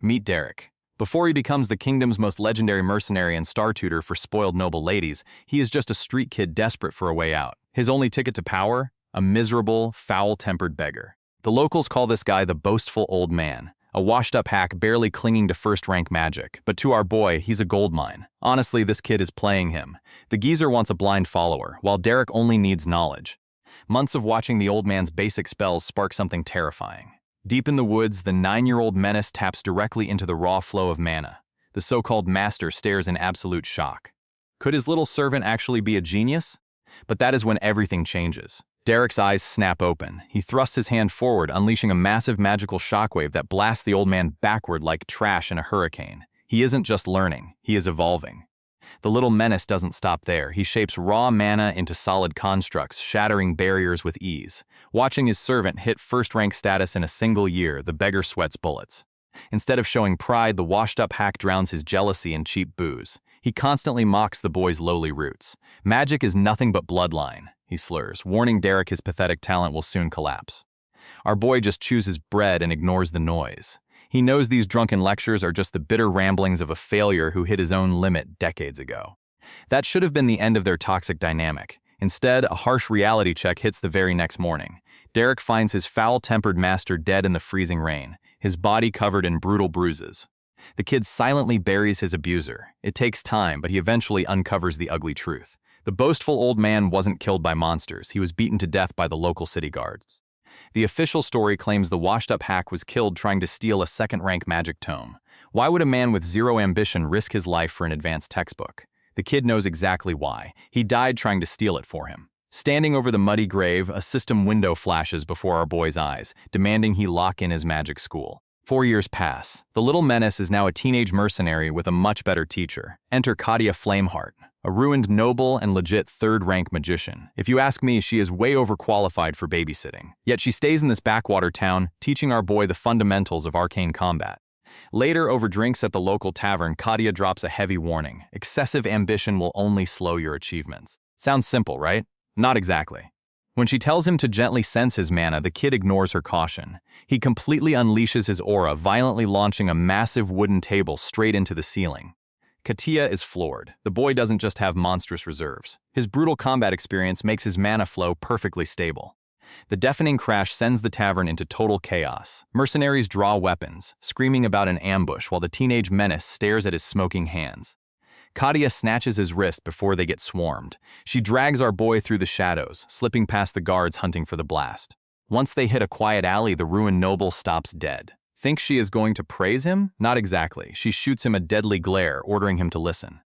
Meet Derek. Before he becomes the kingdom's most legendary mercenary and star tutor for spoiled noble ladies, he is just a street kid desperate for a way out. His only ticket to power? A miserable, foul-tempered beggar. The locals call this guy the boastful old man, a washed-up hack barely clinging to first-rank magic, but to our boy, he's a goldmine. Honestly, this kid is playing him. The geezer wants a blind follower, while Derek only needs knowledge. Months of watching the old man's basic spells spark something terrifying. Deep in the woods, the 9-year-old menace taps directly into the raw flow of mana. The so-called master stares in absolute shock. Could his little servant actually be a genius? But that is when everything changes. Derek's eyes snap open. He thrusts his hand forward, unleashing a massive magical shockwave that blasts the old man backward like trash in a hurricane. He isn't just learning, he is evolving. The little menace doesn't stop there. He shapes raw mana into solid constructs, shattering barriers with ease. Watching his servant hit first-rank status in a single year, the beggar sweats bullets. Instead of showing pride, the washed-up hack drowns his jealousy in cheap booze. He constantly mocks the boy's lowly roots. Magic is nothing but bloodline, he slurs, warning Derek his pathetic talent will soon collapse. Our boy just chooses bread and ignores the noise. He knows these drunken lectures are just the bitter ramblings of a failure who hit his own limit decades ago. That should have been the end of their toxic dynamic. Instead, a harsh reality check hits the very next morning. Derek finds his foul-tempered master dead in the freezing rain, his body covered in brutal bruises. The kid silently buries his abuser. It takes time, but he eventually uncovers the ugly truth. The boastful old man wasn't killed by monsters. He was beaten to death by the local city guards. The official story claims the washed-up hack was killed trying to steal a second-rank magic tome. Why would a man with zero ambition risk his life for an advanced textbook? The kid knows exactly why. He died trying to steal it for him. Standing over the muddy grave, a system window flashes before our boy's eyes, demanding he lock in his magic school. 4 years pass. The little menace is now a teenage mercenary with a much better teacher. Enter Katia Flameheart, a ruined noble and legit third-rank magician. If you ask me, she is way overqualified for babysitting. Yet she stays in this backwater town, teaching our boy the fundamentals of arcane combat. Later, over drinks at the local tavern, Katia drops a heavy warning. Excessive ambition will only slow your achievements. Sounds simple, right? Not exactly. When she tells him to gently sense his mana, the kid ignores her caution. He completely unleashes his aura, violently launching a massive wooden table straight into the ceiling. Katia is floored. The boy doesn't just have monstrous reserves. His brutal combat experience makes his mana flow perfectly stable. The deafening crash sends the tavern into total chaos. Mercenaries draw weapons, screaming about an ambush while the teenage menace stares at his smoking hands. Katia snatches his wrist before they get swarmed. She drags our boy through the shadows, slipping past the guards hunting for the blast. Once they hit a quiet alley, the ruined noble stops dead. Thinks she is going to praise him? Not exactly. She shoots him a deadly glare, ordering him to listen.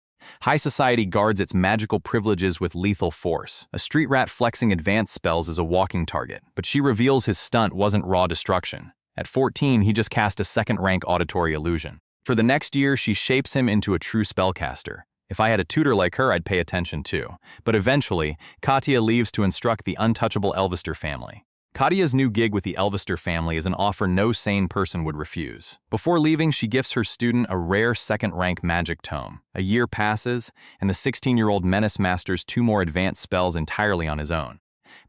High society guards its magical privileges with lethal force. A street rat flexing advanced spells is a walking target, but she reveals his stunt wasn't raw destruction. At 14, he just cast a second-rank auditory illusion. For the next year, she shapes him into a true spellcaster. If I had a tutor like her, I'd pay attention too. But eventually, Katia leaves to instruct the untouchable Elvester family. Katia's new gig with the Elvester family is an offer no sane person would refuse. Before leaving, she gifts her student a rare second-rank magic tome. A year passes, and the 16-year-old menace masters 2 more advanced spells entirely on his own.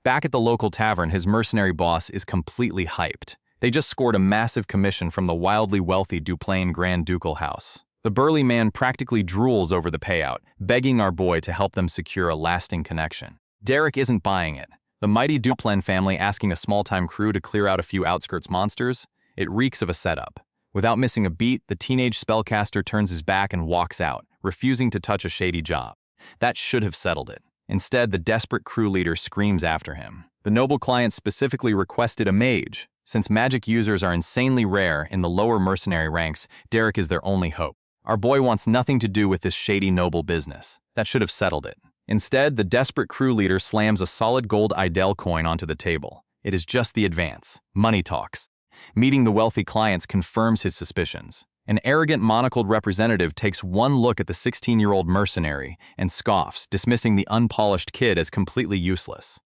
Back at the local tavern, his mercenary boss is completely hyped. They just scored a massive commission from the wildly wealthy Duplain Grand Ducal house. The burly man practically drools over the payout, begging our boy to help them secure a lasting connection. Derek isn't buying it. The mighty Duplain family asking a small-time crew to clear out a few outskirts monsters? It reeks of a setup. Without missing a beat, the teenage spellcaster turns his back and walks out, refusing to touch a shady job. That should have settled it. Instead, the desperate crew leader screams after him. The noble client specifically requested a mage. Since magic users are insanely rare in the lower mercenary ranks, Derek is their only hope. Our boy wants nothing to do with this shady noble business. That should have settled it. Instead, the desperate crew leader slams a solid gold Idel coin onto the table. It is just the advance. Money talks. Meeting the wealthy clients confirms his suspicions. An arrogant monocled representative takes one look at the 16-year-old mercenary and scoffs, dismissing the unpolished kid as completely useless.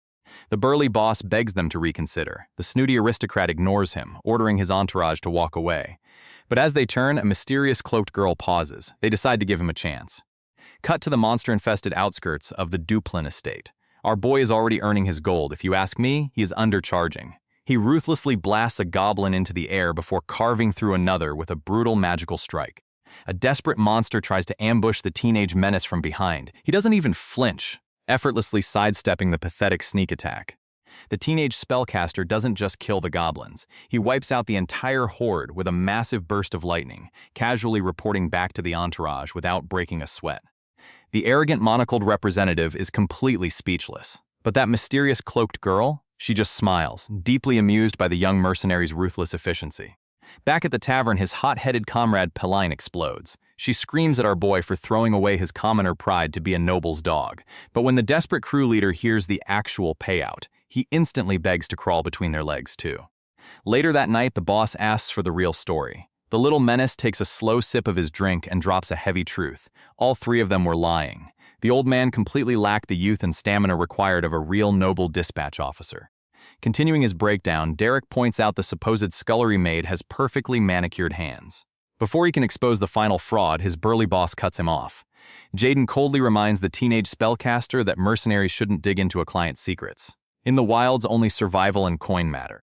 The burly boss begs them to reconsider. The snooty aristocrat ignores him, ordering his entourage to walk away. But as they turn, a mysterious cloaked girl pauses. They decide to give him a chance. Cut to the monster-infested outskirts of the Duplain estate. Our boy is already earning his gold. If you ask me, he is undercharging. He ruthlessly blasts a goblin into the air before carving through another with a brutal magical strike. A desperate monster tries to ambush the teenage menace from behind. He doesn't even flinch, effortlessly sidestepping the pathetic sneak attack. The teenage spellcaster doesn't just kill the goblins. He wipes out the entire horde with a massive burst of lightning, casually reporting back to the entourage without breaking a sweat. The arrogant monocled representative is completely speechless. But that mysterious cloaked girl? She just smiles, deeply amused by the young mercenary's ruthless efficiency. Back at the tavern, his hot-headed comrade Peline explodes. She screams at our boy for throwing away his commoner pride to be a noble's dog. But when the desperate crew leader hears the actual payout, he instantly begs to crawl between their legs too. Later that night, the boss asks for the real story. The little menace takes a slow sip of his drink and drops a heavy truth. All three of them were lying. The old man completely lacked the youth and stamina required of a real noble dispatch officer. Continuing his breakdown, Derek points out the supposed scullery maid has perfectly manicured hands. Before he can expose the final fraud, his burly boss cuts him off. Jaden coldly reminds the teenage spellcaster that mercenaries shouldn't dig into a client's secrets. In the wilds, only survival and coin matter.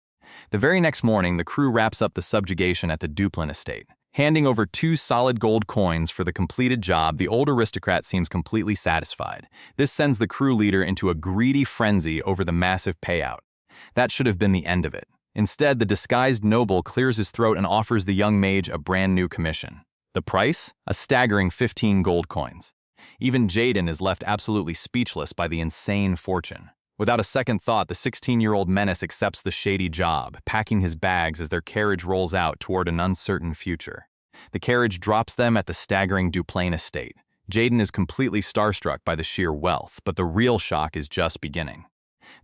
The very next morning, the crew wraps up the subjugation at the Duplin estate. Handing over 2 solid gold coins for the completed job, the old aristocrat seems completely satisfied. This sends the crew leader into a greedy frenzy over the massive payout. That should have been the end of it. Instead, the disguised noble clears his throat and offers the young mage a brand new commission. The price? A staggering 15 gold coins. Even Jaden is left absolutely speechless by the insane fortune. Without a second thought, the 16-year-old menace accepts the shady job, packing his bags as their carriage rolls out toward an uncertain future. The carriage drops them at the staggering Duplain estate. Jaden is completely starstruck by the sheer wealth, but the real shock is just beginning.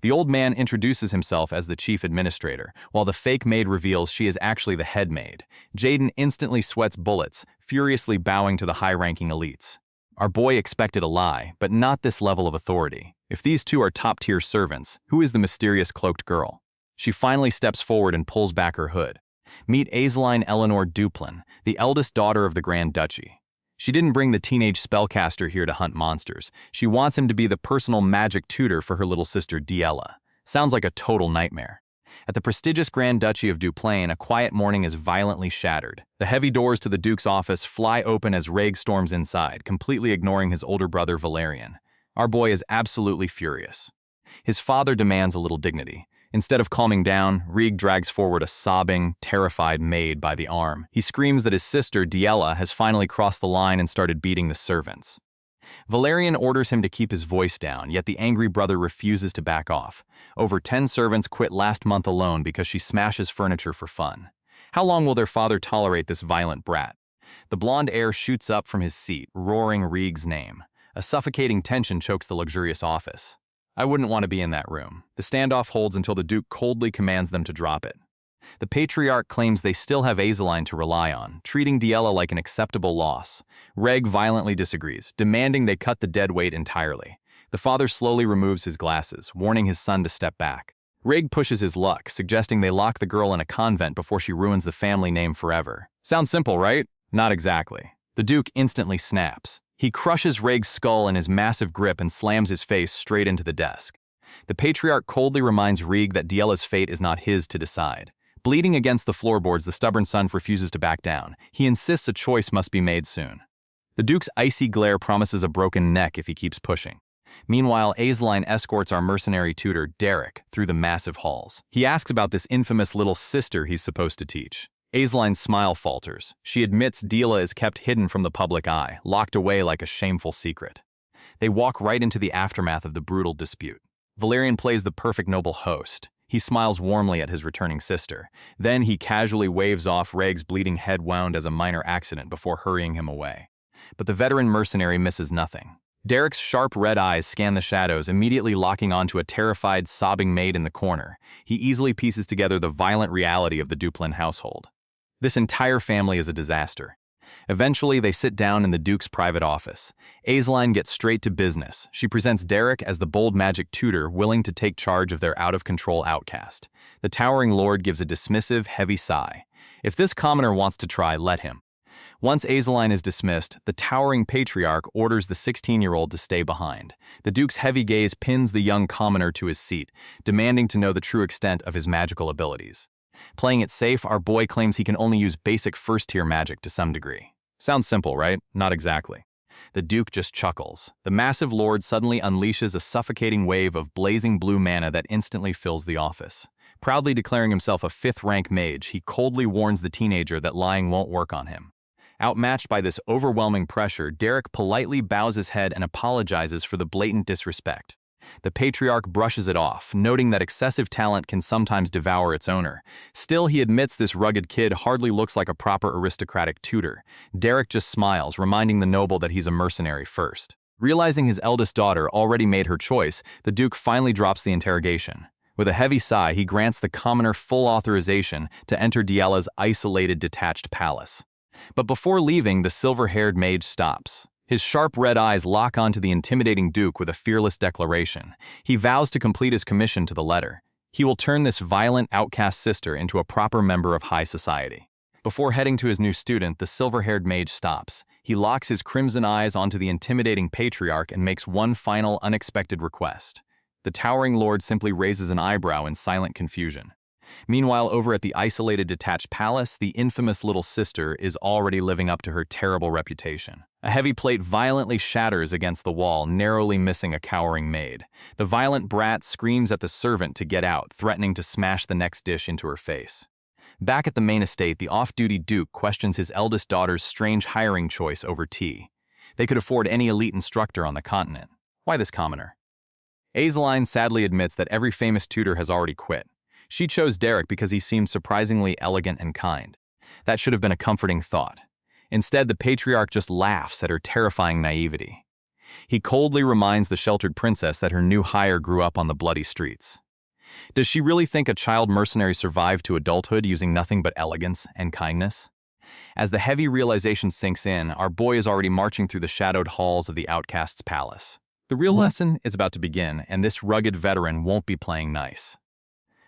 The old man introduces himself as the chief administrator, while the fake maid reveals she is actually the head maid. Jaden instantly sweats bullets, furiously bowing to the high-ranking elites. Our boy expected a lie, but not this level of authority. If these two are top-tier servants, who is the mysterious cloaked girl? She finally steps forward and pulls back her hood. Meet Azeline Eleanor Duplin, the eldest daughter of the Grand Duchy. She didn't bring the teenage spellcaster here to hunt monsters. She wants him to be the personal magic tutor for her little sister Diella. Sounds like a total nightmare. At the prestigious Grand Duchy of Duplain, a quiet morning is violently shattered. The heavy doors to the Duke's office fly open as Reg storms inside, completely ignoring his older brother Valerian. Our boy is absolutely furious. His father demands a little dignity. Instead of calming down, Reg drags forward a sobbing, terrified maid by the arm. He screams that his sister, Diella, has finally crossed the line and started beating the servants. Valerian orders him to keep his voice down, yet the angry brother refuses to back off. Over 10 servants quit last month alone because she smashes furniture for fun. How long will their father tolerate this violent brat? The blonde heir shoots up from his seat, roaring Reg's name. A suffocating tension chokes the luxurious office. I wouldn't want to be in that room. The standoff holds until the Duke coldly commands them to drop it. The patriarch claims they still have Azeline to rely on, treating Diella like an acceptable loss. Reg violently disagrees, demanding they cut the dead weight entirely. The father slowly removes his glasses, warning his son to step back. Reg pushes his luck, suggesting they lock the girl in a convent before she ruins the family name forever. Sounds simple, right? Not exactly. The Duke instantly snaps. He crushes Reg's skull in his massive grip and slams his face straight into the desk. The patriarch coldly reminds Reg that Diella's fate is not his to decide. Bleeding against the floorboards, the stubborn son refuses to back down. He insists a choice must be made soon. The Duke's icy glare promises a broken neck if he keeps pushing. Meanwhile, Azeline escorts our mercenary tutor, Derek, through the massive halls. He asks about this infamous little sister he's supposed to teach. Azeline's smile falters. She admits Diella is kept hidden from the public eye, locked away like a shameful secret. They walk right into the aftermath of the brutal dispute. Valerian plays the perfect noble host. He smiles warmly at his returning sister. Then he casually waves off Reg's bleeding head wound as a minor accident before hurrying him away. But the veteran mercenary misses nothing. Derek's sharp red eyes scan the shadows, immediately locking onto a terrified, sobbing maid in the corner. He easily pieces together the violent reality of the Duplin household. This entire family is a disaster. Eventually, they sit down in the Duke's private office. Azeline gets straight to business. She presents Derek as the bold magic tutor willing to take charge of their out-of-control outcast. The towering lord gives a dismissive, heavy sigh. If this commoner wants to try, let him. Once Azaline is dismissed, the towering patriarch orders the 16-year-old to stay behind. The Duke's heavy gaze pins the young commoner to his seat, demanding to know the true extent of his magical abilities. Playing it safe, our boy claims he can only use basic first-tier magic to some degree. Sounds simple, right? Not exactly. The Duke just chuckles. The massive lord suddenly unleashes a suffocating wave of blazing blue mana that instantly fills the office. Proudly declaring himself a 5th-rank mage, he coldly warns the teenager that lying won't work on him. Outmatched by this overwhelming pressure, Derek politely bows his head and apologizes for the blatant disrespect. The patriarch brushes it off, noting that excessive talent can sometimes devour its owner. Still, he admits this rugged kid hardly looks like a proper aristocratic tutor. Derek just smiles, reminding the noble that he's a mercenary first. Realizing his eldest daughter already made her choice, the Duke finally drops the interrogation. With a heavy sigh, he grants the commoner full authorization to enter Diala's isolated, detached palace. But before leaving, the silver-haired mage stops. His sharp red eyes lock onto the intimidating Duke with a fearless declaration. He vows to complete his commission to the letter. He will turn this violent, outcast sister into a proper member of high society. Before heading to his new student, the silver-haired mage stops. He locks his crimson eyes onto the intimidating patriarch and makes one final, unexpected request. The towering lord simply raises an eyebrow in silent confusion. Meanwhile, over at the isolated detached palace, the infamous little sister is already living up to her terrible reputation. A heavy plate violently shatters against the wall, narrowly missing a cowering maid. The violent brat screams at the servant to get out, threatening to smash the next dish into her face. Back at the main estate, the off-duty Duke questions his eldest daughter's strange hiring choice over tea. They could afford any elite instructor on the continent. Why this commoner? Azaline sadly admits that every famous tutor has already quit. She chose Derek because he seemed surprisingly elegant and kind. That should have been a comforting thought. Instead, the patriarch just laughs at her terrifying naivety. He coldly reminds the sheltered princess that her new hire grew up on the bloody streets. Does she really think a child mercenary survived to adulthood using nothing but elegance and kindness? As the heavy realization sinks in, our boy is already marching through the shadowed halls of the outcast's palace. The real lesson is about to begin, and this rugged veteran won't be playing nice.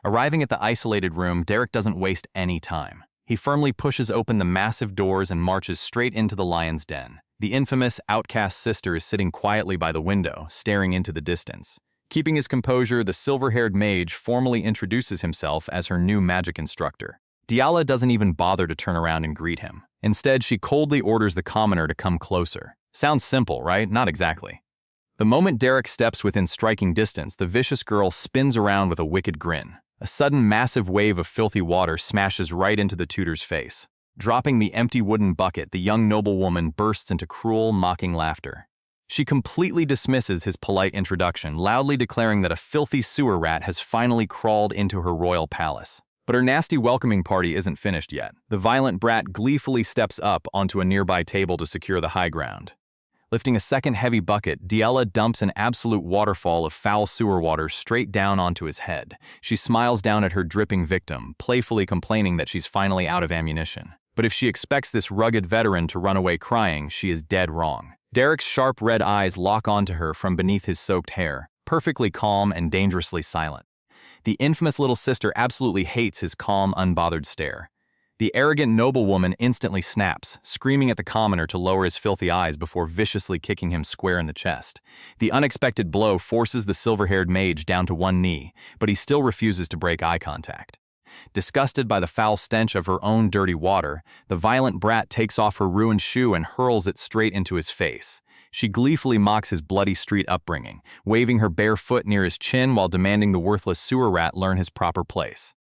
Arriving at the isolated room, Derek doesn't waste any time. He firmly pushes open the massive doors and marches straight into the lion's den. The infamous outcast sister is sitting quietly by the window, staring into the distance. Keeping his composure, the silver-haired mage formally introduces himself as her new magic instructor. Diala doesn't even bother to turn around and greet him. Instead, she coldly orders the commoner to come closer. Sounds simple, right? Not exactly. The moment Derek steps within striking distance, the vicious girl spins around with a wicked grin. A sudden massive wave of filthy water smashes right into the tutor's face. Dropping the empty wooden bucket, the young noblewoman bursts into cruel, mocking laughter. She completely dismisses his polite introduction, loudly declaring that a filthy sewer rat has finally crawled into her royal palace. But her nasty welcoming party isn't finished yet. The violent brat gleefully steps up onto a nearby table to secure the high ground. Lifting a second heavy bucket, Diala dumps an absolute waterfall of foul sewer water straight down onto his head. She smiles down at her dripping victim, playfully complaining that she's finally out of ammunition. But if she expects this rugged veteran to run away crying, she is dead wrong. Derek's sharp red eyes lock onto her from beneath his soaked hair, perfectly calm and dangerously silent. The infamous little sister absolutely hates his calm, unbothered stare. The arrogant noblewoman instantly snaps, screaming at the commoner to lower his filthy eyes before viciously kicking him square in the chest. The unexpected blow forces the silver-haired mage down to one knee, but he still refuses to break eye contact. Disgusted by the foul stench of her own dirty water, the violent brat takes off her ruined shoe and hurls it straight into his face. She gleefully mocks his bloody street upbringing, waving her bare foot near his chin while demanding the worthless sewer rat learn his proper place.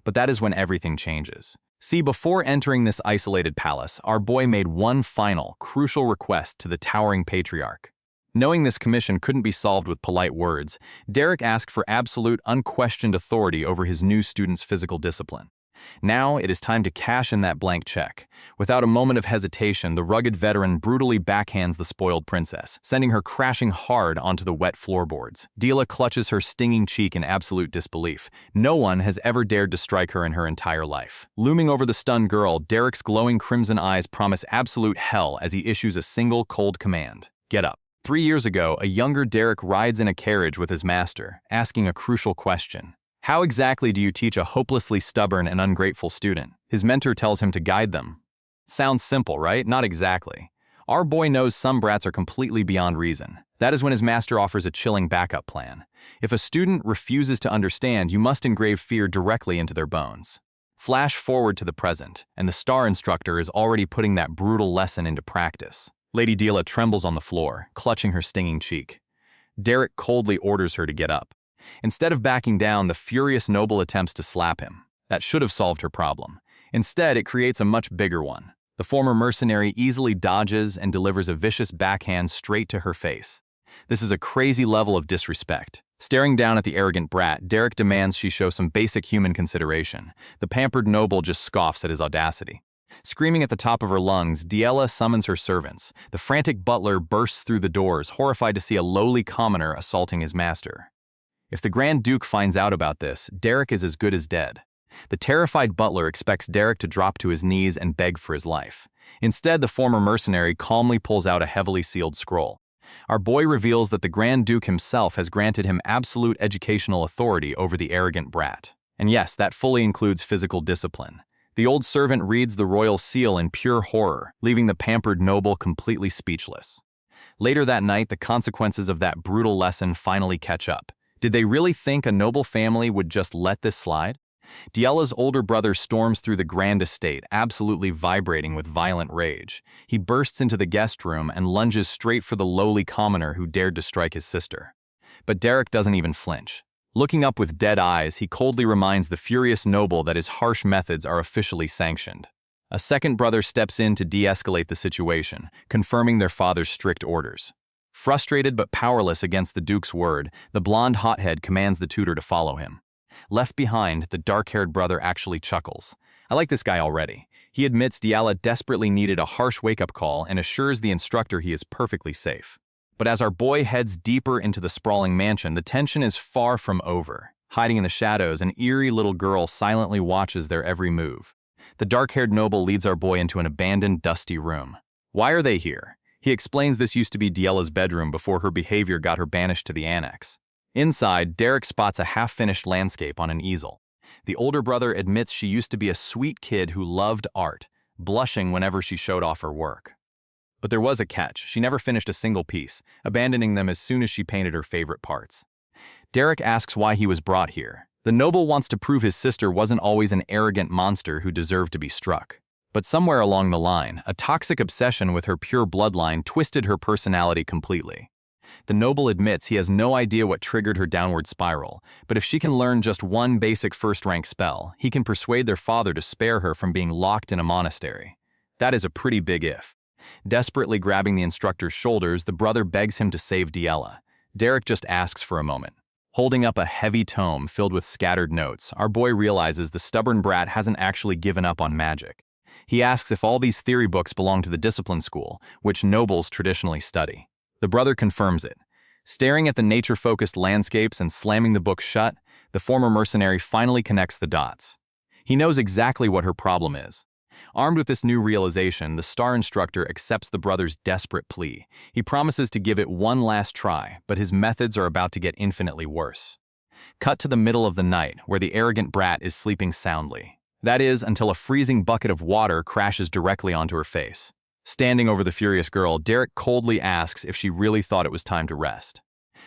But that is when everything changes. See, before entering this isolated palace, our boy made one final, crucial request to the towering patriarch. Knowing this commission couldn't be solved with polite words, Derek asked for absolute, unquestioned authority over his new student's physical discipline. Now it is time to cash in that blank check. Without a moment of hesitation, the rugged veteran brutally backhands the spoiled princess, sending her crashing hard onto the wet floorboards. Diala clutches her stinging cheek in absolute disbelief. No one has ever dared to strike her in her entire life. Looming over the stunned girl, Derek's glowing crimson eyes promise absolute hell as he issues a single cold command. Get up. 3 years ago, a younger Derek rides in a carriage with his master, asking a crucial question. How exactly do you teach a hopelessly stubborn and ungrateful student? His mentor tells him to guide them. Sounds simple, right? Not exactly. Our boy knows some brats are completely beyond reason. That is when his master offers a chilling backup plan. If a student refuses to understand, you must engrave fear directly into their bones. Flash forward to the present, and the star instructor is already putting that brutal lesson into practice. Lady Deela trembles on the floor, clutching her stinging cheek. Derek coldly orders her to get up. Instead of backing down, the furious noble attempts to slap him. That should have solved her problem. Instead, it creates a much bigger one. The former mercenary easily dodges and delivers a vicious backhand straight to her face. This is a crazy level of disrespect. Staring down at the arrogant brat, Derek demands she show some basic human consideration. The pampered noble just scoffs at his audacity. Screaming at the top of her lungs, Deela summons her servants. The frantic butler bursts through the doors, horrified to see a lowly commoner assaulting his master. If the Grand Duke finds out about this, Derek is as good as dead. The terrified butler expects Derek to drop to his knees and beg for his life. Instead, the former mercenary calmly pulls out a heavily sealed scroll. Our boy reveals that the Grand Duke himself has granted him absolute educational authority over the arrogant brat. And yes, that fully includes physical discipline. The old servant reads the royal seal in pure horror, leaving the pampered noble completely speechless. Later that night, the consequences of that brutal lesson finally catch up. Did they really think a noble family would just let this slide? Deela's older brother storms through the grand estate, absolutely vibrating with violent rage. He bursts into the guest room and lunges straight for the lowly commoner who dared to strike his sister. But Derek doesn't even flinch. Looking up with dead eyes, he coldly reminds the furious noble that his harsh methods are officially sanctioned. A second brother steps in to de-escalate the situation, confirming their father's strict orders. Frustrated but powerless against the Duke's word, the blonde hothead commands the tutor to follow him. Left behind, the dark-haired brother actually chuckles. I like this guy already. He admits Deela desperately needed a harsh wake-up call and assures the instructor he is perfectly safe. But as our boy heads deeper into the sprawling mansion, the tension is far from over. Hiding in the shadows, an eerie little girl silently watches their every move. The dark-haired noble leads our boy into an abandoned, dusty room. Why are they here? He explains this used to be Deela's bedroom before her behavior got her banished to the annex. Inside, Derek spots a half-finished landscape on an easel. The older brother admits she used to be a sweet kid who loved art, blushing whenever she showed off her work. But there was a catch. She never finished a single piece, abandoning them as soon as she painted her favorite parts. Derek asks why he was brought here. The noble wants to prove his sister wasn't always an arrogant monster who deserved to be struck. But somewhere along the line, a toxic obsession with her pure bloodline twisted her personality completely. The noble admits he has no idea what triggered her downward spiral, but if she can learn just one basic first-rank spell, he can persuade their father to spare her from being locked in a monastery. That is a pretty big if. Desperately grabbing the instructor's shoulders, the brother begs him to save Deela. Derek just asks for a moment. Holding up a heavy tome filled with scattered notes, our boy realizes the stubborn brat hasn't actually given up on magic. He asks if all these theory books belong to the discipline school, which nobles traditionally study. The brother confirms it. Staring at the nature-focused landscapes and slamming the book shut, the former mercenary finally connects the dots. He knows exactly what her problem is. Armed with this new realization, the star instructor accepts the brother's desperate plea. He promises to give it one last try, but his methods are about to get infinitely worse. Cut to the middle of the night, where the arrogant brat is sleeping soundly. That is, until a freezing bucket of water crashes directly onto her face. Standing over the furious girl, Derek coldly asks if she really thought it was time to rest.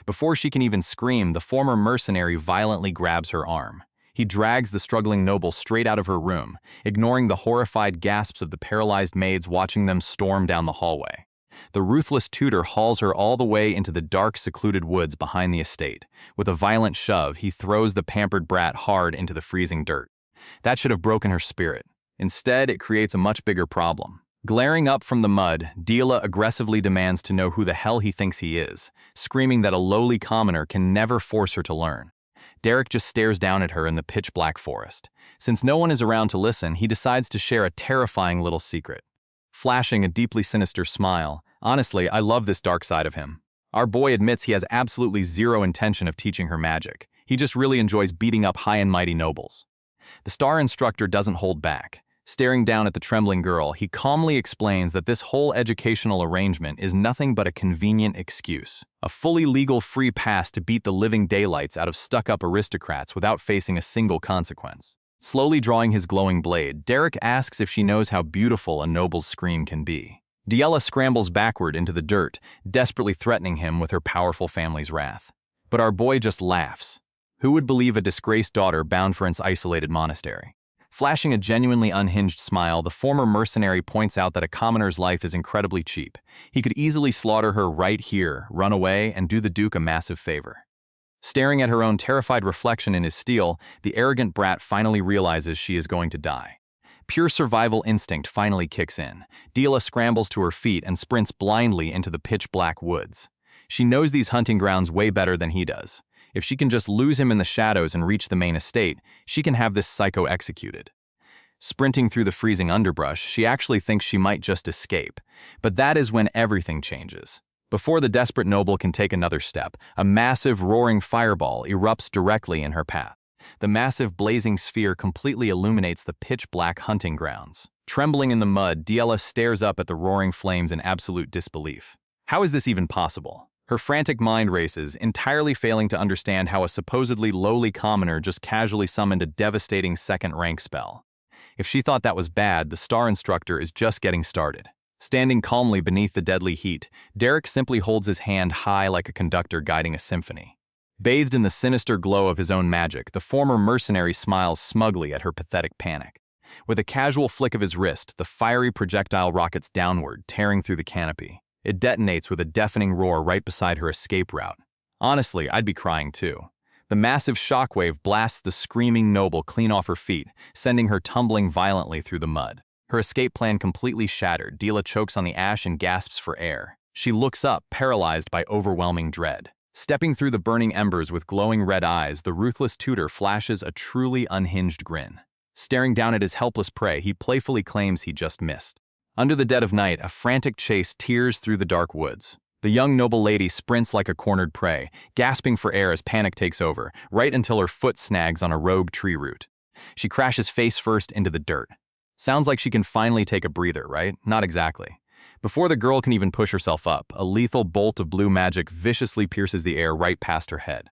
Before she can even scream, the former mercenary violently grabs her arm. He drags the struggling noble straight out of her room, ignoring the horrified gasps of the paralyzed maids watching them storm down the hallway. The ruthless tutor hauls her all the way into the dark, secluded woods behind the estate. With a violent shove, he throws the pampered brat hard into the freezing dirt. That should have broken her spirit. Instead, it creates a much bigger problem. Glaring up from the mud, Deela aggressively demands to know who the hell he thinks he is, screaming that a lowly commoner can never force her to learn. Derek just stares down at her in the pitch-black forest. Since no one is around to listen, he decides to share a terrifying little secret. Flashing a deeply sinister smile, honestly, I love this dark side of him. Our boy admits he has absolutely zero intention of teaching her magic. He just really enjoys beating up high and mighty nobles. The star instructor doesn't hold back. Staring down at the trembling girl, he calmly explains that this whole educational arrangement is nothing but a convenient excuse. A fully legal free pass to beat the living daylights out of stuck-up aristocrats without facing a single consequence. Slowly drawing his glowing blade, Derek asks if she knows how beautiful a noble's scream can be. Diella scrambles backward into the dirt, desperately threatening him with her powerful family's wrath. But our boy just laughs. Who would believe a disgraced daughter bound for its isolated monastery? Flashing a genuinely unhinged smile, the former mercenary points out that a commoner's life is incredibly cheap. He could easily slaughter her right here, run away, and do the Duke a massive favor. Staring at her own terrified reflection in his steel, the arrogant brat finally realizes she is going to die. Pure survival instinct finally kicks in. Diella scrambles to her feet and sprints blindly into the pitch-black woods. She knows these hunting grounds way better than he does. If she can just lose him in the shadows and reach the main estate, she can have this psycho executed. Sprinting through the freezing underbrush, she actually thinks she might just escape. But that is when everything changes. Before the desperate noble can take another step, a massive, roaring fireball erupts directly in her path. The massive blazing sphere completely illuminates the pitch-black hunting grounds. Trembling in the mud, Diella stares up at the roaring flames in absolute disbelief. How is this even possible? Her frantic mind races, entirely failing to understand how a supposedly lowly commoner just casually summoned a devastating second-rank spell. If she thought that was bad, the star instructor is just getting started. Standing calmly beneath the deadly heat, Derek simply holds his hand high like a conductor guiding a symphony. Bathed in the sinister glow of his own magic, the former mercenary smiles smugly at her pathetic panic. With a casual flick of his wrist, the fiery projectile rockets downward, tearing through the canopy. It detonates with a deafening roar right beside her escape route. Honestly, I'd be crying too. The massive shockwave blasts the screaming noble clean off her feet, sending her tumbling violently through the mud. Her escape plan completely shattered, Diella chokes on the ash and gasps for air. She looks up, paralyzed by overwhelming dread. Stepping through the burning embers with glowing red eyes, the ruthless tutor flashes a truly unhinged grin. Staring down at his helpless prey, he playfully claims he just missed. Under the dead of night, a frantic chase tears through the dark woods. The young noble lady sprints like a cornered prey, gasping for air as panic takes over, right until her foot snags on a rogue tree root. She crashes face first into the dirt. Sounds like she can finally take a breather, right? Not exactly. Before the girl can even push herself up, a lethal bolt of blue magic viciously pierces the air right past her head.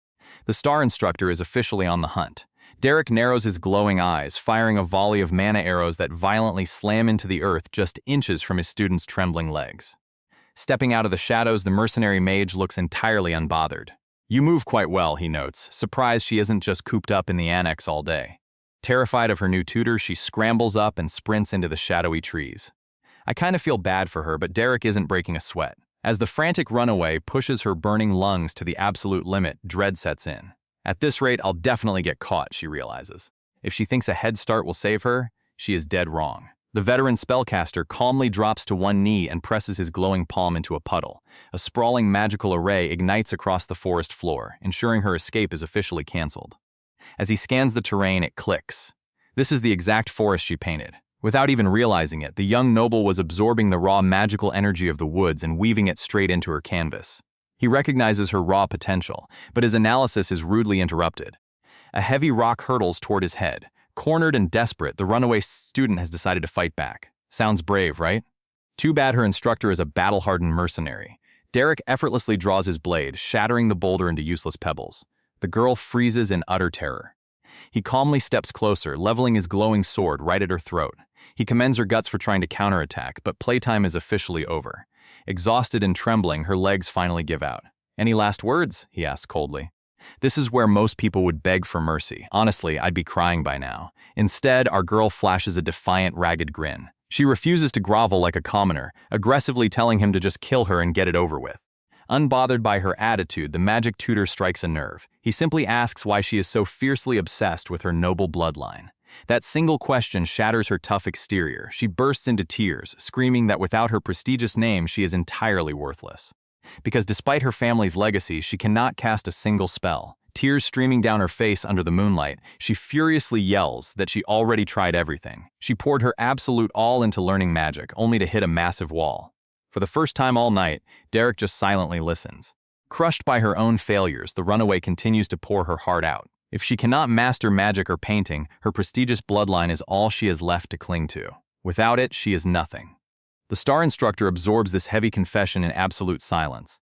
The star instructor is officially on the hunt. Derek narrows his glowing eyes, firing a volley of mana arrows that violently slam into the earth just inches from his student's trembling legs. Stepping out of the shadows, the mercenary mage looks entirely unbothered. "You move quite well," he notes, surprised she isn't just cooped up in the annex all day. Terrified of her new tutor, she scrambles up and sprints into the shadowy trees. I kind of feel bad for her, but Derek isn't breaking a sweat. As the frantic runaway pushes her burning lungs to the absolute limit, dread sets in. At this rate, I'll definitely get caught, she realizes. If she thinks a head start will save her, she is dead wrong. The veteran spellcaster calmly drops to one knee and presses his glowing palm into a puddle. A sprawling magical array ignites across the forest floor, ensuring her escape is officially cancelled. As he scans the terrain, it clicks. This is the exact forest she painted. Without even realizing it, the young noble was absorbing the raw magical energy of the woods and weaving it straight into her canvas. He recognizes her raw potential, but his analysis is rudely interrupted. A heavy rock hurtles toward his head. Cornered and desperate, the runaway student has decided to fight back. Sounds brave, right? Too bad her instructor is a battle-hardened mercenary. Derek effortlessly draws his blade, shattering the boulder into useless pebbles. The girl freezes in utter terror. He calmly steps closer, leveling his glowing sword right at her throat. He commends her guts for trying to counterattack, but playtime is officially over. Exhausted and trembling, her legs finally give out. "Any last words?" he asks coldly. This is where most people would beg for mercy. Honestly, I'd be crying by now. Instead, our girl flashes a defiant, ragged grin. She refuses to grovel like a commoner, aggressively telling him to just kill her and get it over with. Unbothered by her attitude, the magic tutor strikes a nerve. He simply asks why she is so fiercely obsessed with her noble bloodline. That single question shatters her tough exterior. She bursts into tears, screaming that without her prestigious name, she is entirely worthless. Because despite her family's legacy, she cannot cast a single spell. Tears streaming down her face under the moonlight, she furiously yells that she already tried everything. She poured her absolute all into learning magic, only to hit a massive wall. For the first time all night, Derek just silently listens. Crushed by her own failures, the runaway continues to pour her heart out. If she cannot master magic or painting, her prestigious bloodline is all she has left to cling to. Without it, she is nothing. The star instructor absorbs this heavy confession in absolute silence.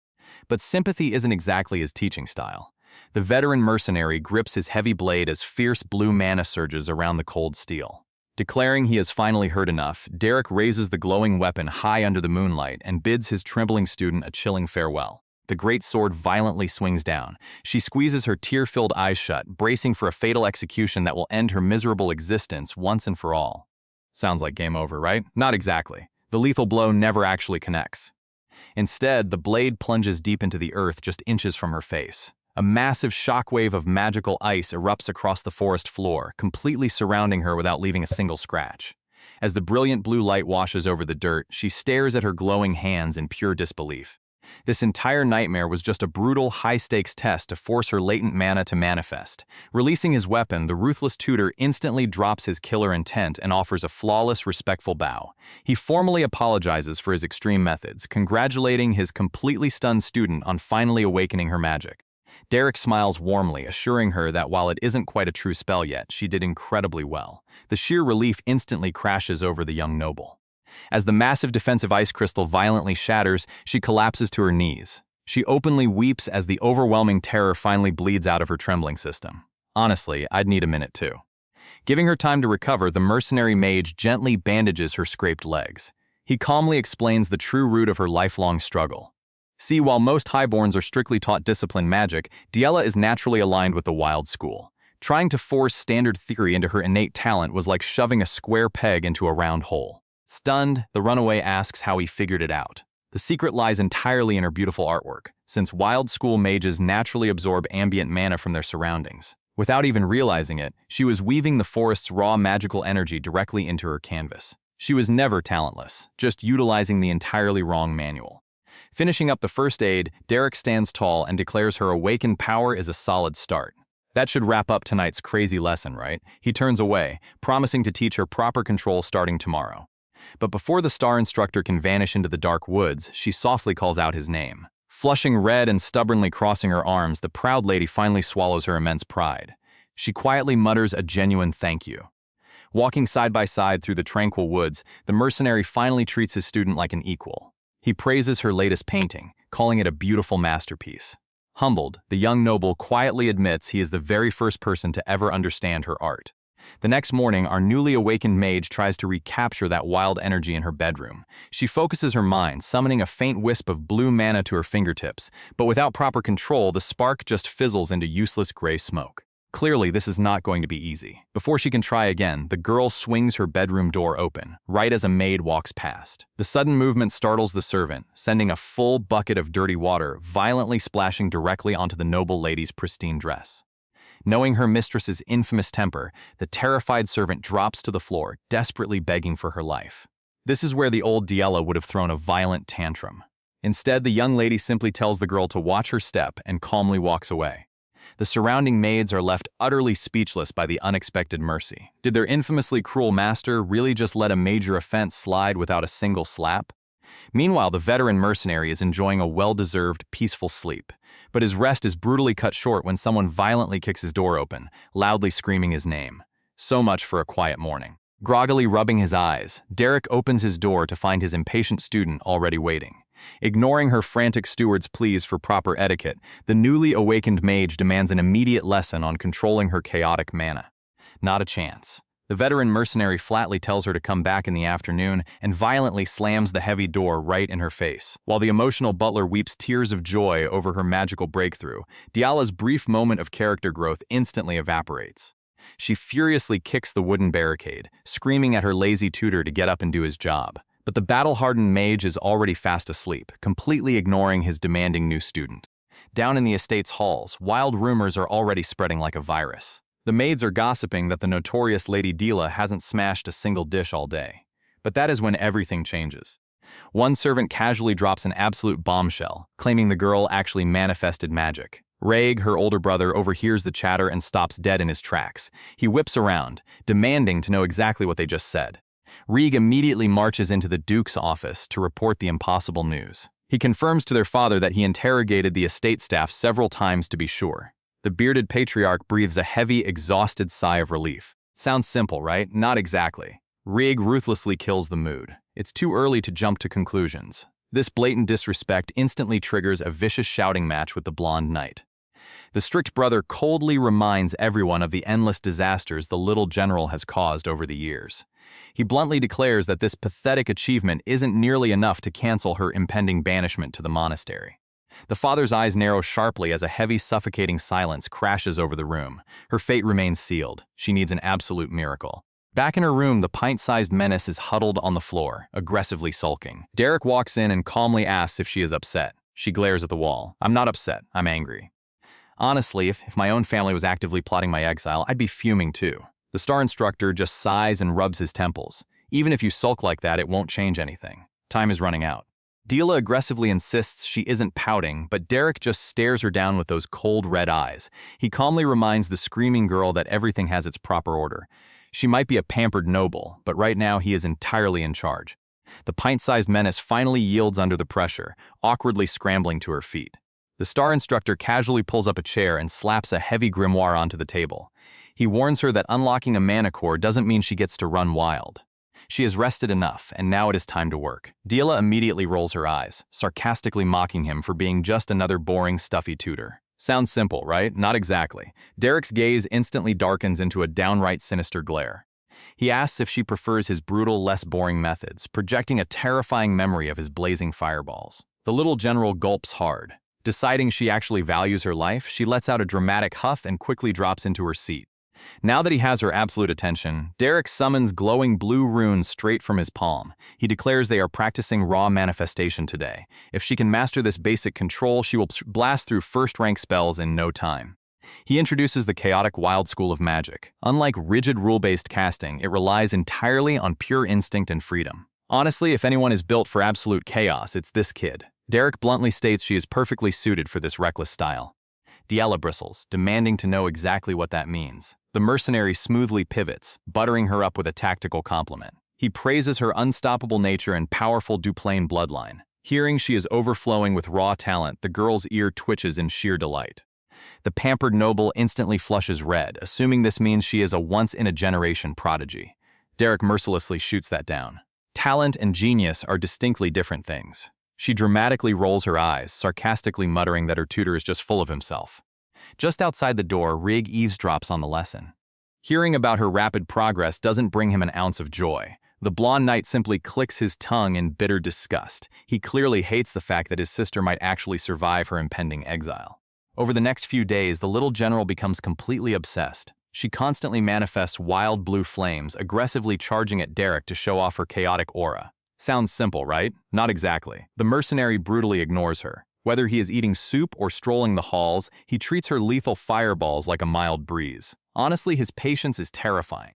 But sympathy isn't exactly his teaching style. The veteran mercenary grips his heavy blade as fierce blue mana surges around the cold steel. Declaring he has finally heard enough, Derek raises the glowing weapon high under the moonlight and bids his trembling student a chilling farewell. The great sword violently swings down. She squeezes her tear-filled eyes shut, bracing for a fatal execution that will end her miserable existence once and for all. Sounds like game over, right? Not exactly. The lethal blow never actually connects. Instead, the blade plunges deep into the earth just inches from her face. A massive shockwave of magical ice erupts across the forest floor, completely surrounding her without leaving a single scratch. As the brilliant blue light washes over the dirt, she stares at her glowing hands in pure disbelief. This entire nightmare was just a brutal, high-stakes test to force her latent mana to manifest. Releasing his weapon, the ruthless tutor instantly drops his killer intent and offers a flawless, respectful bow. He formally apologizes for his extreme methods, congratulating his completely stunned student on finally awakening her magic. Derek smiles warmly, assuring her that while it isn't quite a true spell yet, she did incredibly well. The sheer relief instantly crashes over the young noble. As the massive defensive ice crystal violently shatters, she collapses to her knees. She openly weeps as the overwhelming terror finally bleeds out of her trembling system. Honestly, I'd need a minute too. Giving her time to recover, the mercenary mage gently bandages her scraped legs. He calmly explains the true root of her lifelong struggle. See, while most highborns are strictly taught disciplined magic, Diella is naturally aligned with the wild school. Trying to force standard theory into her innate talent was like shoving a square peg into a round hole. Stunned, the runaway asks how he figured it out. The secret lies entirely in her beautiful artwork, since wild school mages naturally absorb ambient mana from their surroundings. Without even realizing it, she was weaving the forest's raw magical energy directly into her canvas. She was never talentless, just utilizing the entirely wrong manual. Finishing up the first aid, Derek stands tall and declares her awakened power is a solid start. That should wrap up tonight's crazy lesson, right? He turns away, promising to teach her proper control starting tomorrow. But before the star instructor can vanish into the dark woods, she softly calls out his name. Flushing red and stubbornly crossing her arms, the proud lady finally swallows her immense pride. She quietly mutters a genuine thank you. Walking side by side through the tranquil woods, the mercenary finally treats his student like an equal. He praises her latest painting, calling it a beautiful masterpiece. Humbled, the young noble quietly admits he is the very first person to ever understand her art. The next morning, our newly awakened mage tries to recapture that wild energy in her bedroom. She focuses her mind, summoning a faint wisp of blue mana to her fingertips, but without proper control, the spark just fizzles into useless gray smoke. Clearly, this is not going to be easy. Before she can try again, the girl swings her bedroom door open, right as a maid walks past. The sudden movement startles the servant, sending a full bucket of dirty water violently splashing directly onto the noble lady's pristine dress. Knowing her mistress's infamous temper, the terrified servant drops to the floor, desperately begging for her life. This is where the old Diella would have thrown a violent tantrum. Instead, the young lady simply tells the girl to watch her step and calmly walks away. The surrounding maids are left utterly speechless by the unexpected mercy. Did their infamously cruel master really just let a major offense slide without a single slap? Meanwhile, the veteran mercenary is enjoying a well-deserved, peaceful sleep. But his rest is brutally cut short when someone violently kicks his door open, loudly screaming his name. So much for a quiet morning. Groggily rubbing his eyes, Derek opens his door to find his impatient student already waiting. Ignoring her frantic steward's pleas for proper etiquette, the newly awakened mage demands an immediate lesson on controlling her chaotic mana. Not a chance. The veteran mercenary flatly tells her to come back in the afternoon and violently slams the heavy door right in her face. While the emotional butler weeps tears of joy over her magical breakthrough, Diala's brief moment of character growth instantly evaporates. She furiously kicks the wooden barricade, screaming at her lazy tutor to get up and do his job. But the battle-hardened mage is already fast asleep, completely ignoring his demanding new student. Down in the estate's halls, wild rumors are already spreading like a virus. The maids are gossiping that the notorious Lady Diella hasn't smashed a single dish all day. But that is when everything changes. One servant casually drops an absolute bombshell, claiming the girl actually manifested magic. Raig, her older brother, overhears the chatter and stops dead in his tracks. He whips around, demanding to know exactly what they just said. Raig immediately marches into the Duke's office to report the impossible news. He confirms to their father that he interrogated the estate staff several times to be sure. The bearded patriarch breathes a heavy, exhausted sigh of relief. Sounds simple, right? Not exactly. Raig ruthlessly kills the mood. It's too early to jump to conclusions. This blatant disrespect instantly triggers a vicious shouting match with the blonde knight. The strict brother coldly reminds everyone of the endless disasters the little general has caused over the years. He bluntly declares that this pathetic achievement isn't nearly enough to cancel her impending banishment to the monastery. The father's eyes narrow sharply as a heavy, suffocating silence crashes over the room. Her fate remains sealed. She needs an absolute miracle. Back in her room, the pint-sized menace is huddled on the floor, aggressively sulking. Derek walks in and calmly asks if she is upset. She glares at the wall. "I'm not upset. I'm angry. Honestly, if my own family was actively plotting my exile, I'd be fuming too." The star instructor just sighs and rubs his temples. "Even if you sulk like that, it won't change anything. Time is running out." Deela aggressively insists she isn't pouting, but Derek just stares her down with those cold red eyes. He calmly reminds the screaming girl that everything has its proper order. She might be a pampered noble, but right now he is entirely in charge. The pint-sized menace finally yields under the pressure, awkwardly scrambling to her feet. The star instructor casually pulls up a chair and slaps a heavy grimoire onto the table. He warns her that unlocking a mana core doesn't mean she gets to run wild. She has rested enough, and now it is time to work. Deela immediately rolls her eyes, sarcastically mocking him for being just another boring, stuffy tutor. Sounds simple, right? Not exactly. Derek's gaze instantly darkens into a downright sinister glare. He asks if she prefers his brutal, less boring methods, projecting a terrifying memory of his blazing fireballs. The little general gulps hard. Deciding she actually values her life, she lets out a dramatic huff and quickly drops into her seat. Now that he has her absolute attention, Derek summons glowing blue runes straight from his palm. He declares they are practicing raw manifestation today. If she can master this basic control, she will blast through first-rank spells in no time. He introduces the chaotic wild school of magic. Unlike rigid rule-based casting, it relies entirely on pure instinct and freedom. Honestly, if anyone is built for absolute chaos, it's this kid. Derek bluntly states she is perfectly suited for this reckless style. Deela bristles, demanding to know exactly what that means. The mercenary smoothly pivots, buttering her up with a tactical compliment. He praises her unstoppable nature and powerful Duplain bloodline. Hearing she is overflowing with raw talent, the girl's ear twitches in sheer delight. The pampered noble instantly flushes red, assuming this means she is a once-in-a-generation prodigy. Derek mercilessly shoots that down. Talent and genius are distinctly different things. She dramatically rolls her eyes, sarcastically muttering that her tutor is just full of himself. Just outside the door, Rig eavesdrops on the lesson. Hearing about her rapid progress doesn't bring him an ounce of joy. The blonde knight simply clicks his tongue in bitter disgust. He clearly hates the fact that his sister might actually survive her impending exile. Over the next few days, the little general becomes completely obsessed. She constantly manifests wild blue flames, aggressively charging at Derek to show off her chaotic aura. Sounds simple, right? Not exactly. The mercenary brutally ignores her. Whether he is eating soup or strolling the halls, he treats her lethal fireballs like a mild breeze. Honestly, his patience is terrifying.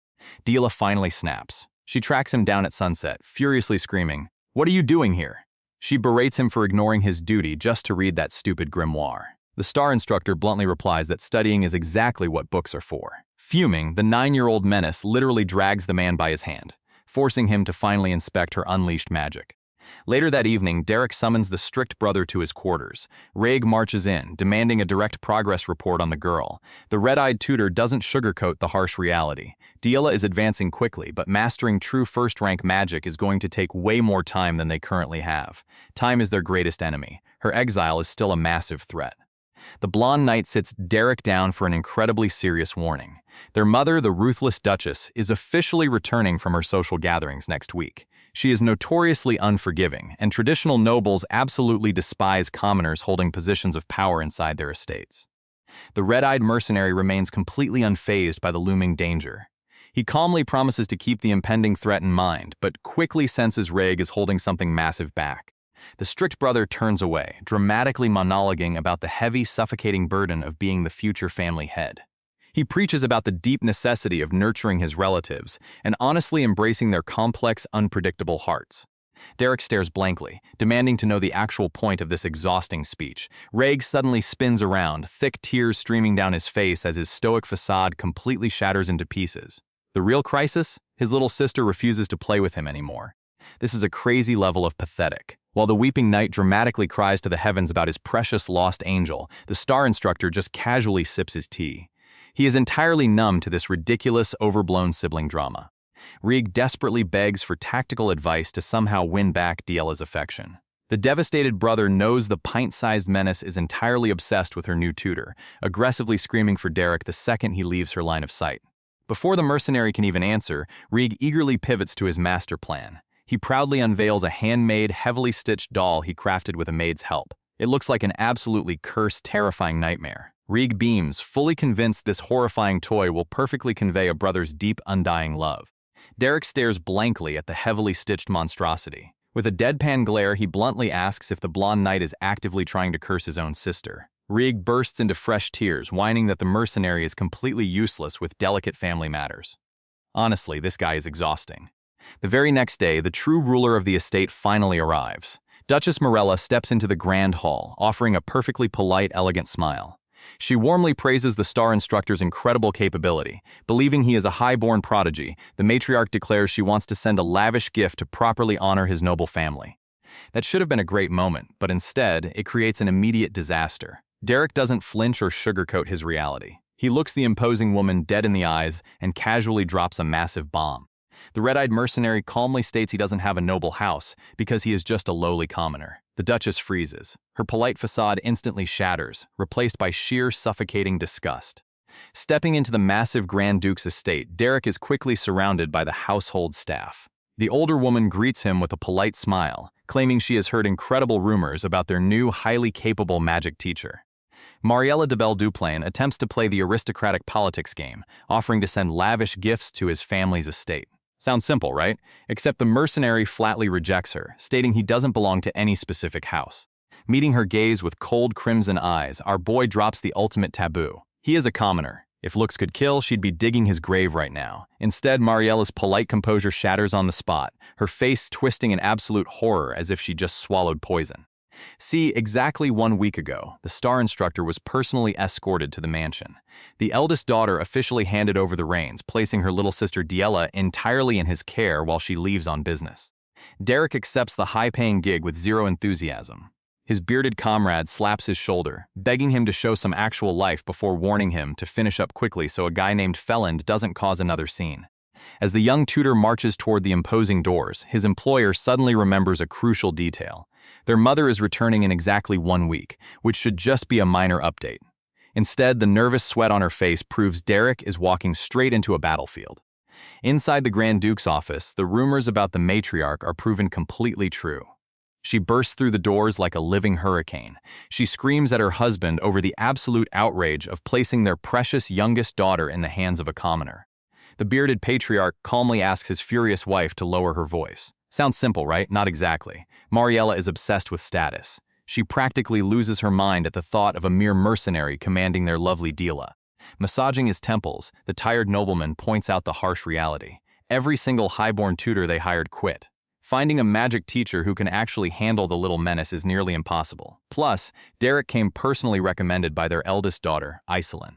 Deela finally snaps. She tracks him down at sunset, furiously screaming, "What are you doing here?" She berates him for ignoring his duty just to read that stupid grimoire. The star instructor bluntly replies that studying is exactly what books are for. Fuming, the 9-year-old menace literally drags the man by his hand, forcing him to finally inspect her unleashed magic. Later that evening, Derek summons the strict brother to his quarters. Raig marches in, demanding a direct progress report on the girl. The red-eyed tutor doesn't sugarcoat the harsh reality. Deela is advancing quickly, but mastering true first-rank magic is going to take way more time than they currently have. Time is their greatest enemy. Her exile is still a massive threat. The blonde knight sits Derek down for an incredibly serious warning. Their mother, the ruthless Duchess, is officially returning from her social gatherings next week. She is notoriously unforgiving, and traditional nobles absolutely despise commoners holding positions of power inside their estates. The red-eyed mercenary remains completely unfazed by the looming danger. He calmly promises to keep the impending threat in mind, but quickly senses Raig is holding something massive back. The strict brother turns away, dramatically monologuing about the heavy, suffocating burden of being the future family head. He preaches about the deep necessity of nurturing his relatives and honestly embracing their complex, unpredictable hearts. Derek stares blankly, demanding to know the actual point of this exhausting speech. Raig suddenly spins around, thick tears streaming down his face as his stoic facade completely shatters into pieces. The real crisis? His little sister refuses to play with him anymore. This is a crazy level of pathetic. While the weeping knight dramatically cries to the heavens about his precious lost angel, the star instructor just casually sips his tea. He is entirely numb to this ridiculous, overblown sibling drama. Raig desperately begs for tactical advice to somehow win back Deela's affection. The devastated brother knows the pint-sized menace is entirely obsessed with her new tutor, aggressively screaming for Derek the second he leaves her line of sight. Before the mercenary can even answer, Rieg eagerly pivots to his master plan. He proudly unveils a handmade, heavily stitched doll he crafted with a maid's help. It looks like an absolutely cursed, terrifying nightmare. Rieg beams, fully convinced this horrifying toy will perfectly convey a brother's deep, undying love. Derek stares blankly at the heavily stitched monstrosity. With a deadpan glare, he bluntly asks if the blonde knight is actively trying to curse his own sister. Rieg bursts into fresh tears, whining that the mercenary is completely useless with delicate family matters. Honestly, this guy is exhausting. The very next day, the true ruler of the estate finally arrives. Duchess Morella steps into the grand hall, offering a perfectly polite, elegant smile. She warmly praises the star instructor's incredible capability. Believing he is a high-born prodigy, the matriarch declares she wants to send a lavish gift to properly honor his noble family. That should have been a great moment, but instead, it creates an immediate disaster. Derek doesn't flinch or sugarcoat his reality. He looks the imposing woman dead in the eyes and casually drops a massive bomb. The red-eyed mercenary calmly states he doesn't have a noble house because he is just a lowly commoner. The Duchess freezes. Her polite facade instantly shatters, replaced by sheer suffocating disgust. Stepping into the massive Grand Duke's estate, Derek is quickly surrounded by the household staff. The older woman greets him with a polite smile, claiming she has heard incredible rumors about their new, highly capable magic teacher. Mariella de Belduplain attempts to play the aristocratic politics game, offering to send lavish gifts to his family's estate. Sounds simple, right? Except the mercenary flatly rejects her, stating he doesn't belong to any specific house. Meeting her gaze with cold crimson eyes, our boy drops the ultimate taboo. He is a commoner. If looks could kill, she'd be digging his grave right now. Instead, Mariella's polite composure shatters on the spot, her face twisting in absolute horror as if she just swallowed poison. See, exactly 1 week ago, the star instructor was personally escorted to the mansion. The eldest daughter officially handed over the reins, placing her little sister Diella entirely in his care while she leaves on business. Derek accepts the high-paying gig with zero enthusiasm. His bearded comrade slaps his shoulder, begging him to show some actual life before warning him to finish up quickly so a guy named Felland doesn't cause another scene. As the young tutor marches toward the imposing doors, his employer suddenly remembers a crucial detail. Their mother is returning in exactly 1 week, which should just be a minor update. Instead, the nervous sweat on her face proves Derek is walking straight into a battlefield. Inside the Grand Duke's office, the rumors about the matriarch are proven completely true. She bursts through the doors like a living hurricane. She screams at her husband over the absolute outrage of placing their precious youngest daughter in the hands of a commoner. The bearded patriarch calmly asks his furious wife to lower her voice. Sounds simple, right? Not exactly. Mariella is obsessed with status. She practically loses her mind at the thought of a mere mercenary commanding their lovely Diella. Massaging his temples, the tired nobleman points out the harsh reality. Every single highborn tutor they hired quit. Finding a magic teacher who can actually handle the little menace is nearly impossible. Plus, Derek came personally recommended by their eldest daughter, Iselin.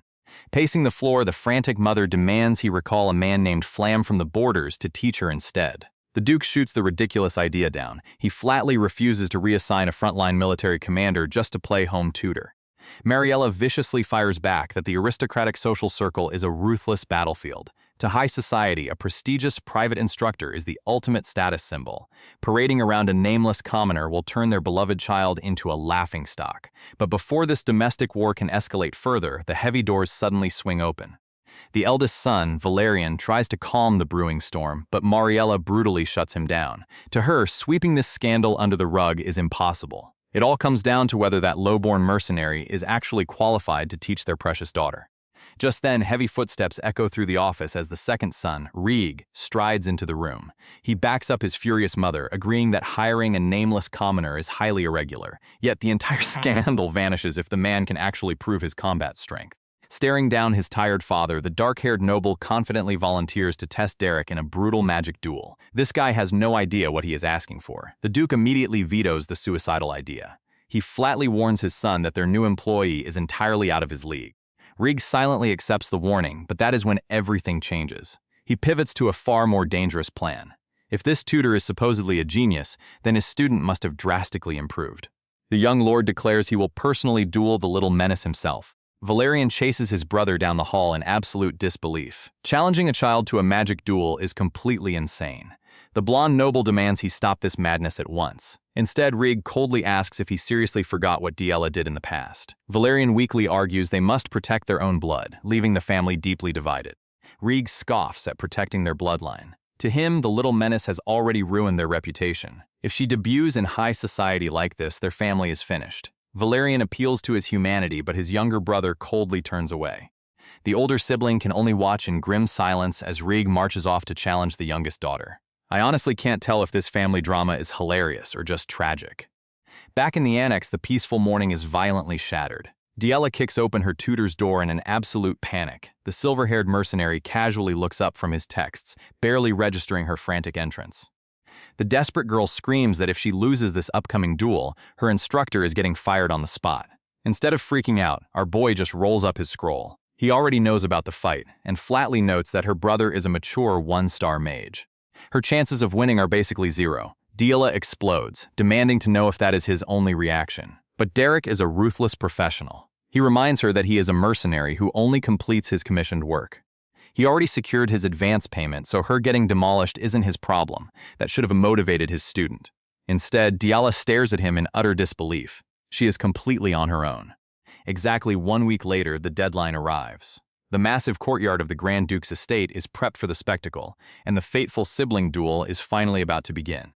Pacing the floor, the frantic mother demands he recall a man named Flam from the borders to teach her instead. The Duke shoots the ridiculous idea down. He flatly refuses to reassign a frontline military commander just to play home tutor. Mariella viciously fires back that the aristocratic social circle is a ruthless battlefield. To high society, a prestigious private instructor is the ultimate status symbol. Parading around a nameless commoner will turn their beloved child into a laughingstock. But before this domestic war can escalate further, the heavy doors suddenly swing open. The eldest son, Valerian, tries to calm the brewing storm, but Mariella brutally shuts him down. To her, sweeping this scandal under the rug is impossible. It all comes down to whether that low-born mercenary is actually qualified to teach their precious daughter. Just then, heavy footsteps echo through the office as the second son, Rieg, strides into the room. He backs up his furious mother, agreeing that hiring a nameless commoner is highly irregular, yet the entire scandal vanishes if the man can actually prove his combat strength. Staring down his tired father, the dark-haired noble confidently volunteers to test Derek in a brutal magic duel. This guy has no idea what he is asking for. The Duke immediately vetoes the suicidal idea. He flatly warns his son that their new employee is entirely out of his league. Rieg silently accepts the warning, but that is when everything changes. He pivots to a far more dangerous plan. If this tutor is supposedly a genius, then his student must have drastically improved. The young lord declares he will personally duel the little menace himself. Valerian chases his brother down the hall in absolute disbelief. Challenging a child to a magic duel is completely insane. The blonde noble demands he stop this madness at once. Instead, Rig coldly asks if he seriously forgot what Diela did in the past. Valerian weakly argues they must protect their own blood, leaving the family deeply divided. Rig scoffs at protecting their bloodline. To him, the little menace has already ruined their reputation. If she debuts in high society like this, their family is finished. Valerian appeals to his humanity, but his younger brother coldly turns away. The older sibling can only watch in grim silence as Rig marches off to challenge the youngest daughter. I honestly can't tell if this family drama is hilarious or just tragic. Back in the annex, the peaceful morning is violently shattered. Diela kicks open her tutor's door in an absolute panic. The silver-haired mercenary casually looks up from his texts, barely registering her frantic entrance. The desperate girl screams that if she loses this upcoming duel, her instructor is getting fired on the spot. Instead of freaking out, our boy just rolls up his scroll. He already knows about the fight, and flatly notes that her brother is a mature one-star mage. Her chances of winning are basically zero. Diela explodes, demanding to know if that is his only reaction. But Derek is a ruthless professional. He reminds her that he is a mercenary who only completes his commissioned work. He already secured his advance payment, so her getting demolished isn't his problem. That should have motivated his student. Instead, Diela stares at him in utter disbelief. She is completely on her own. Exactly 1 week later, the deadline arrives. The massive courtyard of the Grand Duke's estate is prepped for the spectacle, and the fateful sibling duel is finally about to begin.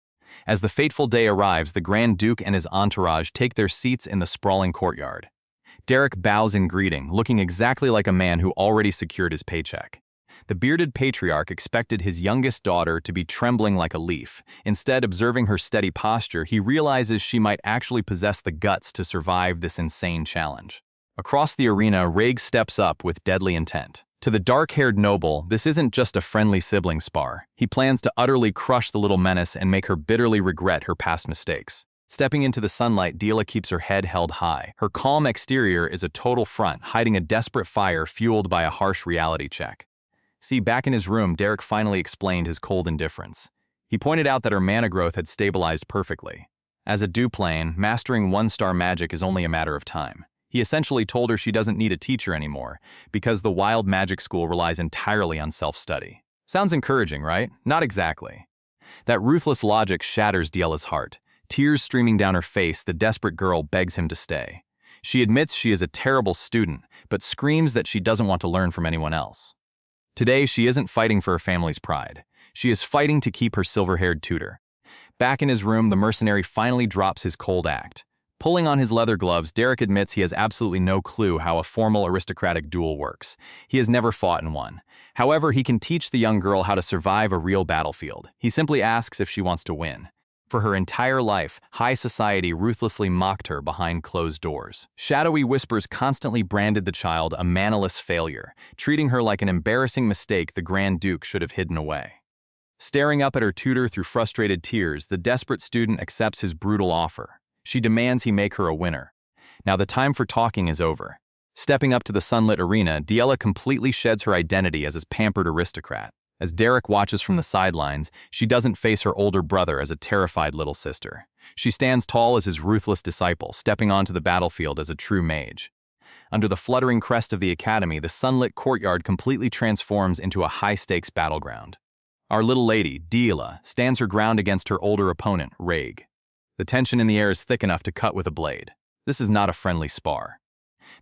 As the fateful day arrives, the Grand Duke and his entourage take their seats in the sprawling courtyard. Derek bows in greeting, looking exactly like a man who already secured his paycheck. The bearded patriarch expected his youngest daughter to be trembling like a leaf. Instead, observing her steady posture, he realizes she might actually possess the guts to survive this insane challenge. Across the arena, Rig steps up with deadly intent. To the dark-haired noble, this isn't just a friendly sibling spar. He plans to utterly crush the little menace and make her bitterly regret her past mistakes. Stepping into the sunlight, Diela keeps her head held high. Her calm exterior is a total front, hiding a desperate fire fueled by a harsh reality check. See, back in his room, Derek finally explained his cold indifference. He pointed out that her mana growth had stabilized perfectly. As a duplane, mastering one-star magic is only a matter of time. He essentially told her she doesn't need a teacher anymore, because the wild magic school relies entirely on self-study. Sounds encouraging, right? Not exactly. That ruthless logic shatters Diela's heart. Tears streaming down her face, the desperate girl begs him to stay. She admits she is a terrible student, but screams that she doesn't want to learn from anyone else. Today, she isn't fighting for her family's pride. She is fighting to keep her silver-haired tutor. Back in his room, the mercenary finally drops his cold act. Pulling on his leather gloves, Derek admits he has absolutely no clue how a formal aristocratic duel works. He has never fought in one. However, he can teach the young girl how to survive a real battlefield. He simply asks if she wants to win. For her entire life, high society ruthlessly mocked her behind closed doors. Shadowy whispers constantly branded the child a manaless failure, treating her like an embarrassing mistake the Grand Duke should have hidden away. Staring up at her tutor through frustrated tears, the desperate student accepts his brutal offer. She demands he make her a winner. Now the time for talking is over. Stepping up to the sunlit arena, Diela completely sheds her identity as his pampered aristocrat. As Derek watches from the sidelines, she doesn't face her older brother as a terrified little sister. She stands tall as his ruthless disciple, stepping onto the battlefield as a true mage. Under the fluttering crest of the academy, the sunlit courtyard completely transforms into a high-stakes battleground. Our little lady, Diela, stands her ground against her older opponent, Rig. The tension in the air is thick enough to cut with a blade. This is not a friendly spar.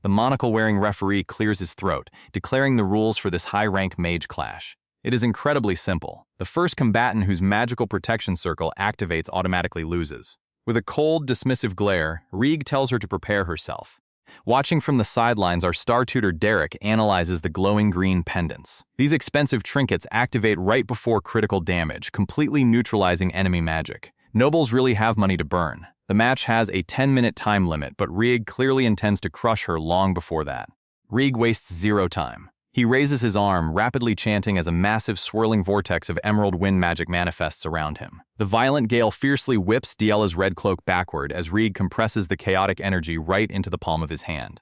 The monocle-wearing referee clears his throat, declaring the rules for this high-rank mage clash. It is incredibly simple. The first combatant whose magical protection circle activates automatically loses. With a cold, dismissive glare, Rig tells her to prepare herself. Watching from the sidelines, our star tutor Derek analyzes the glowing green pendants. These expensive trinkets activate right before critical damage, completely neutralizing enemy magic. Nobles really have money to burn. The match has a 10-minute time limit, but Rig clearly intends to crush her long before that. Rig wastes zero time. He raises his arm, rapidly chanting as a massive swirling vortex of emerald wind magic manifests around him. The violent gale fiercely whips Diela's red cloak backward as Rig compresses the chaotic energy right into the palm of his hand.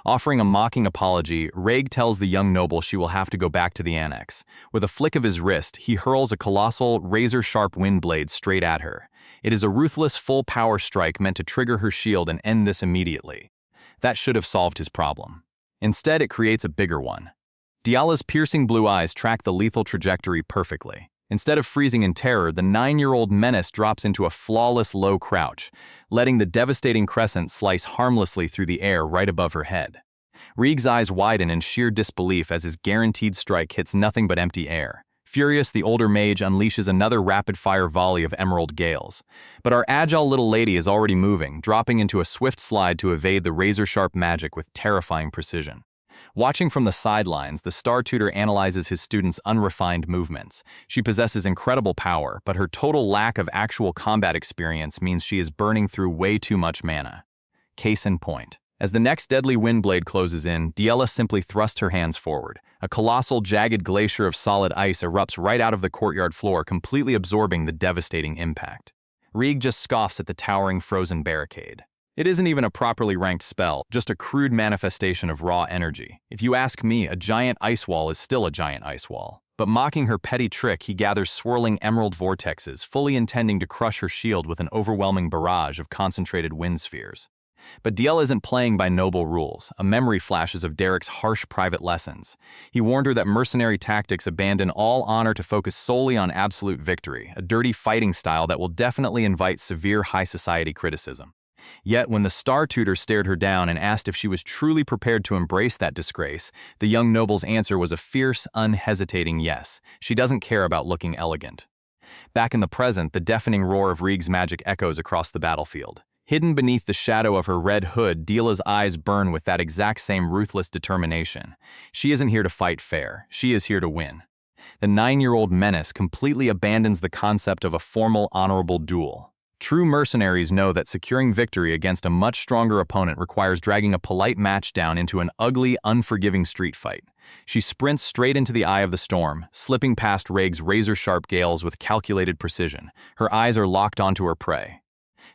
Offering a mocking apology, Rig tells the young noble she will have to go back to the annex. With a flick of his wrist, he hurls a colossal, razor-sharp wind blade straight at her. It is a ruthless, full-power strike meant to trigger her shield and end this immediately. That should have solved his problem. Instead, it creates a bigger one. Diela's piercing blue eyes track the lethal trajectory perfectly. Instead of freezing in terror, the 9-year-old menace drops into a flawless low crouch, letting the devastating crescent slice harmlessly through the air right above her head. Rieg's eyes widen in sheer disbelief as his guaranteed strike hits nothing but empty air. Furious, the older mage unleashes another rapid-fire volley of emerald gales. But our agile little lady is already moving, dropping into a swift slide to evade the razor-sharp magic with terrifying precision. Watching from the sidelines, the Star Tutor analyzes his student's unrefined movements. She possesses incredible power, but her total lack of actual combat experience means she is burning through way too much mana. Case in point. As the next deadly wind blade closes in, Diela simply thrusts her hands forward. A colossal, jagged glacier of solid ice erupts right out of the courtyard floor, completely absorbing the devastating impact. Rieg just scoffs at the towering frozen barricade. It isn't even a properly ranked spell, just a crude manifestation of raw energy. If you ask me, a giant ice wall is still a giant ice wall. But mocking her petty trick, he gathers swirling emerald vortexes, fully intending to crush her shield with an overwhelming barrage of concentrated wind spheres. But Diela isn't playing by noble rules. A memory flashes of Derek's harsh private lessons. He warned her that mercenary tactics abandon all honor to focus solely on absolute victory, a dirty fighting style that will definitely invite severe high society criticism. Yet when the Star Tutor stared her down and asked if she was truly prepared to embrace that disgrace, the young noble's answer was a fierce, unhesitating yes. She doesn't care about looking elegant. Back in the present, the deafening roar of Rieg's magic echoes across the battlefield. Hidden beneath the shadow of her red hood, Diela's eyes burn with that exact same ruthless determination. She isn't here to fight fair. She is here to win. The 9-year-old menace completely abandons the concept of a formal, honorable duel. True mercenaries know that securing victory against a much stronger opponent requires dragging a polite match down into an ugly, unforgiving street fight. She sprints straight into the eye of the storm, slipping past Rieg's razor-sharp gales with calculated precision. Her eyes are locked onto her prey.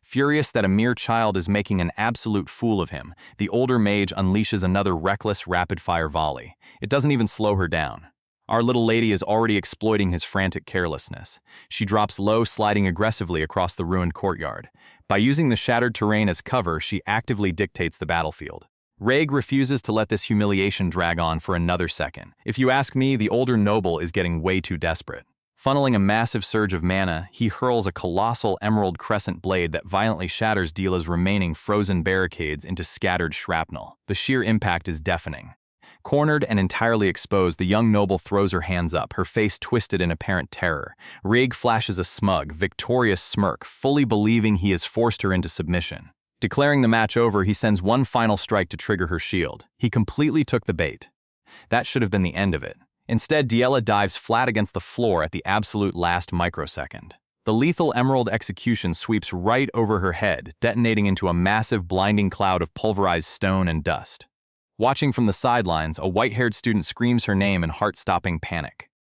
Furious that a mere child is making an absolute fool of him, the older mage unleashes another reckless, rapid-fire volley. It doesn't even slow her down. Our little lady is already exploiting his frantic carelessness. She drops low, sliding aggressively across the ruined courtyard. By using the shattered terrain as cover, she actively dictates the battlefield. Rieg refuses to let this humiliation drag on for another second. If you ask me, the older noble is getting way too desperate. Funneling a massive surge of mana, he hurls a colossal emerald crescent blade that violently shatters Diela's remaining frozen barricades into scattered shrapnel. The sheer impact is deafening. Cornered and entirely exposed, the young noble throws her hands up, her face twisted in apparent terror. Rieg flashes a smug, victorious smirk, fully believing he has forced her into submission. Declaring the match over, he sends one final strike to trigger her shield. He completely took the bait. That should have been the end of it. Instead, Diela dives flat against the floor at the absolute last microsecond. The lethal emerald execution sweeps right over her head, detonating into a massive, blinding cloud of pulverized stone and dust. Watching from the sidelines, a white-haired student screams her name in heart-stopping panic.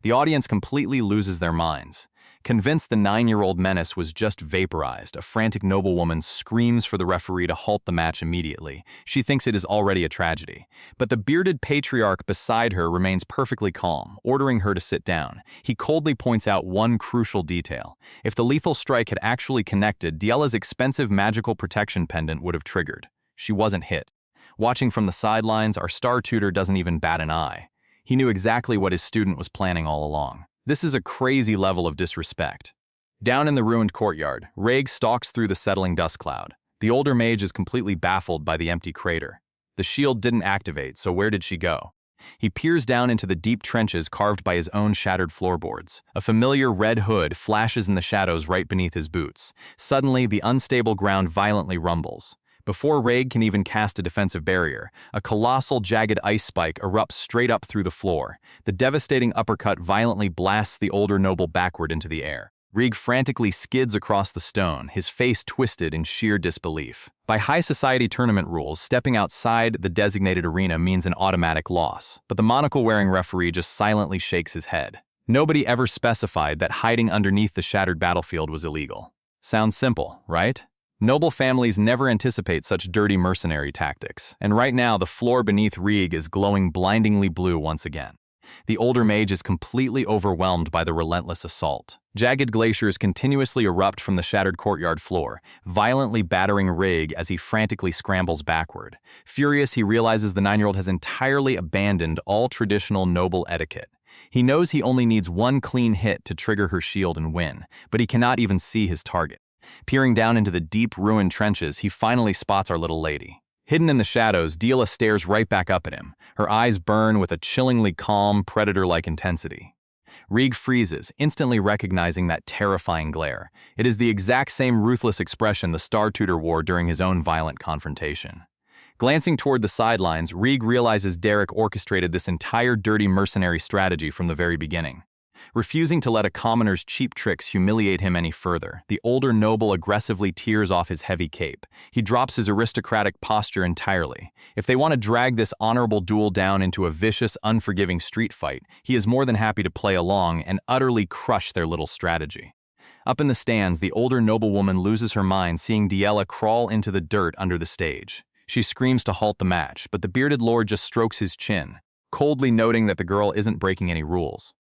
The audience completely loses their minds. Convinced the 9-year-old menace was just vaporized, a frantic noblewoman screams for the referee to halt the match immediately. She thinks it is already a tragedy. But the bearded patriarch beside her remains perfectly calm, ordering her to sit down. He coldly points out one crucial detail. If the lethal strike had actually connected, Diela's expensive magical protection pendant would have triggered. She wasn't hit. Watching from the sidelines, our Star Tutor doesn't even bat an eye. He knew exactly what his student was planning all along. This is a crazy level of disrespect. Down in the ruined courtyard, Rieg stalks through the settling dust cloud. The older mage is completely baffled by the empty crater. The shield didn't activate, so where did she go? He peers down into the deep trenches carved by his own shattered floorboards. A familiar red hood flashes in the shadows right beneath his boots. Suddenly, the unstable ground violently rumbles. Before Rieg can even cast a defensive barrier, a colossal jagged ice spike erupts straight up through the floor. The devastating uppercut violently blasts the older noble backward into the air. Rieg frantically skids across the stone, his face twisted in sheer disbelief. By high society tournament rules, stepping outside the designated arena means an automatic loss, but the monocle-wearing referee just silently shakes his head. Nobody ever specified that hiding underneath the shattered battlefield was illegal. Sounds simple, right? Noble families never anticipate such dirty mercenary tactics, and right now the floor beneath Rieg is glowing blindingly blue once again. The older mage is completely overwhelmed by the relentless assault. Jagged glaciers continuously erupt from the shattered courtyard floor, violently battering Rieg as he frantically scrambles backward. Furious, he realizes the 9-year-old has entirely abandoned all traditional noble etiquette. He knows he only needs one clean hit to trigger her shield and win, but he cannot even see his target. Peering down into the deep, ruined trenches, he finally spots our little lady. Hidden in the shadows, Dila stares right back up at him. Her eyes burn with a chillingly calm, predator-like intensity. Rieg freezes, instantly recognizing that terrifying glare. It is the exact same ruthless expression the Star Tutor wore during his own violent confrontation. Glancing toward the sidelines, Rieg realizes Derek orchestrated this entire dirty mercenary strategy from the very beginning. Refusing to let a commoner's cheap tricks humiliate him any further, the older noble aggressively tears off his heavy cape. He drops his aristocratic posture entirely. If they want to drag this honorable duel down into a vicious, unforgiving street fight, he is more than happy to play along and utterly crush their little strategy. Up in the stands, the older noblewoman loses her mind seeing Diela crawl into the dirt under the stage. She screams to halt the match, but the bearded lord just strokes his chin, coldly noting that the girl isn't breaking any rules.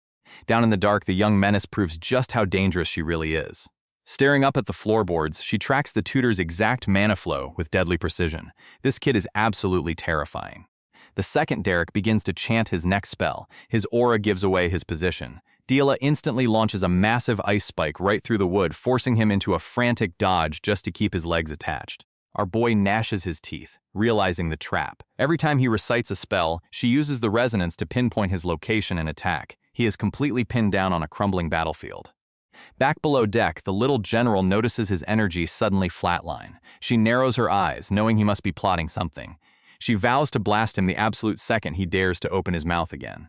Down in the dark, the young menace proves just how dangerous she really is. Staring up at the floorboards, she tracks the tutor's exact mana flow with deadly precision. This kid is absolutely terrifying. The second Derek begins to chant his next spell. His aura gives away his position. Diela instantly launches a massive ice spike right through the wood, forcing him into a frantic dodge just to keep his legs attached. Our boy gnashes his teeth, realizing the trap. Every time he recites a spell, she uses the resonance to pinpoint his location and attack. He is completely pinned down on a crumbling battlefield. Back below deck, the little general notices his energy suddenly flatline. She narrows her eyes, knowing he must be plotting something. She vows to blast him the absolute second he dares to open his mouth again.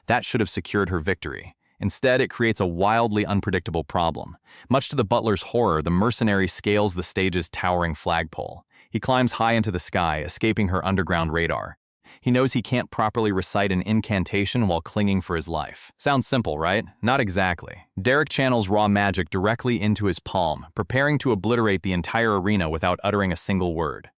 That should have secured her victory. Instead, it creates a wildly unpredictable problem. Much to the butler's horror, the mercenary scales the stage's towering flagpole. He climbs high into the sky, escaping her underground radar. He knows he can't properly recite an incantation while clinging for his life. Sounds simple, right? Not exactly. Derek channels raw magic directly into his palm, preparing to obliterate the entire arena without uttering a single word.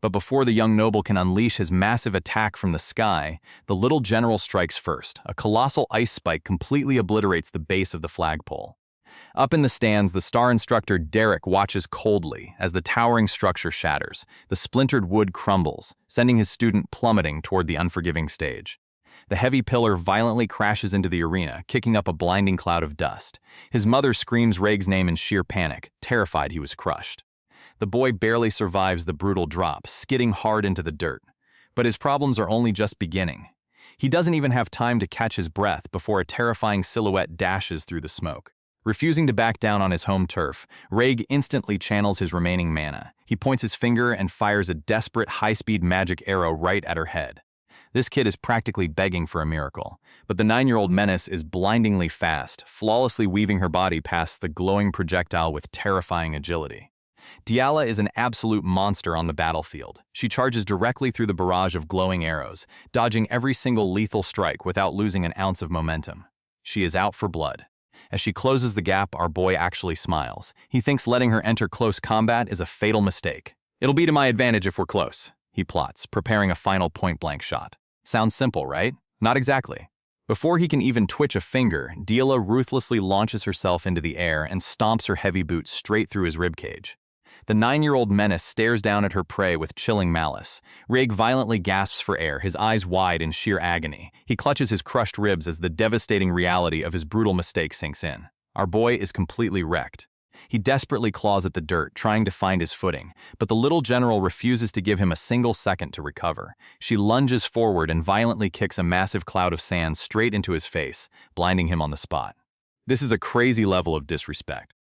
But before the young noble can unleash his massive attack from the sky, the little general strikes first. A colossal ice spike completely obliterates the base of the flagpole. Up in the stands, the star instructor Derek watches coldly as the towering structure shatters. The splintered wood crumbles, sending his student plummeting toward the unforgiving stage. The heavy pillar violently crashes into the arena, kicking up a blinding cloud of dust. His mother screams Raig's name in sheer panic, terrified he was crushed. The boy barely survives the brutal drop, skidding hard into the dirt. But his problems are only just beginning. He doesn't even have time to catch his breath before a terrifying silhouette dashes through the smoke. Refusing to back down on his home turf, Raig instantly channels his remaining mana. He points his finger and fires a desperate, high-speed magic arrow right at her head. This kid is practically begging for a miracle, but the 9-year-old menace is blindingly fast, flawlessly weaving her body past the glowing projectile with terrifying agility. Diala is an absolute monster on the battlefield. She charges directly through the barrage of glowing arrows, dodging every single lethal strike without losing an ounce of momentum. She is out for blood. As she closes the gap, our boy actually smiles. He thinks letting her enter close combat is a fatal mistake. "It'll be to my advantage if we're close," he plots, preparing a final point-blank shot. Sounds simple, right? Not exactly. Before he can even twitch a finger, Diala ruthlessly launches herself into the air and stomps her heavy boots straight through his ribcage. The 9-year-old menace stares down at her prey with chilling malice. Raig violently gasps for air, his eyes wide in sheer agony. He clutches his crushed ribs as the devastating reality of his brutal mistake sinks in. Our boy is completely wrecked. He desperately claws at the dirt, trying to find his footing, but the little general refuses to give him a single second to recover. She lunges forward and violently kicks a massive cloud of sand straight into his face, blinding him on the spot. This is a crazy level of disrespect.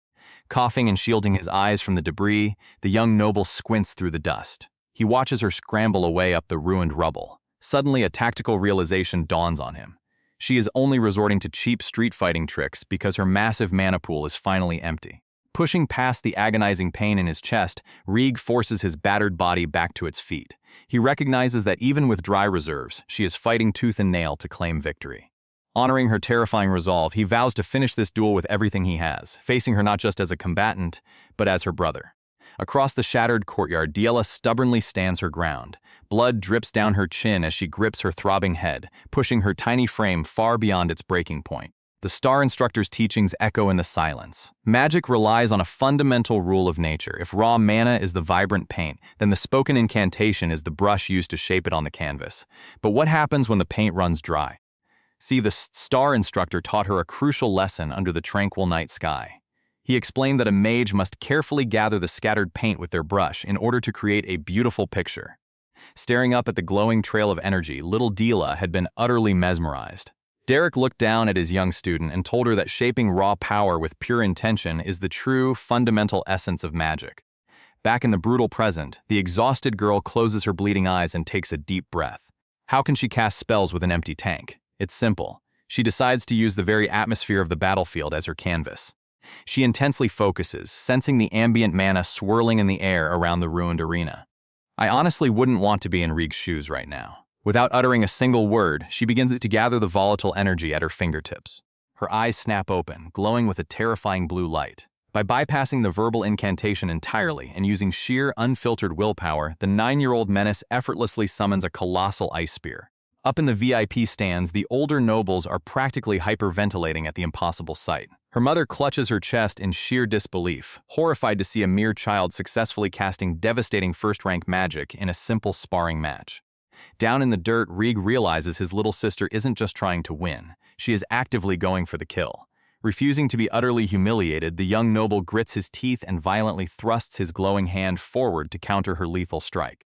Coughing and shielding his eyes from the debris, the young noble squints through the dust. He watches her scramble away up the ruined rubble. Suddenly, a tactical realization dawns on him. She is only resorting to cheap street fighting tricks because her massive mana pool is finally empty. Pushing past the agonizing pain in his chest, Rieg forces his battered body back to its feet. He recognizes that even with dry reserves, she is fighting tooth and nail to claim victory. Honoring her terrifying resolve, he vows to finish this duel with everything he has, facing her not just as a combatant, but as her brother. Across the shattered courtyard, Diela stubbornly stands her ground. Blood drips down her chin as she grips her throbbing head, pushing her tiny frame far beyond its breaking point. The star instructor's teachings echo in the silence. Magic relies on a fundamental rule of nature. If raw mana is the vibrant paint, then the spoken incantation is the brush used to shape it on the canvas. But what happens when the paint runs dry? See, the star instructor taught her a crucial lesson under the tranquil night sky. He explained that a mage must carefully gather the scattered paint with their brush in order to create a beautiful picture. Staring up at the glowing trail of energy, little Dila had been utterly mesmerized. Derek looked down at his young student and told her that shaping raw power with pure intention is the true, fundamental essence of magic. Back in the brutal present, the exhausted girl closes her bleeding eyes and takes a deep breath. How can she cast spells with an empty tank? It's simple. She decides to use the very atmosphere of the battlefield as her canvas. She intensely focuses, sensing the ambient mana swirling in the air around the ruined arena. I honestly wouldn't want to be in Rieg's shoes right now. Without uttering a single word, she begins to gather the volatile energy at her fingertips. Her eyes snap open, glowing with a terrifying blue light. By bypassing the verbal incantation entirely and using sheer, unfiltered willpower, the 9-year-old menace effortlessly summons a colossal ice spear. Up in the VIP stands, the older nobles are practically hyperventilating at the impossible sight. Her mother clutches her chest in sheer disbelief, horrified to see a mere child successfully casting devastating first-rank magic in a simple sparring match. Down in the dirt, Rieg realizes his little sister isn't just trying to win. She is actively going for the kill. Refusing to be utterly humiliated, the young noble grits his teeth and violently thrusts his glowing hand forward to counter her lethal strike.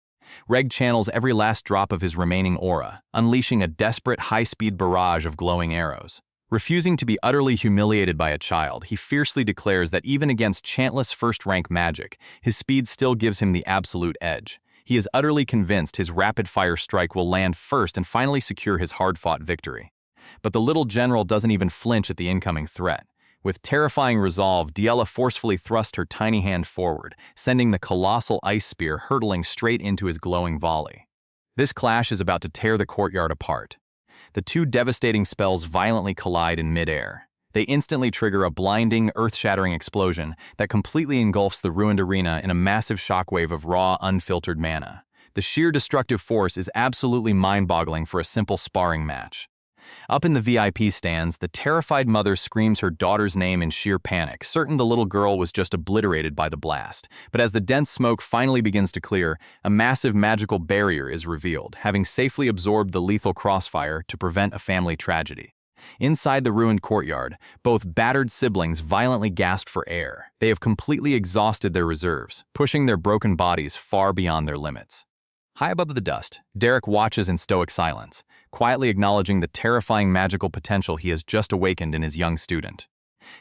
Reg channels every last drop of his remaining aura, unleashing a desperate, high-speed barrage of glowing arrows. Refusing to be utterly humiliated by a child, he fiercely declares that even against chantless first-rank magic, his speed still gives him the absolute edge. He is utterly convinced his rapid-fire strike will land first and finally secure his hard-fought victory. But the little general doesn't even flinch at the incoming threat. With terrifying resolve, Diela forcefully thrust her tiny hand forward, sending the colossal ice spear hurtling straight into his glowing volley. This clash is about to tear the courtyard apart. The two devastating spells violently collide in midair. They instantly trigger a blinding, earth-shattering explosion that completely engulfs the ruined arena in a massive shockwave of raw, unfiltered mana. The sheer destructive force is absolutely mind-boggling for a simple sparring match. Up in the VIP stands, the terrified mother screams her daughter's name in sheer panic, certain the little girl was just obliterated by the blast. But as the dense smoke finally begins to clear, a massive magical barrier is revealed, having safely absorbed the lethal crossfire to prevent a family tragedy. Inside the ruined courtyard, both battered siblings violently gasp for air. They have completely exhausted their reserves, pushing their broken bodies far beyond their limits. High above the dust, Derek watches in stoic silence, quietly acknowledging the terrifying magical potential he has just awakened in his young student.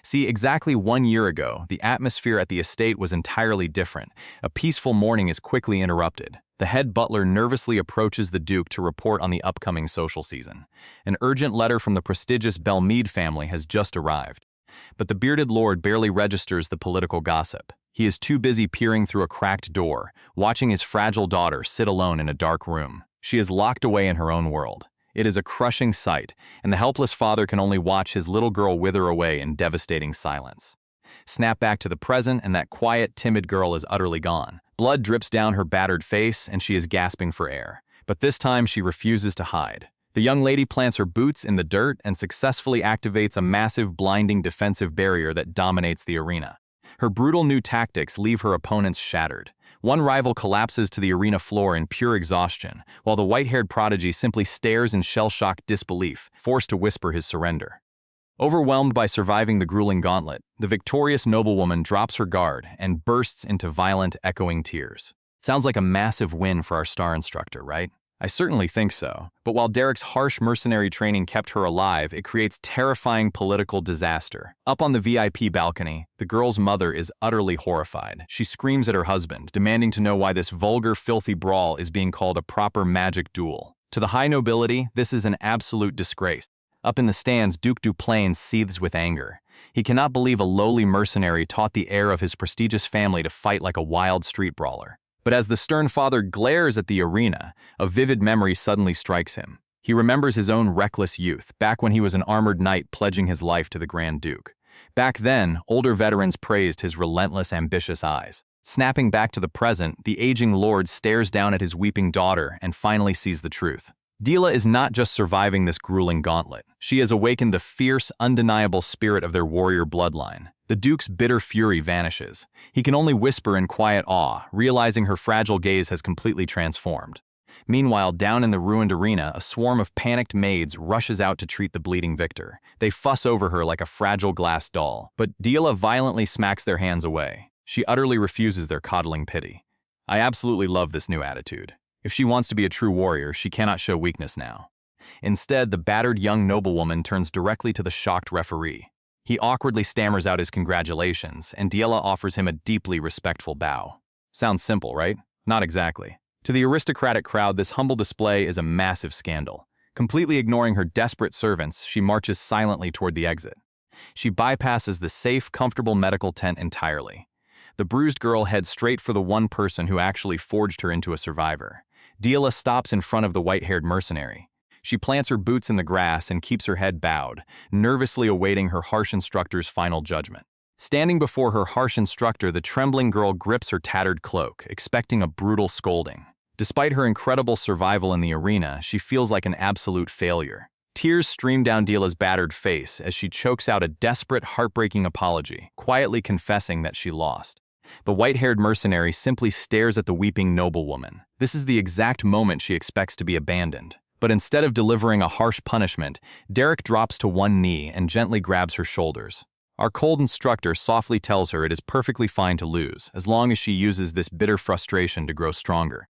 See, exactly 1 year ago, the atmosphere at the estate was entirely different. A peaceful morning is quickly interrupted. The head butler nervously approaches the Duke to report on the upcoming social season. An urgent letter from the prestigious Belmead family has just arrived. But the bearded lord barely registers the political gossip. He is too busy peering through a cracked door, watching his fragile daughter sit alone in a dark room. She is locked away in her own world. It is a crushing sight, and the helpless father can only watch his little girl wither away in devastating silence. Snap back to the present, and that quiet, timid girl is utterly gone. Blood drips down her battered face, and she is gasping for air. But this time, she refuses to hide. The young lady plants her boots in the dirt and successfully activates a massive, blinding defensive barrier that dominates the arena. Her brutal new tactics leave her opponents shattered. One rival collapses to the arena floor in pure exhaustion, while the white-haired prodigy simply stares in shell-shocked disbelief, forced to whisper his surrender. Overwhelmed by surviving the grueling gauntlet, the victorious noblewoman drops her guard and bursts into violent, echoing tears. Sounds like a massive win for our star instructor, right? I certainly think so. But while Derek's harsh mercenary training kept her alive, it creates terrifying political disaster. Up on the VIP balcony, the girl's mother is utterly horrified. She screams at her husband, demanding to know why this vulgar, filthy brawl is being called a proper magic duel. To the high nobility, this is an absolute disgrace. Up in the stands, Duke Duplain seethes with anger. He cannot believe a lowly mercenary taught the heir of his prestigious family to fight like a wild street brawler. But as the stern father glares at the arena, a vivid memory suddenly strikes him. He remembers his own reckless youth, back when he was an armored knight pledging his life to the Grand Duke. Back then, older veterans praised his relentless, ambitious eyes. Snapping back to the present, the aging lord stares down at his weeping daughter and finally sees the truth. Dila is not just surviving this grueling gauntlet. She has awakened the fierce, undeniable spirit of their warrior bloodline. The Duke's bitter fury vanishes. He can only whisper in quiet awe, realizing her fragile gaze has completely transformed. Meanwhile, down in the ruined arena, a swarm of panicked maids rushes out to treat the bleeding victor. They fuss over her like a fragile glass doll, but Dila violently smacks their hands away. She utterly refuses their coddling pity. I absolutely love this new attitude. If she wants to be a true warrior, she cannot show weakness now. Instead, the battered young noblewoman turns directly to the shocked referee. He awkwardly stammers out his congratulations, and Diela offers him a deeply respectful bow. Sounds simple, right? Not exactly. To the aristocratic crowd, this humble display is a massive scandal. Completely ignoring her desperate servants, she marches silently toward the exit. She bypasses the safe, comfortable medical tent entirely. The bruised girl heads straight for the one person who actually forged her into a survivor. Diela stops in front of the white-haired mercenary. She plants her boots in the grass and keeps her head bowed, nervously awaiting her harsh instructor's final judgment. Standing before her harsh instructor, the trembling girl grips her tattered cloak, expecting a brutal scolding. Despite her incredible survival in the arena, she feels like an absolute failure. Tears stream down Diela's battered face as she chokes out a desperate, heartbreaking apology, quietly confessing that she lost. The white-haired mercenary simply stares at the weeping noblewoman. This is the exact moment she expects to be abandoned. But instead of delivering a harsh punishment, Derek drops to one knee and gently grabs her shoulders. Our cold instructor softly tells her it is perfectly fine to lose, as long as she uses this bitter frustration to grow stronger.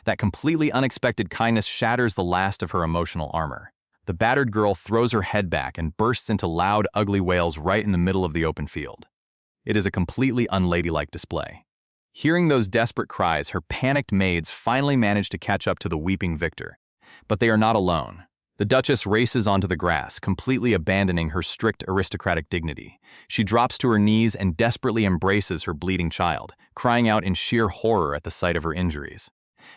That completely unexpected kindness shatters the last of her emotional armor. The battered girl throws her head back and bursts into loud, ugly wails right in the middle of the open field. It is a completely unladylike display. Hearing those desperate cries, her panicked maids finally manage to catch up to the weeping victor. But they are not alone. The Duchess races onto the grass, completely abandoning her strict aristocratic dignity. She drops to her knees and desperately embraces her bleeding child, crying out in sheer horror at the sight of her injuries.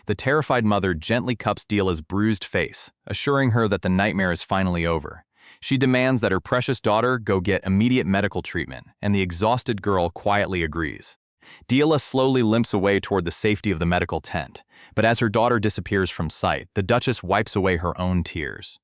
The terrified mother gently cups Diela's bruised face, assuring her that the nightmare is finally over. She demands that her precious daughter go get immediate medical treatment, and the exhausted girl quietly agrees. Diela slowly limps away toward the safety of the medical tent, but as her daughter disappears from sight, the Duchess wipes away her own tears.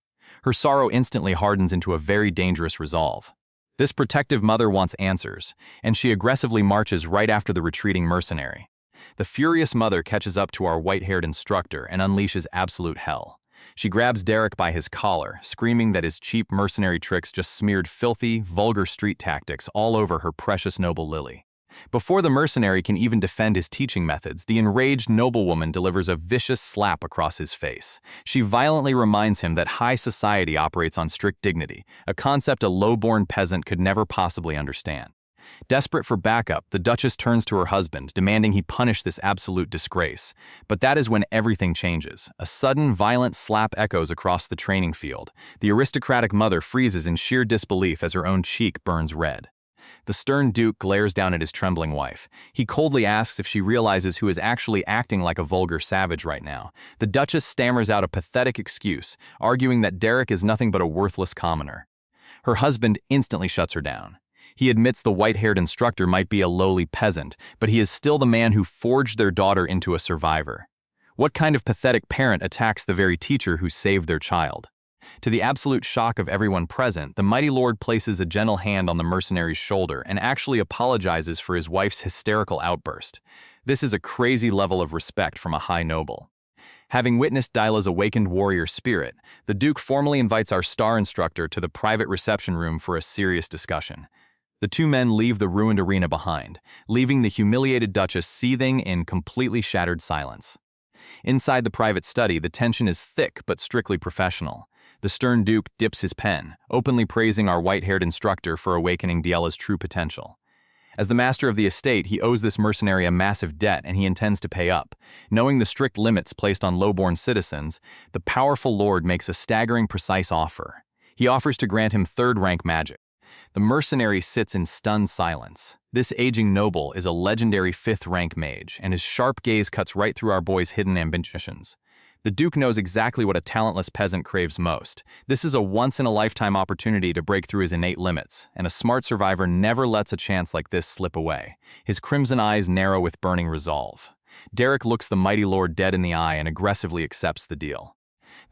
Her sorrow instantly hardens into a very dangerous resolve. This protective mother wants answers, and she aggressively marches right after the retreating mercenary. The furious mother catches up to our white-haired instructor and unleashes absolute hell. She grabs Derek by his collar, screaming that his cheap mercenary tricks just smeared filthy, vulgar street tactics all over her precious noble Lily. Before the mercenary can even defend his teaching methods, the enraged noblewoman delivers a vicious slap across his face. She violently reminds him that high society operates on strict dignity, a concept a low-born peasant could never possibly understand. Desperate for backup, the Duchess turns to her husband, demanding he punish this absolute disgrace. But that is when everything changes. A sudden, violent slap echoes across the training field. The aristocratic mother freezes in sheer disbelief as her own cheek burns red. The stern Duke glares down at his trembling wife. He coldly asks if she realizes who is actually acting like a vulgar savage right now. The Duchess stammers out a pathetic excuse, arguing that Derek is nothing but a worthless commoner. Her husband instantly shuts her down. He admits the white-haired instructor might be a lowly peasant, but he is still the man who forged their daughter into a survivor. What kind of pathetic parent attacks the very teacher who saved their child? To the absolute shock of everyone present, the mighty lord places a gentle hand on the mercenary's shoulder and actually apologizes for his wife's hysterical outburst. This is a crazy level of respect from a high noble. Having witnessed Dila's awakened warrior spirit, the Duke formally invites our star instructor to the private reception room for a serious discussion. The two men leave the ruined arena behind, leaving the humiliated Duchess seething in completely shattered silence. Inside the private study, the tension is thick but strictly professional. The stern Duke dips his pen, openly praising our white-haired instructor for awakening Diela's true potential. As the master of the estate, he owes this mercenary a massive debt and he intends to pay up. Knowing the strict limits placed on low-born citizens, the powerful lord makes a staggering precise offer. He offers to grant him third-rank magic. The mercenary sits in stunned silence. This aging noble is a legendary fifth-rank mage, and his sharp gaze cuts right through our boy's hidden ambitions. The Duke knows exactly what a talentless peasant craves most. This is a once-in-a-lifetime opportunity to break through his innate limits, and a smart survivor never lets a chance like this slip away. His crimson eyes narrow with burning resolve. Derek looks the mighty lord dead in the eye and aggressively accepts the deal.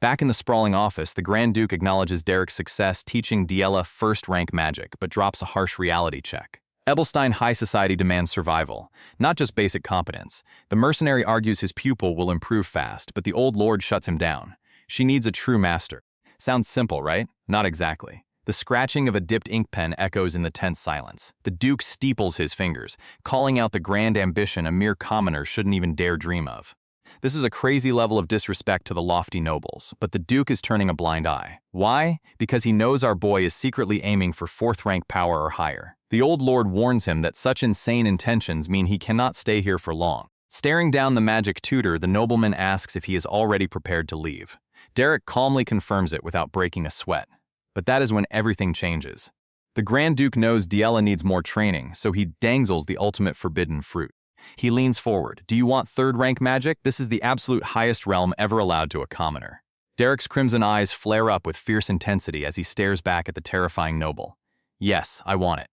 Back in the sprawling office, the Grand Duke acknowledges Derek's success teaching Diela first-rank magic, but drops a harsh reality check. Ebelstein high society demands survival, not just basic competence. The mercenary argues his pupil will improve fast, but the old lord shuts him down. She needs a true master. Sounds simple, right? Not exactly. The scratching of a dipped ink pen echoes in the tense silence. The Duke steeples his fingers, calling out the grand ambition a mere commoner shouldn't even dare dream of. This is a crazy level of disrespect to the lofty nobles, but the Duke is turning a blind eye. Why? Because he knows our boy is secretly aiming for 4th rank power or higher. The old lord warns him that such insane intentions mean he cannot stay here for long. Staring down the magic tutor, the nobleman asks if he is already prepared to leave. Derek calmly confirms it without breaking a sweat. But that is when everything changes. The Grand Duke knows Diela needs more training, so he dangles the ultimate forbidden fruit. He leans forward. Do you want 3rd rank magic? This is the absolute highest realm ever allowed to a commoner. Derek's crimson eyes flare up with fierce intensity as he stares back at the terrifying noble. Yes, I want it.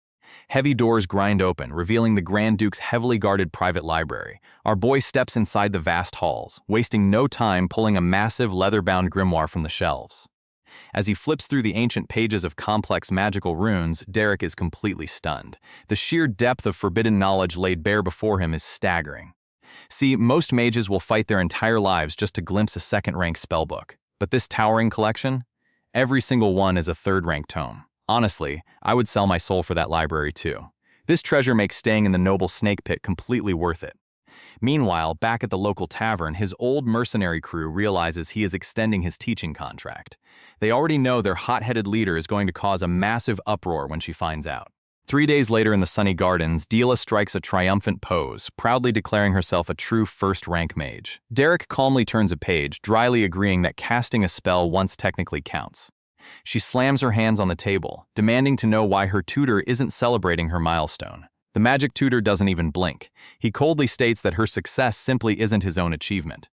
Heavy doors grind open, revealing the Grand Duke's heavily guarded private library. Our boy steps inside the vast halls, wasting no time pulling a massive leather-bound grimoire from the shelves. As he flips through the ancient pages of complex magical runes, Derek is completely stunned. The sheer depth of forbidden knowledge laid bare before him is staggering. See, most mages will fight their entire lives just to glimpse a 2nd-rank spellbook. But this towering collection? Every single one is a 3rd-rank tome. Honestly, I would sell my soul for that library too. This treasure makes staying in the noble snake pit completely worth it. Meanwhile, back at the local tavern, his old mercenary crew realizes he is extending his teaching contract. They already know their hot-headed leader is going to cause a massive uproar when she finds out. 3 days later in the sunny gardens, Diela strikes a triumphant pose, proudly declaring herself a true 1st-rank mage. Derek calmly turns a page, dryly agreeing that casting a spell once technically counts. She slams her hands on the table, demanding to know why her tutor isn't celebrating her milestone. The magic tutor doesn't even blink. He coldly states that her success simply isn't his own achievement.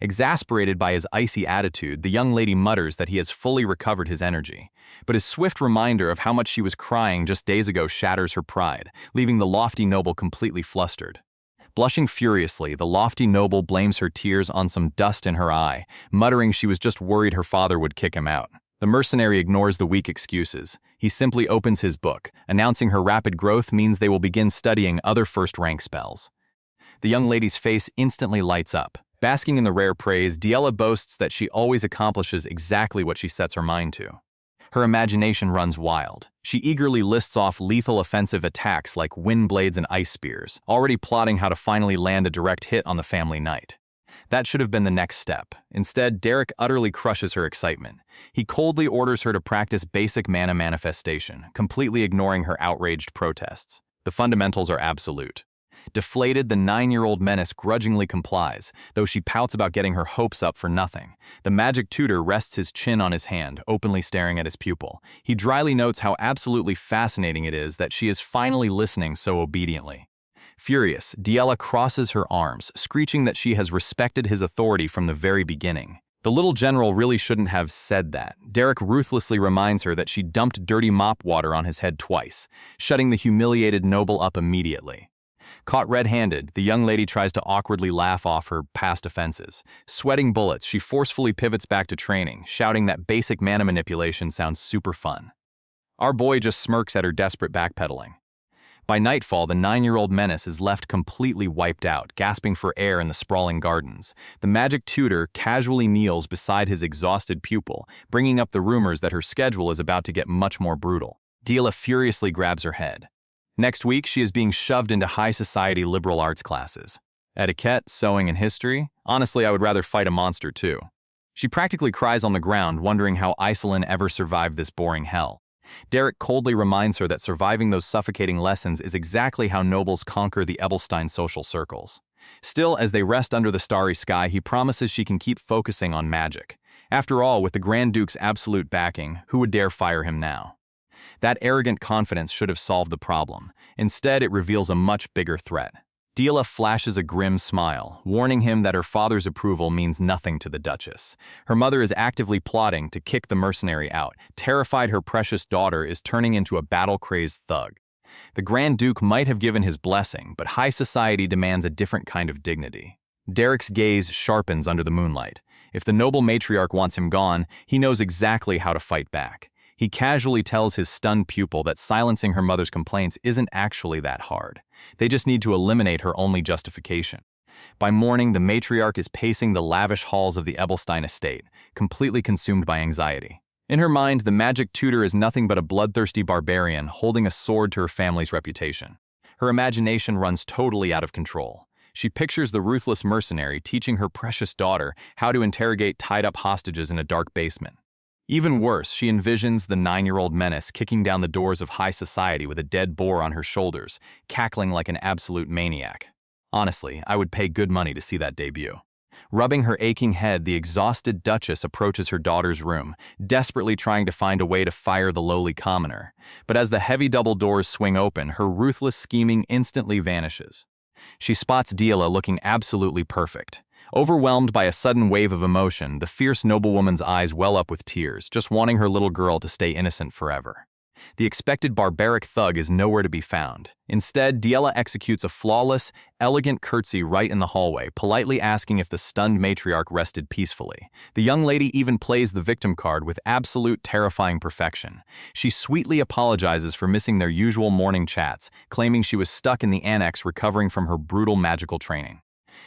Exasperated by his icy attitude, the young lady mutters that he has fully recovered his energy. But his swift reminder of how much she was crying just days ago shatters her pride, leaving the lofty noble completely flustered. Blushing furiously, the lofty noble blames her tears on some dust in her eye, muttering she was just worried her father would kick him out. The mercenary ignores the weak excuses. He simply opens his book, announcing her rapid growth means they will begin studying other 1st-rank spells. The young lady's face instantly lights up. Basking in the rare praise, Diela boasts that she always accomplishes exactly what she sets her mind to. Her imagination runs wild. She eagerly lists off lethal offensive attacks like wind blades and ice spears, already plotting how to finally land a direct hit on the family knight. That should have been the next step. Instead, Derek utterly crushes her excitement. He coldly orders her to practice basic mana manifestation, completely ignoring her outraged protests. The fundamentals are absolute. Deflated, the 9-year-old menace grudgingly complies, though she pouts about getting her hopes up for nothing. The magic tutor rests his chin on his hand, openly staring at his pupil. He dryly notes how absolutely fascinating it is that she is finally listening so obediently. Furious, Diela crosses her arms, screeching that she has respected his authority from the very beginning. The little general really shouldn't have said that. Derek ruthlessly reminds her that she dumped dirty mop water on his head twice, shutting the humiliated noble up immediately. Caught red-handed, the young lady tries to awkwardly laugh off her past offenses. Sweating bullets, she forcefully pivots back to training, shouting that basic mana manipulation sounds super fun. Our boy just smirks at her desperate backpedaling. By nightfall, the 9-year-old menace is left completely wiped out, gasping for air in the sprawling gardens. The magic tutor casually kneels beside his exhausted pupil, bringing up the rumors that her schedule is about to get much more brutal. Diela furiously grabs her head. Next week, she is being shoved into high society liberal arts classes. Etiquette, sewing, and history? Honestly, I would rather fight a monster too. She practically cries on the ground, wondering how Iselin ever survived this boring hell. Derek coldly reminds her that surviving those suffocating lessons is exactly how nobles conquer the Ebelstein social circles. Still, as they rest under the starry sky, he promises she can keep focusing on magic. After all, with the Grand Duke's absolute backing, who would dare fire him now? That arrogant confidence should have solved the problem. Instead, it reveals a much bigger threat. Diela flashes a grim smile, warning him that her father's approval means nothing to the Duchess. Her mother is actively plotting to kick the mercenary out, terrified her precious daughter is turning into a battle-crazed thug. The Grand Duke might have given his blessing, but high society demands a different kind of dignity. Derek's gaze sharpens under the moonlight. If the noble matriarch wants him gone, he knows exactly how to fight back. He casually tells his stunned pupil that silencing her mother's complaints isn't actually that hard. They just need to eliminate her only justification. By morning, the matriarch is pacing the lavish halls of the Ebelstein estate, completely consumed by anxiety. In her mind, the magic tutor is nothing but a bloodthirsty barbarian holding a sword to her family's reputation. Her imagination runs totally out of control. She pictures the ruthless mercenary teaching her precious daughter how to interrogate tied-up hostages in a dark basement. Even worse, she envisions the 9-year-old menace kicking down the doors of high society with a dead boar on her shoulders, cackling like an absolute maniac. Honestly, I would pay good money to see that debut. Rubbing her aching head, the exhausted Duchess approaches her daughter's room, desperately trying to find a way to fire the lowly commoner. But as the heavy double doors swing open, her ruthless scheming instantly vanishes. She spots Dila looking absolutely perfect. Overwhelmed by a sudden wave of emotion, the fierce noblewoman's eyes well up with tears, just wanting her little girl to stay innocent forever. The expected barbaric thug is nowhere to be found. Instead, Diela executes a flawless, elegant curtsy right in the hallway, politely asking if the stunned matriarch rested peacefully. The young lady even plays the victim card with absolute terrifying perfection. She sweetly apologizes for missing their usual morning chats, claiming she was stuck in the annex recovering from her brutal magical training.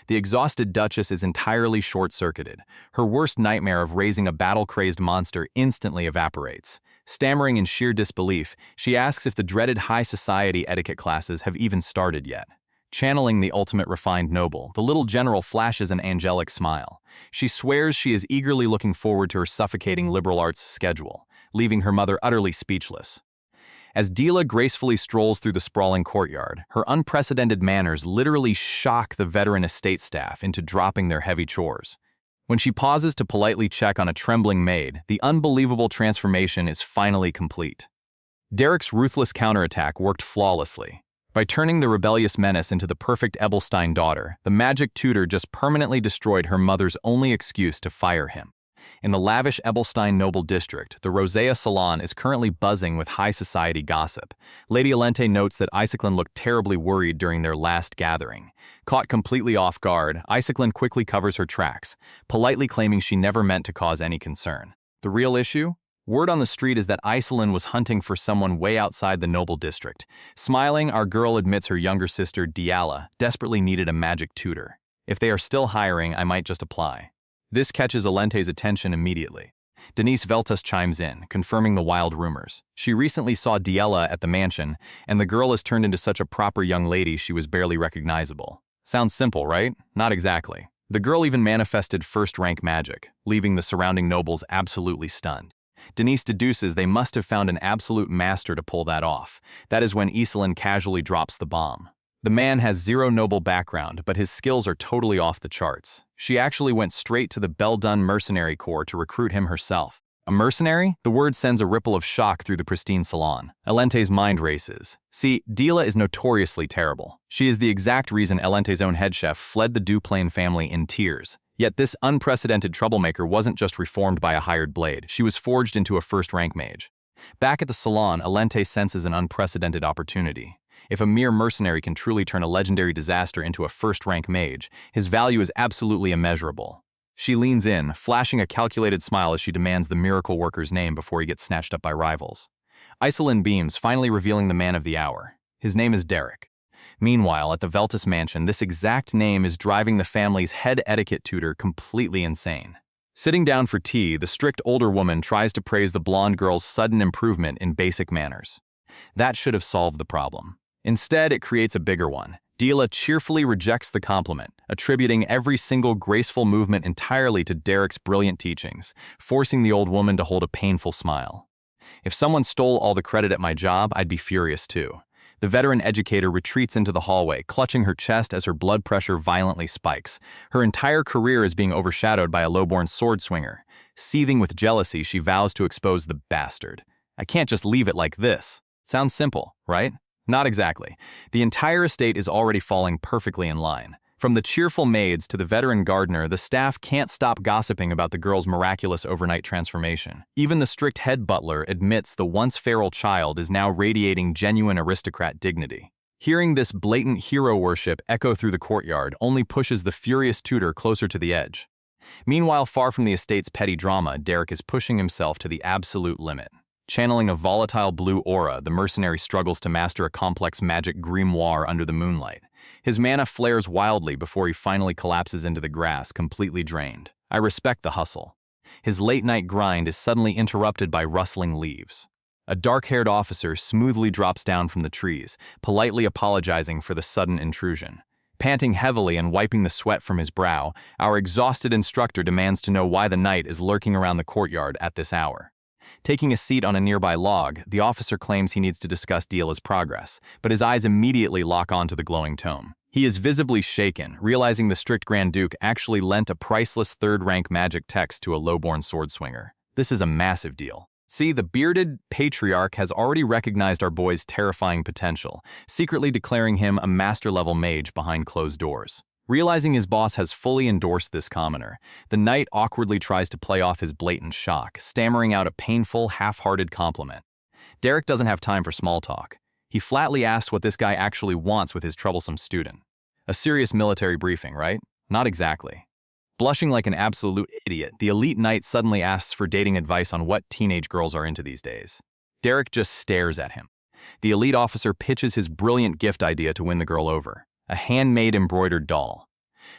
The exhausted Duchess is entirely short-circuited. Her worst nightmare of raising a battle-crazed monster instantly evaporates. Stammering in sheer disbelief, she asks if the dreaded high society etiquette classes have even started yet. Channeling the ultimate refined noble, the little general flashes an angelic smile. She swears she is eagerly looking forward to her suffocating liberal arts schedule, leaving her mother utterly speechless. As Dila gracefully strolls through the sprawling courtyard, her unprecedented manners literally shock the veteran estate staff into dropping their heavy chores. When she pauses to politely check on a trembling maid, the unbelievable transformation is finally complete. Derek's ruthless counterattack worked flawlessly. By turning the rebellious menace into the perfect Ebelstein daughter, the magic tutor just permanently destroyed her mother's only excuse to fire him. In the lavish Ebelstein noble district, the Rosea salon is currently buzzing with high society gossip. Lady Alente notes that Isaclin looked terribly worried during their last gathering. Caught completely off guard, Isaclin quickly covers her tracks, politely claiming she never meant to cause any concern. The real issue? Word on the street is that Iselin was hunting for someone way outside the noble district. Smiling, our girl admits her younger sister, Diala, desperately needed a magic tutor. If they are still hiring, I might just apply. This catches Alente's attention immediately. Denise Veltas chimes in, confirming the wild rumors. She recently saw Diela at the mansion, and the girl has turned into such a proper young lady she was barely recognizable. Sounds simple, right? Not exactly. The girl even manifested first-rank magic, leaving the surrounding nobles absolutely stunned. Denise deduces they must have found an absolute master to pull that off. That is when Iselin casually drops the bomb. The man has zero noble background, but his skills are totally off the charts. She actually went straight to the Beldun mercenary corps to recruit him herself. A mercenary? The word sends a ripple of shock through the pristine salon. Alente's mind races. See, Dila is notoriously terrible. She is the exact reason Alente's own head chef fled the Duplain family in tears. Yet this unprecedented troublemaker wasn't just reformed by a hired blade, she was forged into a first-rank mage. Back at the salon, Alente senses an unprecedented opportunity. If a mere mercenary can truly turn a legendary disaster into a first-rank mage, his value is absolutely immeasurable. She leans in, flashing a calculated smile as she demands the miracle worker's name before he gets snatched up by rivals. Iselin beams, finally revealing the man of the hour. His name is Derek. Meanwhile, at the Veltas mansion, this exact name is driving the family's head etiquette tutor completely insane. Sitting down for tea, the strict older woman tries to praise the blonde girl's sudden improvement in basic manners. That should have solved the problem. Instead, it creates a bigger one. Dila cheerfully rejects the compliment, attributing every single graceful movement entirely to Derek's brilliant teachings, forcing the old woman to hold a painful smile. If someone stole all the credit at my job, I'd be furious too. The veteran educator retreats into the hallway, clutching her chest as her blood pressure violently spikes. Her entire career is being overshadowed by a lowborn sword swinger. Seething with jealousy, she vows to expose the bastard. I can't just leave it like this. Sounds simple, right? Not exactly. The entire estate is already falling perfectly in line. From the cheerful maids to the veteran gardener, the staff can't stop gossiping about the girl's miraculous overnight transformation. Even the strict head butler admits the once feral child is now radiating genuine aristocrat dignity. Hearing this blatant hero worship echo through the courtyard only pushes the furious tutor closer to the edge. Meanwhile, far from the estate's petty drama, Derek is pushing himself to the absolute limit. Channeling a volatile blue aura, the mercenary struggles to master a complex magic grimoire under the moonlight. His mana flares wildly before he finally collapses into the grass, completely drained. I respect the hustle. His late-night grind is suddenly interrupted by rustling leaves. A dark-haired officer smoothly drops down from the trees, politely apologizing for the sudden intrusion. Panting heavily and wiping the sweat from his brow, our exhausted instructor demands to know why the knight is lurking around the courtyard at this hour. Taking a seat on a nearby log, the officer claims he needs to discuss Diela's progress, but his eyes immediately lock onto the glowing tome. He is visibly shaken, realizing the strict Grand Duke actually lent a priceless third-rank magic text to a lowborn swordswinger. This is a massive deal. See, the bearded patriarch has already recognized our boy's terrifying potential, secretly declaring him a master-level mage behind closed doors. Realizing his boss has fully endorsed this commoner, the knight awkwardly tries to play off his blatant shock, stammering out a painful, half-hearted compliment. Derek doesn't have time for small talk. He flatly asks what this guy actually wants with his troublesome student. A serious military briefing, right? Not exactly. Blushing like an absolute idiot, the elite knight suddenly asks for dating advice on what teenage girls are into these days. Derek just stares at him. The elite officer pitches his brilliant gift idea to win the girl over. A handmade embroidered doll.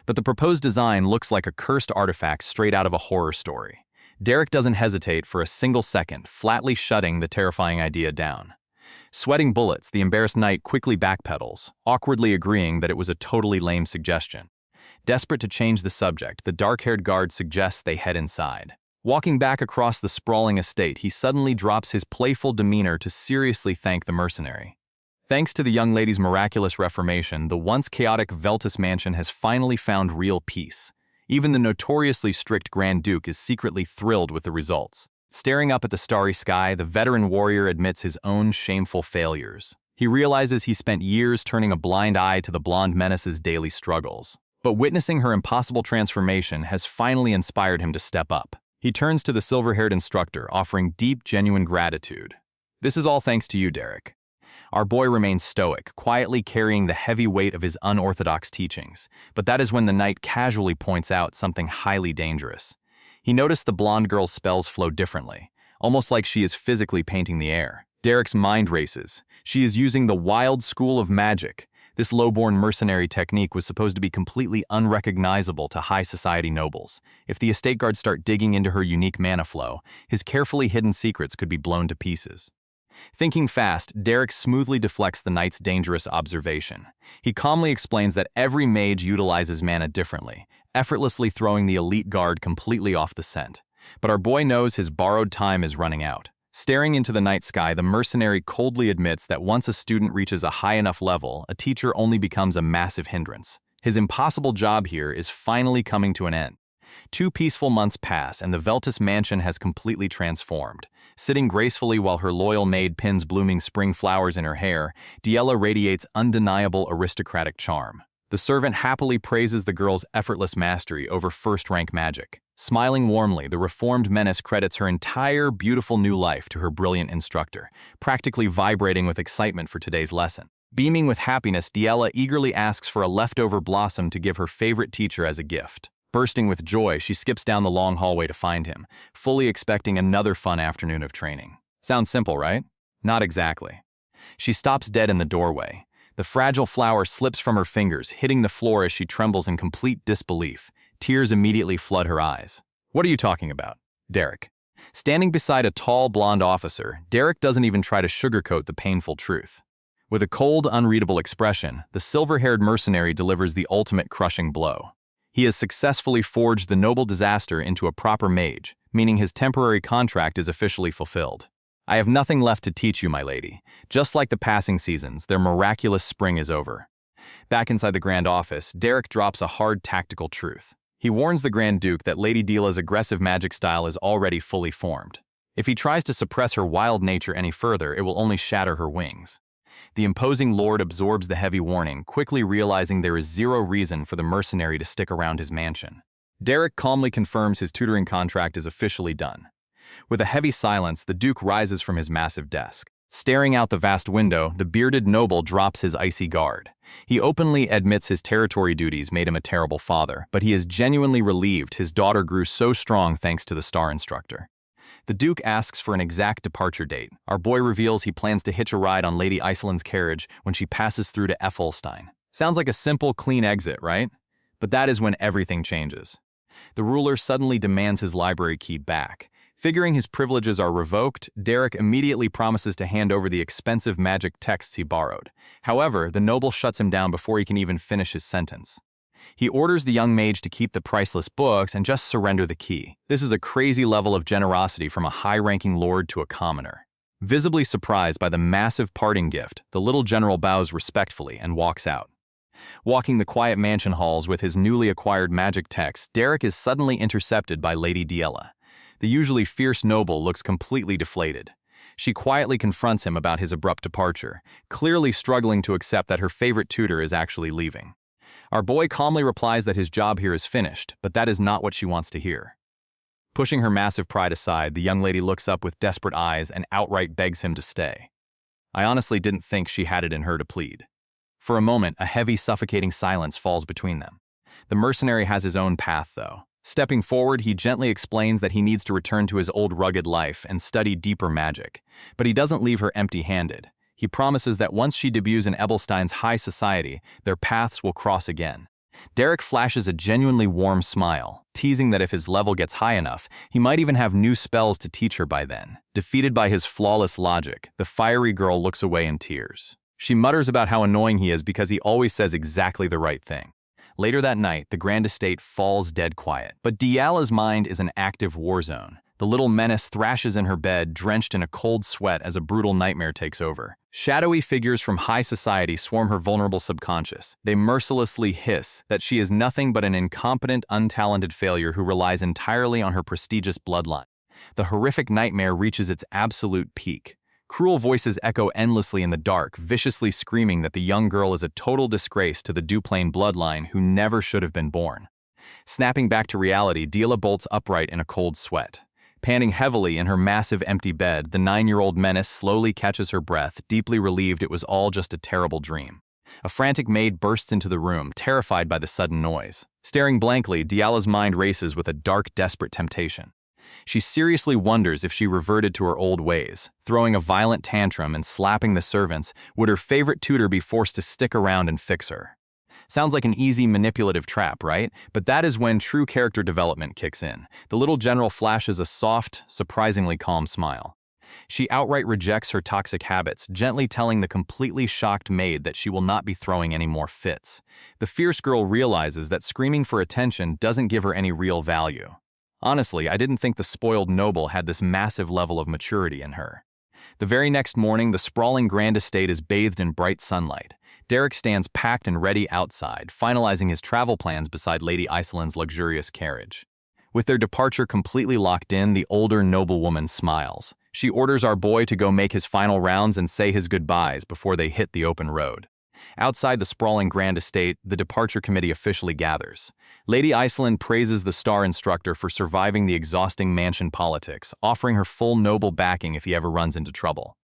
But the proposed design looks like a cursed artifact straight out of a horror story. Derek doesn't hesitate for a single second, flatly shutting the terrifying idea down. Sweating bullets, the embarrassed knight quickly backpedals, awkwardly agreeing that it was a totally lame suggestion. Desperate to change the subject, the dark-haired guard suggests they head inside. Walking back across the sprawling estate, he suddenly drops his playful demeanor to seriously thank the mercenary. Thanks to the young lady's miraculous reformation, the once chaotic Veltus mansion has finally found real peace. Even the notoriously strict Grand Duke is secretly thrilled with the results. Staring up at the starry sky, the veteran warrior admits his own shameful failures. He realizes he spent years turning a blind eye to the blonde menace's daily struggles. But witnessing her impossible transformation has finally inspired him to step up. He turns to the silver-haired instructor, offering deep, genuine gratitude. This is all thanks to you, Derek. Our boy remains stoic, quietly carrying the heavy weight of his unorthodox teachings, but that is when the knight casually points out something highly dangerous. He noticed the blonde girl's spells flow differently, almost like she is physically painting the air. Derek's mind races. She is using the wild school of magic. This low-born mercenary technique was supposed to be completely unrecognizable to high society nobles. If the estate guards start digging into her unique mana flow, his carefully hidden secrets could be blown to pieces. Thinking fast, Derek smoothly deflects the knight's dangerous observation. He calmly explains that every mage utilizes mana differently, effortlessly throwing the elite guard completely off the scent. But our boy knows his borrowed time is running out. Staring into the night sky, the mercenary coldly admits that once a student reaches a high enough level, a teacher only becomes a massive hindrance. His impossible job here is finally coming to an end. 2 peaceful months pass, and the Veltus mansion has completely transformed. Sitting gracefully while her loyal maid pins blooming spring flowers in her hair, Diela radiates undeniable aristocratic charm. The servant happily praises the girl's effortless mastery over first-rank magic. Smiling warmly, the reformed menace credits her entire beautiful new life to her brilliant instructor, practically vibrating with excitement for today's lesson. Beaming with happiness, Diela eagerly asks for a leftover blossom to give her favorite teacher as a gift. Bursting with joy, she skips down the long hallway to find him, fully expecting another fun afternoon of training. Sounds simple, right? Not exactly. She stops dead in the doorway. The fragile flower slips from her fingers, hitting the floor as she trembles in complete disbelief. Tears immediately flood her eyes. What are you talking about? Derek. Standing beside a tall, blonde officer, Derek doesn't even try to sugarcoat the painful truth. With a cold, unreadable expression, the silver-haired mercenary delivers the ultimate crushing blow. He has successfully forged the noble disaster into a proper mage, meaning his temporary contract is officially fulfilled. I have nothing left to teach you, my lady. Just like the passing seasons, their miraculous spring is over. Back inside the Grand Office, Derek drops a hard tactical truth. He warns the Grand Duke that Lady Diela's aggressive magic style is already fully formed. If he tries to suppress her wild nature any further, it will only shatter her wings. The imposing lord absorbs the heavy warning, quickly realizing there is zero reason for the mercenary to stick around his mansion. Derek calmly confirms his tutoring contract is officially done. With a heavy silence, the Duke rises from his massive desk. Staring out the vast window, the bearded noble drops his icy guard. He openly admits his territory duties made him a terrible father, but he is genuinely relieved his daughter grew so strong thanks to the star instructor. The Duke asks for an exact departure date. Our boy reveals he plans to hitch a ride on Lady Iceland's carriage when she passes through to Ethelstein. Sounds like a simple, clean exit, right? But that is when everything changes. The ruler suddenly demands his library key back. Figuring his privileges are revoked, Derek immediately promises to hand over the expensive magic texts he borrowed. However, the noble shuts him down before he can even finish his sentence. He orders the young mage to keep the priceless books and just surrender the key. This is a crazy level of generosity from a high-ranking lord to a commoner. Visibly surprised by the massive parting gift, the little general bows respectfully and walks out. Walking the quiet mansion halls with his newly acquired magic text, Derek is suddenly intercepted by Lady Diella. The usually fierce noble looks completely deflated. She quietly confronts him about his abrupt departure, clearly struggling to accept that her favorite tutor is actually leaving. Our boy calmly replies that his job here is finished, but that is not what she wants to hear. Pushing her massive pride aside, the young lady looks up with desperate eyes and outright begs him to stay. I honestly didn't think she had it in her to plead. For a moment, a heavy, suffocating silence falls between them. The mercenary has his own path, though. Stepping forward, he gently explains that he needs to return to his old rugged life and study deeper magic. But he doesn't leave her empty-handed. He promises that once she debuts in Ebelstein's high society, their paths will cross again. Derek flashes a genuinely warm smile, teasing that if his level gets high enough, he might even have new spells to teach her by then. Defeated by his flawless logic, the fiery girl looks away in tears. She mutters about how annoying he is because he always says exactly the right thing. Later that night, the Grand Estate falls dead quiet. But Diala's mind is an active war zone. The little menace thrashes in her bed, drenched in a cold sweat as a brutal nightmare takes over. Shadowy figures from high society swarm her vulnerable subconscious. They mercilessly hiss that she is nothing but an incompetent, untalented failure who relies entirely on her prestigious bloodline. The horrific nightmare reaches its absolute peak. Cruel voices echo endlessly in the dark, viciously screaming that the young girl is a total disgrace to the Duplain bloodline who never should have been born. Snapping back to reality, Diala bolts upright in a cold sweat. Panting heavily in her massive empty bed, the 9-year-old menace slowly catches her breath, deeply relieved it was all just a terrible dream. A frantic maid bursts into the room, terrified by the sudden noise. Staring blankly, Diala's mind races with a dark, desperate temptation. She seriously wonders if she reverted to her old ways. Throwing a violent tantrum and slapping the servants, would her favorite tutor be forced to stick around and fix her? Sounds like an easy manipulative trap, right? But that is when true character development kicks in. The little general flashes a soft, surprisingly calm smile. She outright rejects her toxic habits, gently telling the completely shocked maid that she will not be throwing any more fits. The fierce girl realizes that screaming for attention doesn't give her any real value. Honestly, I didn't think the spoiled noble had this massive level of maturity in her. The very next morning, the sprawling Grand Estate is bathed in bright sunlight. Derek stands packed and ready outside, finalizing his travel plans beside Lady Iceland's luxurious carriage. With their departure completely locked in, the older noblewoman smiles. She orders our boy to go make his final rounds and say his goodbyes before they hit the open road. Outside the sprawling Grand Estate, the departure committee officially gathers. Lady Iceland praises the star instructor for surviving the exhausting mansion politics, offering her full noble backing if he ever runs into trouble.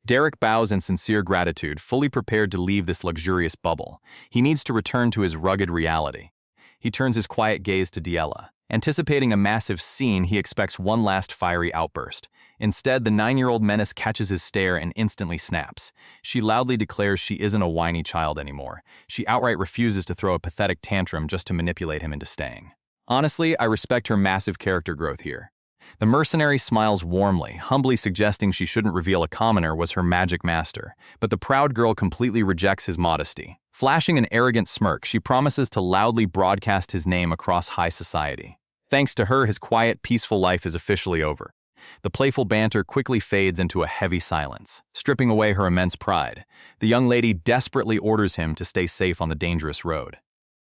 Derek bows in sincere gratitude, fully prepared to leave this luxurious bubble. He needs to return to his rugged reality. He turns his quiet gaze to Diella. Anticipating a massive scene, he expects one last fiery outburst. Instead, the 9-year-old menace catches his stare and instantly snaps. She loudly declares she isn't a whiny child anymore. She outright refuses to throw a pathetic tantrum just to manipulate him into staying. Honestly, I respect her massive character growth here. The mercenary smiles warmly, humbly suggesting she shouldn't reveal a commoner was her magic master, but the proud girl completely rejects his modesty. Flashing an arrogant smirk, she promises to loudly broadcast his name across high society. Thanks to her, his quiet, peaceful life is officially over. The playful banter quickly fades into a heavy silence, stripping away her immense pride. The young lady desperately orders him to stay safe on the dangerous road.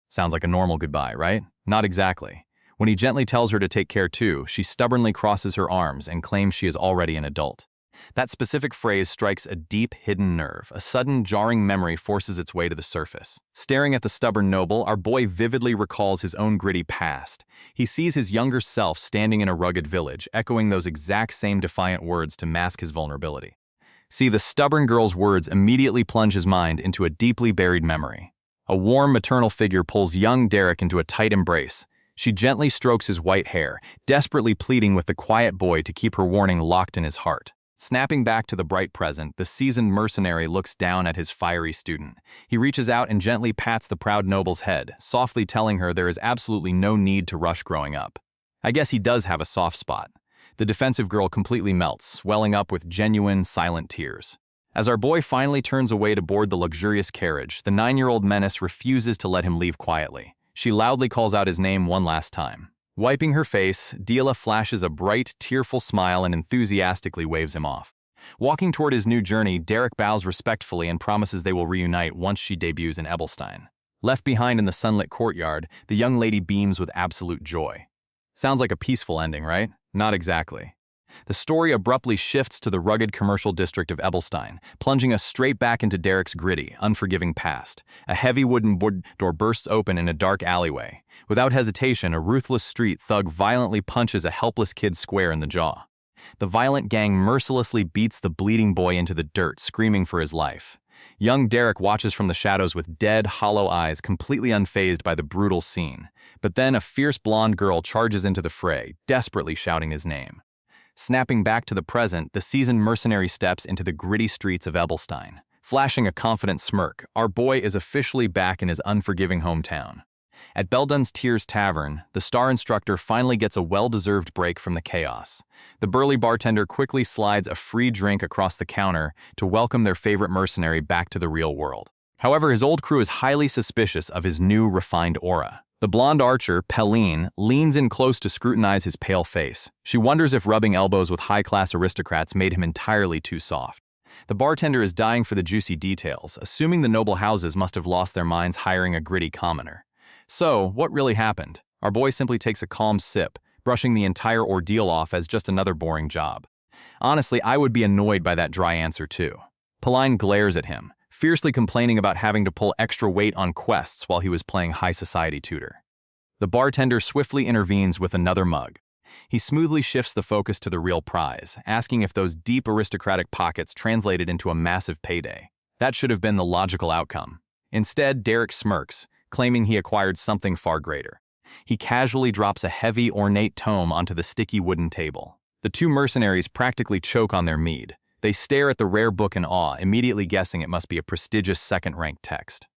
Sounds like a normal goodbye, right? Not exactly. When he gently tells her to take care too, she stubbornly crosses her arms and claims she is already an adult. That specific phrase strikes a deep, hidden nerve. A sudden, jarring memory forces its way to the surface. Staring at the stubborn noble, our boy vividly recalls his own gritty past. He sees his younger self standing in a rugged village, echoing those exact same defiant words to mask his vulnerability. See, the stubborn girl's words immediately plunge his mind into a deeply buried memory. A warm maternal figure pulls young Derek into a tight embrace. She gently strokes his white hair, desperately pleading with the quiet boy to keep her warning locked in his heart. Snapping back to the bright present, the seasoned mercenary looks down at his fiery student. He reaches out and gently pats the proud noble's head, softly telling her there is absolutely no need to rush growing up. I guess he does have a soft spot. The defensive girl completely melts, welling up with genuine, silent tears. As our boy finally turns away to board the luxurious carriage, the 9-year-old menace refuses to let him leave quietly. She loudly calls out his name one last time. Wiping her face, Dila flashes a bright, tearful smile and enthusiastically waves him off. Walking toward his new journey, Derek bows respectfully and promises they will reunite once she debuts in Ebelstein. Left behind in the sunlit courtyard, the young lady beams with absolute joy. Sounds like a peaceful ending, right? Not exactly. The story abruptly shifts to the rugged commercial district of Ebelstein, plunging us straight back into Derek's gritty, unforgiving past. A heavy wooden door bursts open in a dark alleyway. Without hesitation, a ruthless street thug violently punches a helpless kid square in the jaw. The violent gang mercilessly beats the bleeding boy into the dirt, screaming for his life. Young Derek watches from the shadows with dead, hollow eyes, completely unfazed by the brutal scene. But then a fierce blonde girl charges into the fray, desperately shouting his name. Snapping back to the present, the seasoned mercenary steps into the gritty streets of Ebelstein. Flashing a confident smirk, our boy is officially back in his unforgiving hometown. At Beldun's Tears Tavern, the star instructor finally gets a well-deserved break from the chaos. The burly bartender quickly slides a free drink across the counter to welcome their favorite mercenary back to the real world. However, his old crew is highly suspicious of his new, refined aura. The blonde archer, Pelline, leans in close to scrutinize his pale face. She wonders if rubbing elbows with high-class aristocrats made him entirely too soft. The bartender is dying for the juicy details, assuming the noble houses must have lost their minds hiring a gritty commoner. So, what really happened? Our boy simply takes a calm sip, brushing the entire ordeal off as just another boring job. Honestly, I would be annoyed by that dry answer too. Pelline glares at him, fiercely complaining about having to pull extra weight on quests while he was playing high society tutor. The bartender swiftly intervenes with another mug. He smoothly shifts the focus to the real prize, asking if those deep aristocratic pockets translated into a massive payday. That should have been the logical outcome. Instead, Derek smirks, claiming he acquired something far greater. He casually drops a heavy, ornate tome onto the sticky wooden table. The two mercenaries practically choke on their mead. They stare at the rare book in awe, immediately guessing it must be a prestigious second-rank text.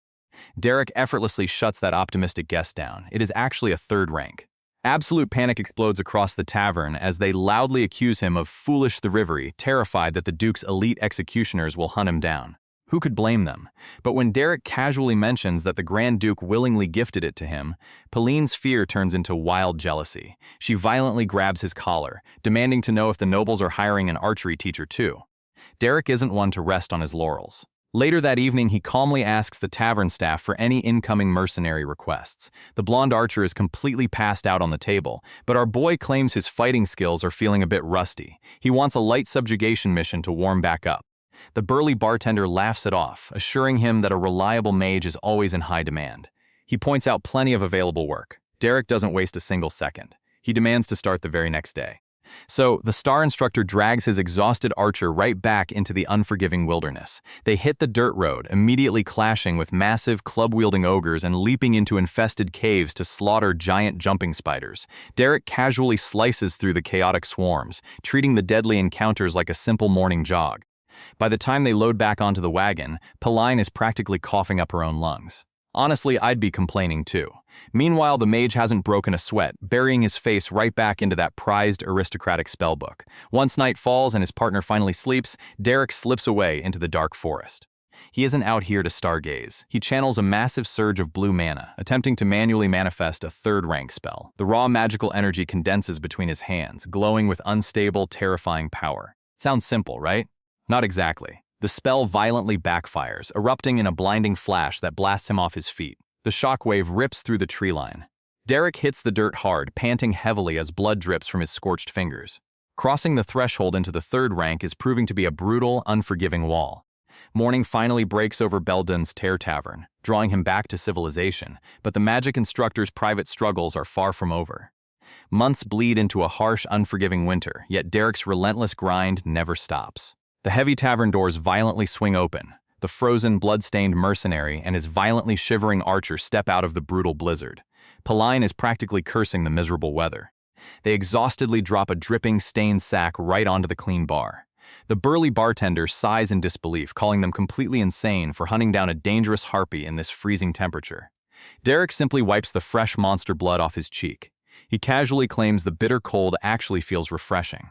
Derek effortlessly shuts that optimistic guess down. It is actually a third rank. Absolute panic explodes across the tavern as they loudly accuse him of foolish thievery, terrified that the Duke's elite executioners will hunt him down. Who could blame them? But when Derek casually mentions that the Grand Duke willingly gifted it to him, Pelline's fear turns into wild jealousy. She violently grabs his collar, demanding to know if the nobles are hiring an archery teacher too. Derek isn't one to rest on his laurels. Later that evening, he calmly asks the tavern staff for any incoming mercenary requests. The blonde archer is completely passed out on the table, but our boy claims his fighting skills are feeling a bit rusty. He wants a light subjugation mission to warm back up. The burly bartender laughs it off, assuring him that a reliable mage is always in high demand. He points out plenty of available work. Derek doesn't waste a single second. He demands to start the very next day. So, the star instructor drags his exhausted archer right back into the unforgiving wilderness. They hit the dirt road, immediately clashing with massive, club-wielding ogres and leaping into infested caves to slaughter giant jumping spiders. Derek casually slices through the chaotic swarms, treating the deadly encounters like a simple morning jog. By the time they load back onto the wagon, Pelline is practically coughing up her own lungs. Honestly, I'd be complaining too. Meanwhile, the mage hasn't broken a sweat, burying his face right back into that prized aristocratic spellbook. Once night falls and his partner finally sleeps, Derek slips away into the dark forest. He isn't out here to stargaze. He channels a massive surge of blue mana, attempting to manually manifest a third-rank spell. The raw magical energy condenses between his hands, glowing with unstable, terrifying power. Sounds simple, right? Not exactly. The spell violently backfires, erupting in a blinding flash that blasts him off his feet. The shockwave rips through the tree line. Derek hits the dirt hard, panting heavily as blood drips from his scorched fingers. Crossing the threshold into the third rank is proving to be a brutal, unforgiving wall. Morning finally breaks over Beldun's Tear Tavern, drawing him back to civilization, but the magic instructor's private struggles are far from over. Months bleed into a harsh, unforgiving winter, yet Derek's relentless grind never stops. The heavy tavern doors violently swing open. The frozen, blood-stained mercenary and his violently shivering archer step out of the brutal blizzard. Pauline is practically cursing the miserable weather. They exhaustedly drop a dripping, stained sack right onto the clean bar. The burly bartender sighs in disbelief, calling them completely insane for hunting down a dangerous harpy in this freezing temperature. Derek simply wipes the fresh monster blood off his cheek. He casually claims the bitter cold actually feels refreshing.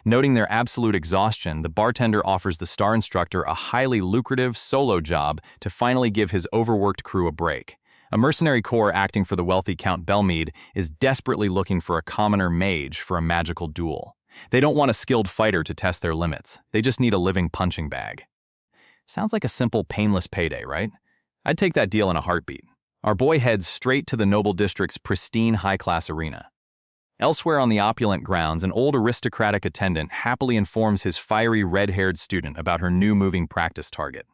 Noting their absolute exhaustion, the bartender offers the star instructor a highly lucrative solo job to finally give his overworked crew a break. A mercenary corps acting for the wealthy Count Belmead is desperately looking for a commoner mage for a magical duel. They don't want a skilled fighter to test their limits. They just need a living punching bag. Sounds like a simple, painless payday, right? I'd take that deal in a heartbeat. Our boy heads straight to the Noble District's pristine high-class arena. Elsewhere on the opulent grounds, an old aristocratic attendant happily informs his fiery red-haired student about her new moving practice target.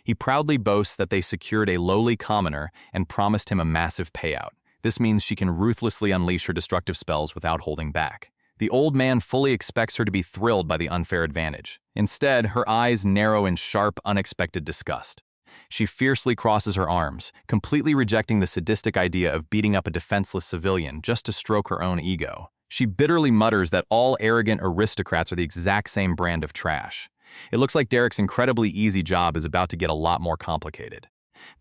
He proudly boasts that they secured a lowly commoner and promised him a massive payout. This means she can ruthlessly unleash her destructive spells without holding back. The old man fully expects her to be thrilled by the unfair advantage. Instead, her eyes narrow in sharp, unexpected disgust. She fiercely crosses her arms, completely rejecting the sadistic idea of beating up a defenseless civilian just to stroke her own ego. She bitterly mutters that all arrogant aristocrats are the exact same brand of trash. It looks like Derek's incredibly easy job is about to get a lot more complicated.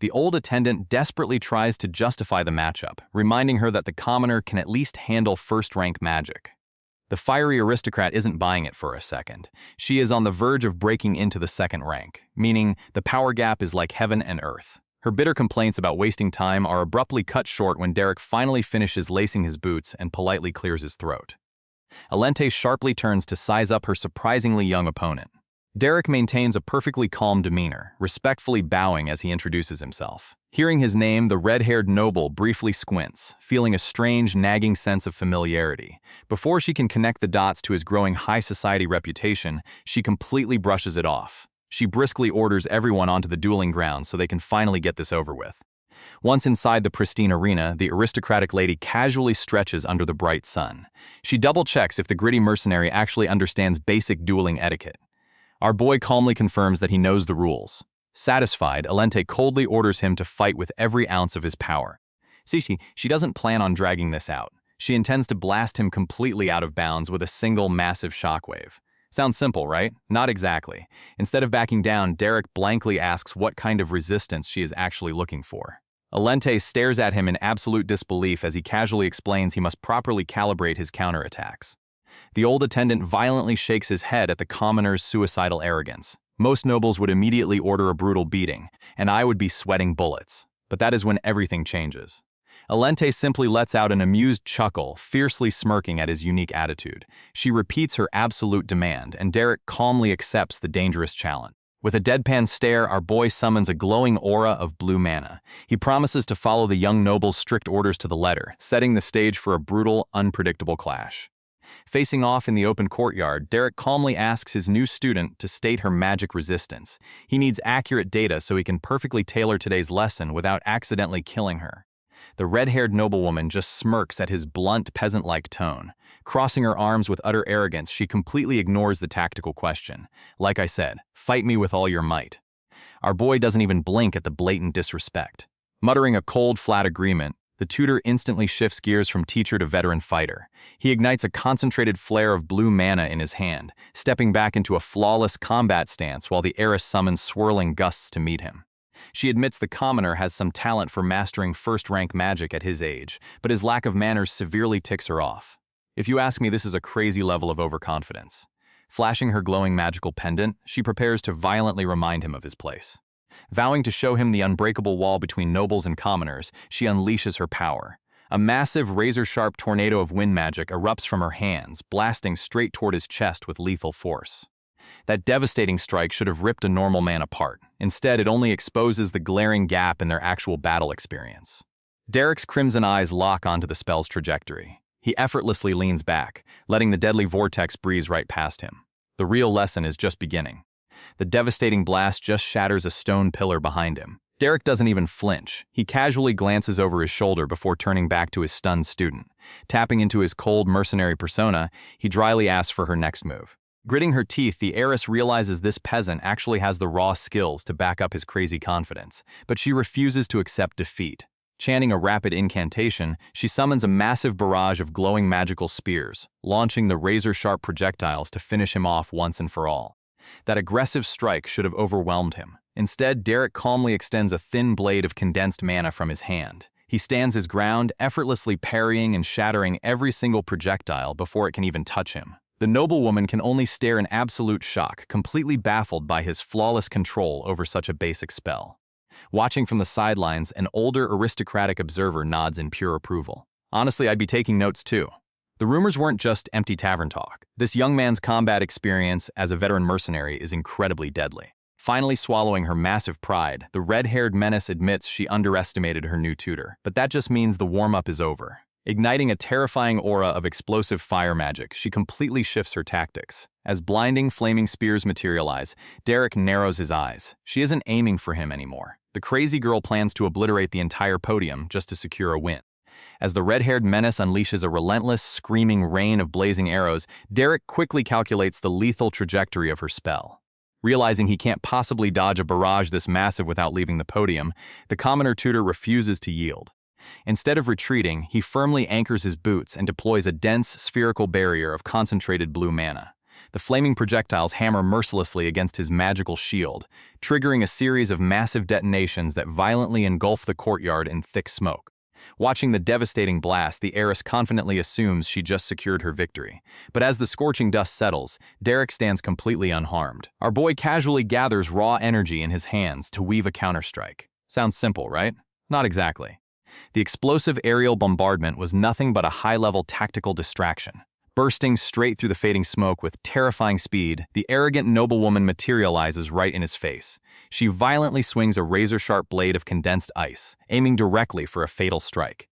The old attendant desperately tries to justify the matchup, reminding her that the commoner can at least handle first-rank magic. The fiery aristocrat isn't buying it for a second. She is on the verge of breaking into the second rank, meaning the power gap is like heaven and earth. Her bitter complaints about wasting time are abruptly cut short when Derek finally finishes lacing his boots and politely clears his throat. Alente sharply turns to size up her surprisingly young opponent. Derek maintains a perfectly calm demeanor, respectfully bowing as he introduces himself. Hearing his name, the red-haired noble briefly squints, feeling a strange, nagging sense of familiarity. Before she can connect the dots to his growing high society reputation, she completely brushes it off. She briskly orders everyone onto the dueling grounds so they can finally get this over with. Once inside the pristine arena, the aristocratic lady casually stretches under the bright sun. She double-checks if the gritty mercenary actually understands basic dueling etiquette. Our boy calmly confirms that he knows the rules. Satisfied, Alente coldly orders him to fight with every ounce of his power. She doesn't plan on dragging this out. She intends to blast him completely out of bounds with a single massive shockwave. Sounds simple, right? Not exactly. Instead of backing down, Derek blankly asks what kind of resistance she is actually looking for. Alente stares at him in absolute disbelief as he casually explains he must properly calibrate his counterattacks. The old attendant violently shakes his head at the commoner's suicidal arrogance. Most nobles would immediately order a brutal beating, and I would be sweating bullets. But that is when everything changes. Alente simply lets out an amused chuckle, fiercely smirking at his unique attitude. She repeats her absolute demand, and Derek calmly accepts the dangerous challenge. With a deadpan stare, our boy summons a glowing aura of blue mana. He promises to follow the young noble's strict orders to the letter, setting the stage for a brutal, unpredictable clash. Facing off in the open courtyard, Derek calmly asks his new student to state her magic resistance. He needs accurate data so he can perfectly tailor today's lesson without accidentally killing her. The red-haired noblewoman just smirks at his blunt, peasant-like tone. Crossing her arms with utter arrogance, she completely ignores the tactical question. Like I said, fight me with all your might. Our boy doesn't even blink at the blatant disrespect. Muttering a cold, flat agreement, the tutor instantly shifts gears from teacher to veteran fighter. He ignites a concentrated flare of blue mana in his hand, stepping back into a flawless combat stance while the heiress summons swirling gusts to meet him. She admits the commoner has some talent for mastering first-rank magic at his age, but his lack of manners severely ticks her off. If you ask me, this is a crazy level of overconfidence. Flashing her glowing magical pendant, she prepares to violently remind him of his place. Vowing to show him the unbreakable wall between nobles and commoners, she unleashes her power. A massive, razor-sharp tornado of wind magic erupts from her hands, blasting straight toward his chest with lethal force. That devastating strike should have ripped a normal man apart. Instead, it only exposes the glaring gap in their actual battle experience. Derek's crimson eyes lock onto the spell's trajectory. He effortlessly leans back, letting the deadly vortex breeze right past him. The real lesson is just beginning. The devastating blast just shatters a stone pillar behind him. Derek doesn't even flinch. He casually glances over his shoulder before turning back to his stunned student. Tapping into his cold mercenary persona, he dryly asks for her next move. Gritting her teeth, the heiress realizes this peasant actually has the raw skills to back up his crazy confidence, but she refuses to accept defeat. Chanting a rapid incantation, she summons a massive barrage of glowing magical spears, launching the razor-sharp projectiles to finish him off once and for all. That aggressive strike should have overwhelmed him. Instead, Derek calmly extends a thin blade of condensed mana from his hand. He stands his ground, effortlessly parrying and shattering every single projectile before it can even touch him. The noblewoman can only stare in absolute shock, completely baffled by his flawless control over such a basic spell. Watching from the sidelines, an older aristocratic observer nods in pure approval. Honestly, I'd be taking notes too. The rumors weren't just empty tavern talk. This young man's combat experience as a veteran mercenary is incredibly deadly. Finally swallowing her massive pride, the red-haired menace admits she underestimated her new tutor. But that just means the warm-up is over. Igniting a terrifying aura of explosive fire magic, she completely shifts her tactics. As blinding, flaming spears materialize, Derek narrows his eyes. She isn't aiming for him anymore. The crazy girl plans to obliterate the entire podium just to secure a win. As the red-haired menace unleashes a relentless, screaming rain of blazing arrows, Derek quickly calculates the lethal trajectory of her spell. Realizing he can't possibly dodge a barrage this massive without leaving the podium, the commoner tutor refuses to yield. Instead of retreating, he firmly anchors his boots and deploys a dense, spherical barrier of concentrated blue mana. The flaming projectiles hammer mercilessly against his magical shield, triggering a series of massive detonations that violently engulf the courtyard in thick smoke. Watching the devastating blast, the heiress confidently assumes she just secured her victory. But as the scorching dust settles, Derek stands completely unharmed. Our boy casually gathers raw energy in his hands to weave a counterstrike. Sounds simple, right? Not exactly. The explosive aerial bombardment was nothing but a high-level tactical distraction. Bursting straight through the fading smoke with terrifying speed, the arrogant noblewoman materializes right in his face. She violently swings a razor-sharp blade of condensed ice, aiming directly for a fatal strike.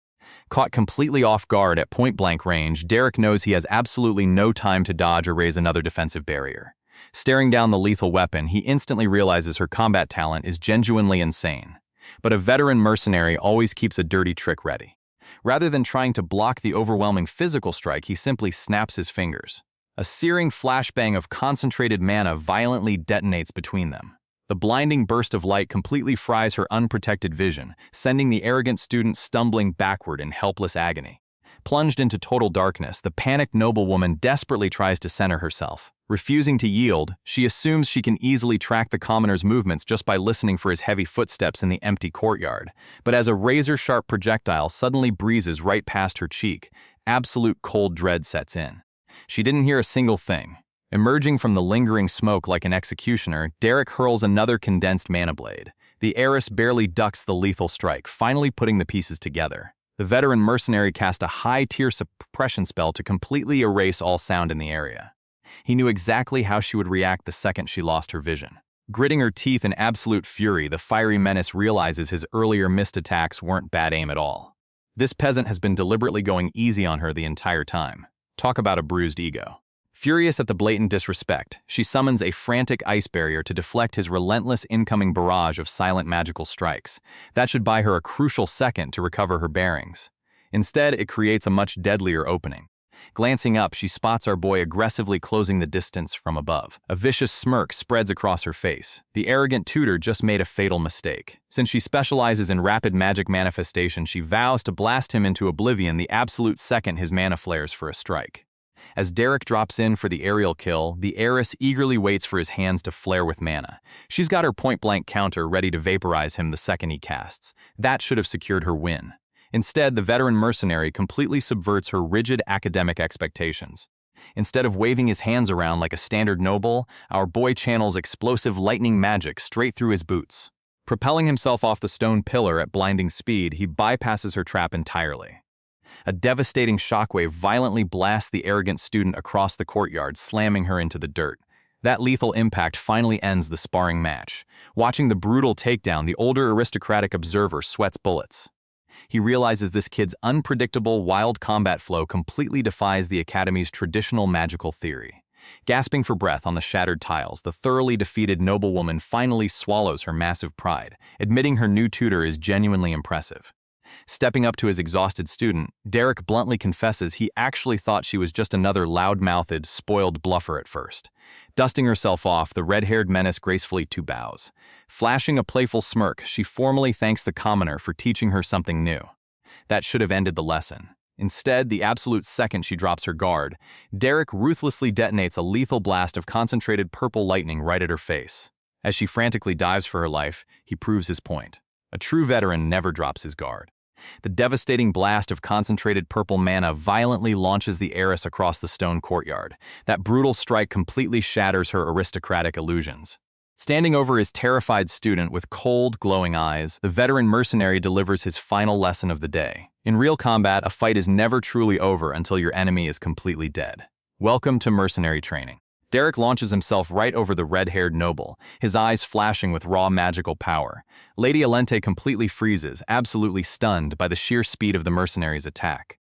Caught completely off guard at point-blank range, Derek knows he has absolutely no time to dodge or raise another defensive barrier. Staring down the lethal weapon, he instantly realizes her combat talent is genuinely insane. But a veteran mercenary always keeps a dirty trick ready. Rather than trying to block the overwhelming physical strike, he simply snaps his fingers. A searing flashbang of concentrated mana violently detonates between them. The blinding burst of light completely fries her unprotected vision, sending the arrogant student stumbling backward in helpless agony. Plunged into total darkness, the panicked noblewoman desperately tries to center herself. Refusing to yield, she assumes she can easily track the commoner's movements just by listening for his heavy footsteps in the empty courtyard. But as a razor-sharp projectile suddenly breezes right past her cheek, absolute cold dread sets in. She didn't hear a single thing. Emerging from the lingering smoke like an executioner, Derek hurls another condensed mana blade. The heiress barely ducks the lethal strike, finally putting the pieces together. The veteran mercenary cast a high-tier suppression spell to completely erase all sound in the area. He knew exactly how she would react the second she lost her vision. Gritting her teeth in absolute fury, the fiery menace realizes his earlier missed attacks weren't bad aim at all. This peasant has been deliberately going easy on her the entire time. Talk about a bruised ego. Furious at the blatant disrespect, she summons a frantic ice barrier to deflect his relentless incoming barrage of silent magical strikes. That should buy her a crucial second to recover her bearings. Instead, it creates a much deadlier opening. Glancing up, she spots our boy aggressively closing the distance from above. A vicious smirk spreads across her face. The arrogant tutor just made a fatal mistake. Since she specializes in rapid magic manifestation, she vows to blast him into oblivion the absolute second his mana flares for a strike. As Derek drops in for the aerial kill, the heiress eagerly waits for his hands to flare with mana. She's got her point-blank counter ready to vaporize him the second he casts. That should have secured her win. Instead, the veteran mercenary completely subverts her rigid academic expectations. Instead of waving his hands around like a standard noble, our boy channels explosive lightning magic straight through his boots. Propelling himself off the stone pillar at blinding speed, he bypasses her trap entirely. A devastating shockwave violently blasts the arrogant student across the courtyard, slamming her into the dirt. That lethal impact finally ends the sparring match. Watching the brutal takedown, the older aristocratic observer sweats bullets. He realizes this kid's unpredictable, wild combat flow completely defies the Academy's traditional magical theory. Gasping for breath on the shattered tiles, the thoroughly defeated noblewoman finally swallows her massive pride, admitting her new tutor is genuinely impressive. Stepping up to his exhausted student, Derek bluntly confesses he actually thought she was just another loud-mouthed, spoiled bluffer at first. Dusting herself off, the red-haired menace gracefully bows. Flashing a playful smirk, she formally thanks the commoner for teaching her something new. That should have ended the lesson. Instead, the absolute second she drops her guard, Derek ruthlessly detonates a lethal blast of concentrated purple lightning right at her face. As she frantically dives for her life, he proves his point. A true veteran never drops his guard. The devastating blast of concentrated purple mana violently launches the heiress across the stone courtyard. That brutal strike completely shatters her aristocratic illusions. Standing over his terrified student with cold, glowing eyes, the veteran mercenary delivers his final lesson of the day. In real combat, a fight is never truly over until your enemy is completely dead. Welcome to mercenary training. Derek launches himself right over the red-haired noble, his eyes flashing with raw magical power. Lady Alente completely freezes, absolutely stunned by the sheer speed of the mercenary's attack.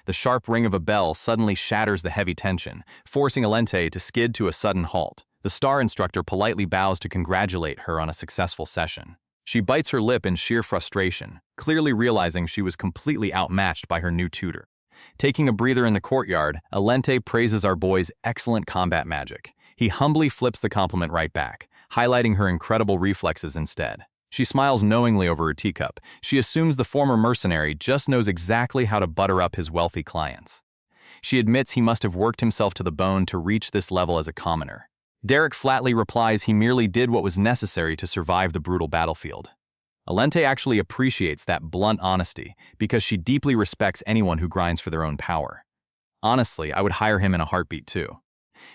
The sharp ring of a bell suddenly shatters the heavy tension, forcing Alente to skid to a sudden halt. The star instructor politely bows to congratulate her on a successful session. She bites her lip in sheer frustration, clearly realizing she was completely outmatched by her new tutor. Taking a breather in the courtyard, Alente praises our boy's excellent combat magic. He humbly flips the compliment right back, highlighting her incredible reflexes instead. She smiles knowingly over her teacup. She assumes the former mercenary just knows exactly how to butter up his wealthy clients. She admits he must have worked himself to the bone to reach this level as a commoner. Derek flatly replies he merely did what was necessary to survive the brutal battlefield. Alente actually appreciates that blunt honesty because she deeply respects anyone who grinds for their own power. Honestly, I would hire him in a heartbeat too.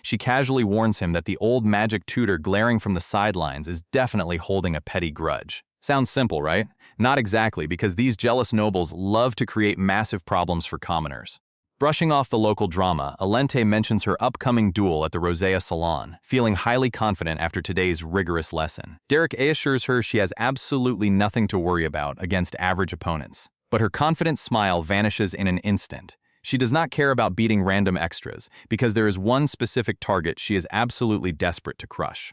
She casually warns him that the old magic tutor glaring from the sidelines is definitely holding a petty grudge. Sounds simple, right? Not exactly, because these jealous nobles love to create massive problems for commoners. Brushing off the local drama, Alente mentions her upcoming duel at the Rosea Salon, feeling highly confident after today's rigorous lesson. Derek assures her she has absolutely nothing to worry about against average opponents. But her confident smile vanishes in an instant. She does not care about beating random extras, because there is one specific target she is absolutely desperate to crush.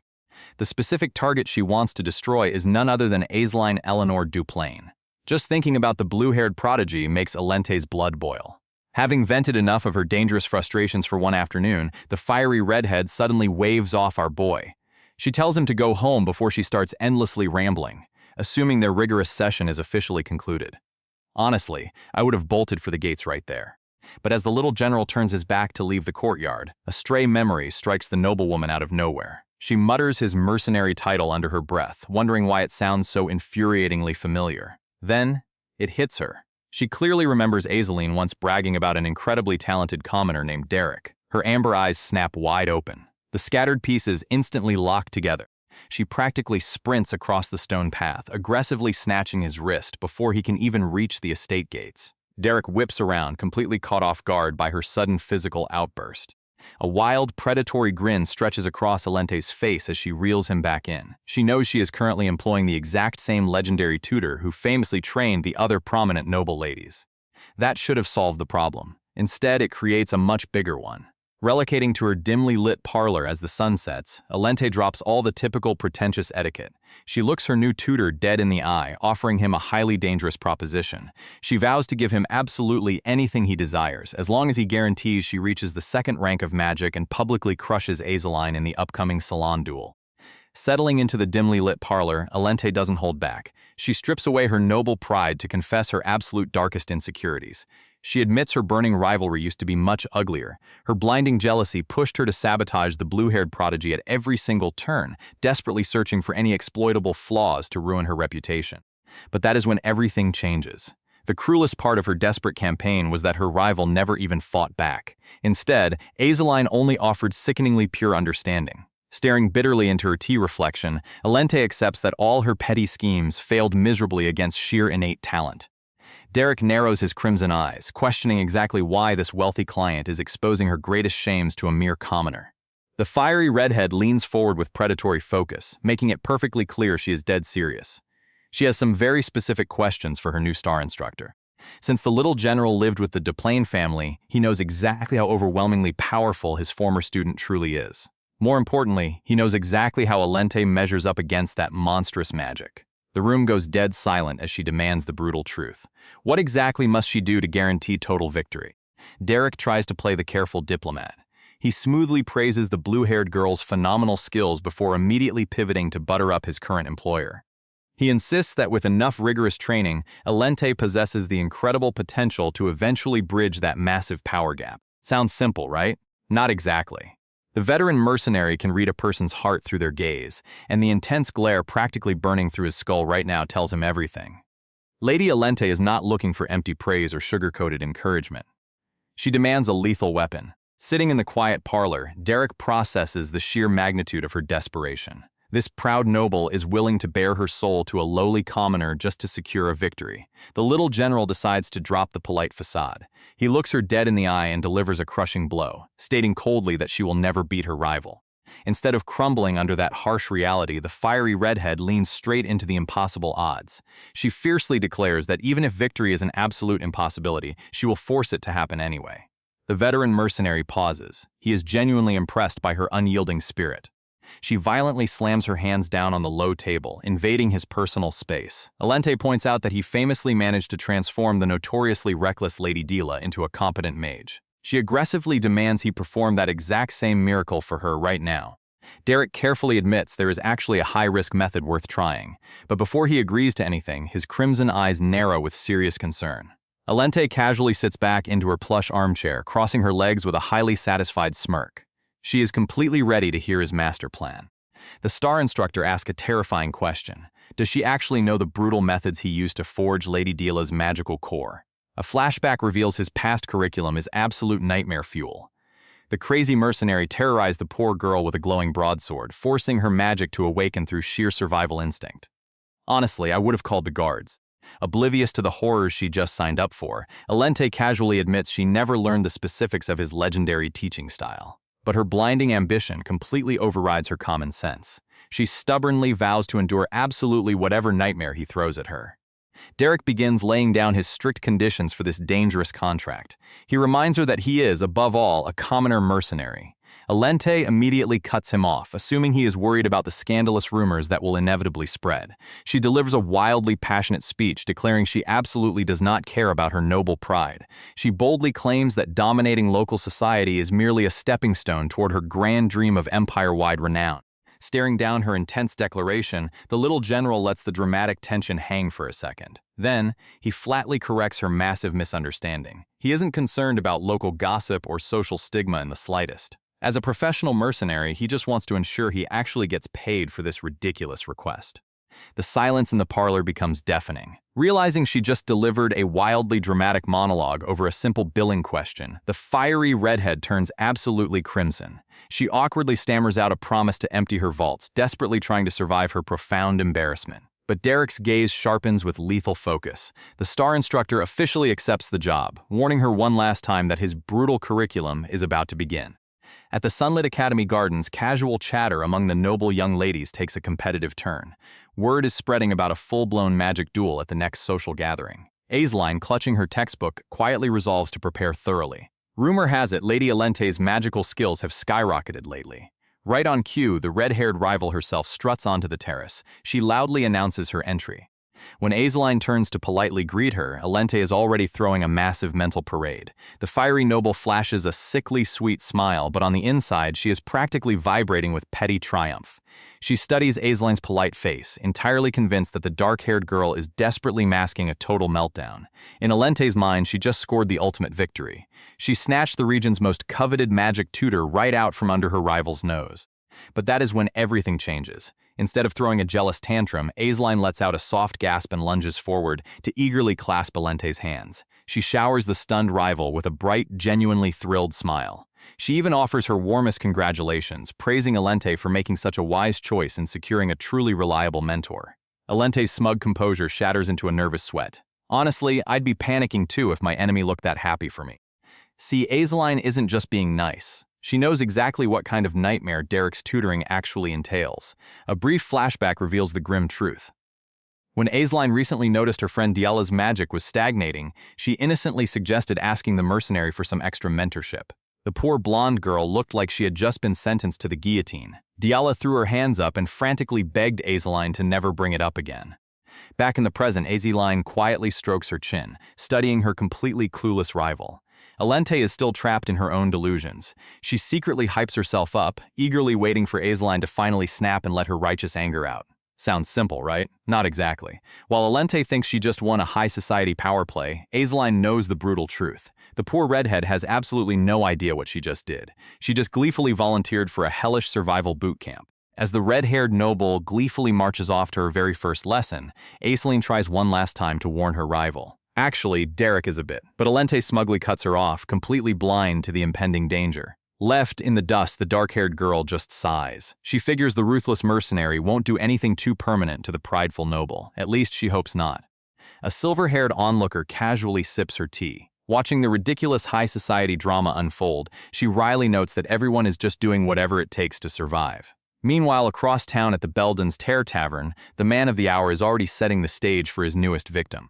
The specific target she wants to destroy is none other than Aisline Eleanor Duplain. Just thinking about the blue-haired prodigy makes Alente's blood boil. Having vented enough of her dangerous frustrations for one afternoon, the fiery redhead suddenly waves off our boy. She tells him to go home before she starts endlessly rambling, assuming their rigorous session is officially concluded. Honestly, I would have bolted for the gates right there. But as the little general turns his back to leave the courtyard, a stray memory strikes the noblewoman out of nowhere. She mutters his mercenary title under her breath, wondering why it sounds so infuriatingly familiar. Then, it hits her. She clearly remembers Aisline once bragging about an incredibly talented commoner named Derek. Her amber eyes snap wide open. The scattered pieces instantly lock together. She practically sprints across the stone path, aggressively snatching his wrist before he can even reach the estate gates. Derek whips around, completely caught off guard by her sudden physical outburst. A wild, predatory grin stretches across Alente's face as she reels him back in. She knows she is currently employing the exact same legendary tutor who famously trained the other prominent noble ladies. That should have solved the problem. Instead, it creates a much bigger one. Relocating to her dimly lit parlor as the sun sets, Alente drops all the typical pretentious etiquette. She looks her new tutor dead in the eye, offering him a highly dangerous proposition. She vows to give him absolutely anything he desires, as long as he guarantees she reaches the second rank of magic and publicly crushes Aisline in the upcoming salon duel. Settling into the dimly lit parlor, Alente doesn't hold back. She strips away her noble pride to confess her absolute darkest insecurities. She admits her burning rivalry used to be much uglier. Her blinding jealousy pushed her to sabotage the blue-haired prodigy at every single turn, desperately searching for any exploitable flaws to ruin her reputation. But that is when everything changes. The cruelest part of her desperate campaign was that her rival never even fought back. Instead, Aisline only offered sickeningly pure understanding. Staring bitterly into her tea reflection, Alente accepts that all her petty schemes failed miserably against sheer innate talent. Derek narrows his crimson eyes, questioning exactly why this wealthy client is exposing her greatest shames to a mere commoner. The fiery redhead leans forward with predatory focus, making it perfectly clear she is dead serious. She has some very specific questions for her new star instructor. Since the little general lived with the Duplain family, he knows exactly how overwhelmingly powerful his former student truly is. More importantly, he knows exactly how Alente measures up against that monstrous magic. The room goes dead silent as she demands the brutal truth. What exactly must she do to guarantee total victory? Derek tries to play the careful diplomat. He smoothly praises the blue-haired girl's phenomenal skills before immediately pivoting to butter up his current employer. He insists that with enough rigorous training, Alente possesses the incredible potential to eventually bridge that massive power gap. Sounds simple, right? Not exactly. The veteran mercenary can read a person's heart through their gaze, and the intense glare practically burning through his skull right now tells him everything. Lady Alente is not looking for empty praise or sugar-coated encouragement. She demands a lethal weapon. Sitting in the quiet parlor, Derek processes the sheer magnitude of her desperation. This proud noble is willing to bare her soul to a lowly commoner just to secure a victory. The little general decides to drop the polite facade. He looks her dead in the eye and delivers a crushing blow, stating coldly that she will never beat her rival. Instead of crumbling under that harsh reality, the fiery redhead leans straight into the impossible odds. She fiercely declares that even if victory is an absolute impossibility, she will force it to happen anyway. The veteran mercenary pauses. He is genuinely impressed by her unyielding spirit. She violently slams her hands down on the low table, invading his personal space. Alente points out that he famously managed to transform the notoriously reckless Lady Dila into a competent mage. She aggressively demands he perform that exact same miracle for her right now. Derek carefully admits there is actually a high-risk method worth trying, but before he agrees to anything, his crimson eyes narrow with serious concern. Alente casually sits back into her plush armchair, crossing her legs with a highly satisfied smirk. She is completely ready to hear his master plan. The star instructor asks a terrifying question. Does she actually know the brutal methods he used to forge Lady Dila's magical core? A flashback reveals his past curriculum is absolute nightmare fuel. The crazy mercenary terrorized the poor girl with a glowing broadsword, forcing her magic to awaken through sheer survival instinct. Honestly, I would have called the guards. Oblivious to the horrors she just signed up for, Alente casually admits she never learned the specifics of his legendary teaching style. But her blinding ambition completely overrides her common sense. She stubbornly vows to endure absolutely whatever nightmare he throws at her. Derek begins laying down his strict conditions for this dangerous contract. He reminds her that he is, above all, a commoner mercenary. Alente immediately cuts him off, assuming he is worried about the scandalous rumors that will inevitably spread. She delivers a wildly passionate speech declaring she absolutely does not care about her noble pride. She boldly claims that dominating local society is merely a stepping stone toward her grand dream of empire-wide renown. Staring down her intense declaration, the little general lets the dramatic tension hang for a second. Then, he flatly corrects her massive misunderstanding. He isn't concerned about local gossip or social stigma in the slightest. As a professional mercenary, he just wants to ensure he actually gets paid for this ridiculous request. The silence in the parlor becomes deafening. Realizing she just delivered a wildly dramatic monologue over a simple billing question, the fiery redhead turns absolutely crimson. She awkwardly stammers out a promise to empty her vaults, desperately trying to survive her profound embarrassment. But Derek's gaze sharpens with lethal focus. The star instructor officially accepts the job, warning her one last time that his brutal curriculum is about to begin. At the Sunlit Academy Gardens, casual chatter among the noble young ladies takes a competitive turn. Word is spreading about a full-blown magic duel at the next social gathering. Aisline, clutching her textbook, quietly resolves to prepare thoroughly. Rumor has it Lady Alente's magical skills have skyrocketed lately. Right on cue, the red-haired rival herself struts onto the terrace. She loudly announces her entry. When Aisline turns to politely greet her, Alente is already throwing a massive mental parade. The fiery noble flashes a sickly sweet smile, but on the inside, she is practically vibrating with petty triumph. She studies Aisline's polite face, entirely convinced that the dark-haired girl is desperately masking a total meltdown. In Alente's mind, she just scored the ultimate victory. She snatched the region's most coveted magic tutor right out from under her rival's nose. But that is when everything changes. Instead of throwing a jealous tantrum, Aisline lets out a soft gasp and lunges forward to eagerly clasp Alente's hands. She showers the stunned rival with a bright, genuinely thrilled smile. She even offers her warmest congratulations, praising Alente for making such a wise choice in securing a truly reliable mentor. Alente's smug composure shatters into a nervous sweat. Honestly, I'd be panicking too if my enemy looked that happy for me. See, Aisline isn't just being nice. She knows exactly what kind of nightmare Derek's tutoring actually entails. A brief flashback reveals the grim truth. When Aisline recently noticed her friend Diala's magic was stagnating, she innocently suggested asking the mercenary for some extra mentorship. The poor blonde girl looked like she had just been sentenced to the guillotine. Diala threw her hands up and frantically begged Aisline to never bring it up again. Back in the present, Azeline quietly strokes her chin, studying her completely clueless rival. Alente is still trapped in her own delusions. She secretly hypes herself up, eagerly waiting for Azeline to finally snap and let her righteous anger out. Sounds simple, right? Not exactly. While Alente thinks she just won a high society power play, Azeline knows the brutal truth. The poor redhead has absolutely no idea what she just did. She just gleefully volunteered for a hellish survival boot camp. As the red-haired noble gleefully marches off to her very first lesson, Azeline tries one last time to warn her rival. Actually, Derek is a bit, but Alente smugly cuts her off, completely blind to the impending danger. Left in the dust, the dark-haired girl just sighs. She figures the ruthless mercenary won't do anything too permanent to the prideful noble. At least she hopes not. A silver-haired onlooker casually sips her tea. Watching the ridiculous high society drama unfold, she wryly notes that everyone is just doing whatever it takes to survive. Meanwhile, across town at the Belden's Tear Tavern, the man of the hour is already setting the stage for his newest victim.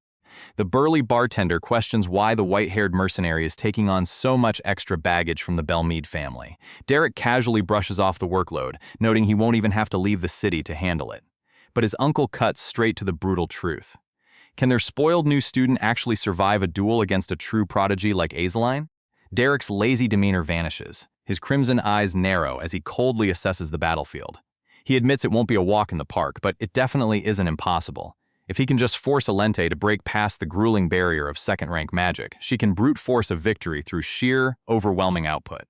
The burly bartender questions why the white-haired mercenary is taking on so much extra baggage from the Belmead family. Derek casually brushes off the workload, noting he won't even have to leave the city to handle it. But his uncle cuts straight to the brutal truth. Can their spoiled new student actually survive a duel against a true prodigy like Azeline? Derek's lazy demeanor vanishes. His crimson eyes narrow as he coldly assesses the battlefield. He admits it won't be a walk in the park, but it definitely isn't impossible. If he can just force Alente to break past the grueling barrier of second-rank magic, she can brute force a victory through sheer, overwhelming output.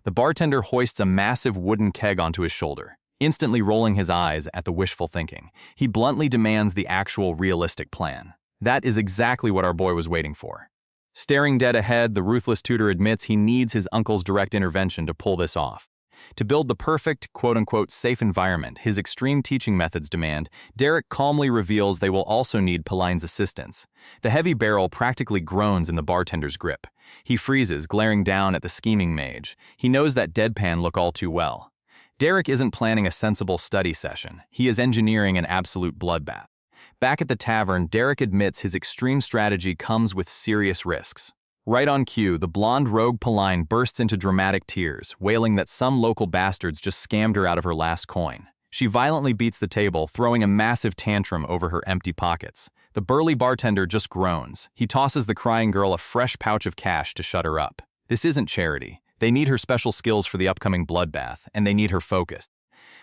The bartender hoists a massive wooden keg onto his shoulder, instantly rolling his eyes at the wishful thinking. He bluntly demands the actual realistic plan. That is exactly what our boy was waiting for. Staring dead ahead, the ruthless tutor admits he needs his uncle's direct intervention to pull this off. To build the perfect, quote-unquote, safe environment his extreme teaching methods demand, Derek calmly reveals they will also need Paline's assistance. The heavy barrel practically groans in the bartender's grip. He freezes, glaring down at the scheming mage. He knows that deadpan look all too well. Derek isn't planning a sensible study session. He is engineering an absolute bloodbath. Back at the tavern, Derek admits his extreme strategy comes with serious risks. Right on cue, the blonde rogue Paline bursts into dramatic tears, wailing that some local bastards just scammed her out of her last coin. She violently beats the table, throwing a massive tantrum over her empty pockets. The burly bartender just groans. He tosses the crying girl a fresh pouch of cash to shut her up. This isn't charity. They need her special skills for the upcoming bloodbath, and they need her focus.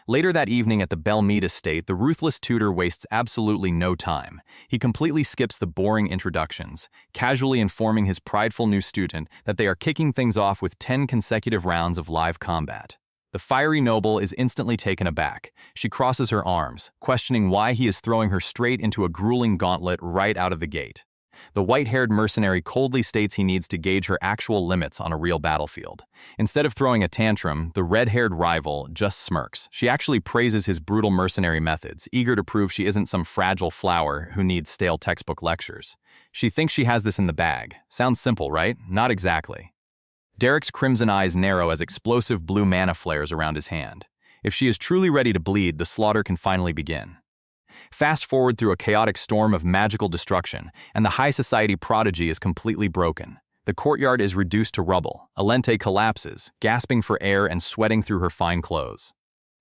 Later that evening at the Belmead estate, the ruthless tutor wastes absolutely no time. He completely skips the boring introductions, casually informing his prideful new student that they are kicking things off with 10 consecutive rounds of live combat. The fiery noble is instantly taken aback. She crosses her arms, questioning why he is throwing her straight into a grueling gauntlet right out of the gate. The white-haired mercenary coldly states he needs to gauge her actual limits on a real battlefield. Instead of throwing a tantrum, the red-haired rival just smirks. She actually praises his brutal mercenary methods, eager to prove she isn't some fragile flower who needs stale textbook lectures. She thinks she has this in the bag. Sounds simple, right? Not exactly. Derek's crimson eyes narrow as explosive blue mana flares around his hand. If she is truly ready to bleed, the slaughter can finally begin. Fast forward through a chaotic storm of magical destruction, and the high society prodigy is completely broken. The courtyard is reduced to rubble. Alente collapses, gasping for air and sweating through her fine clothes.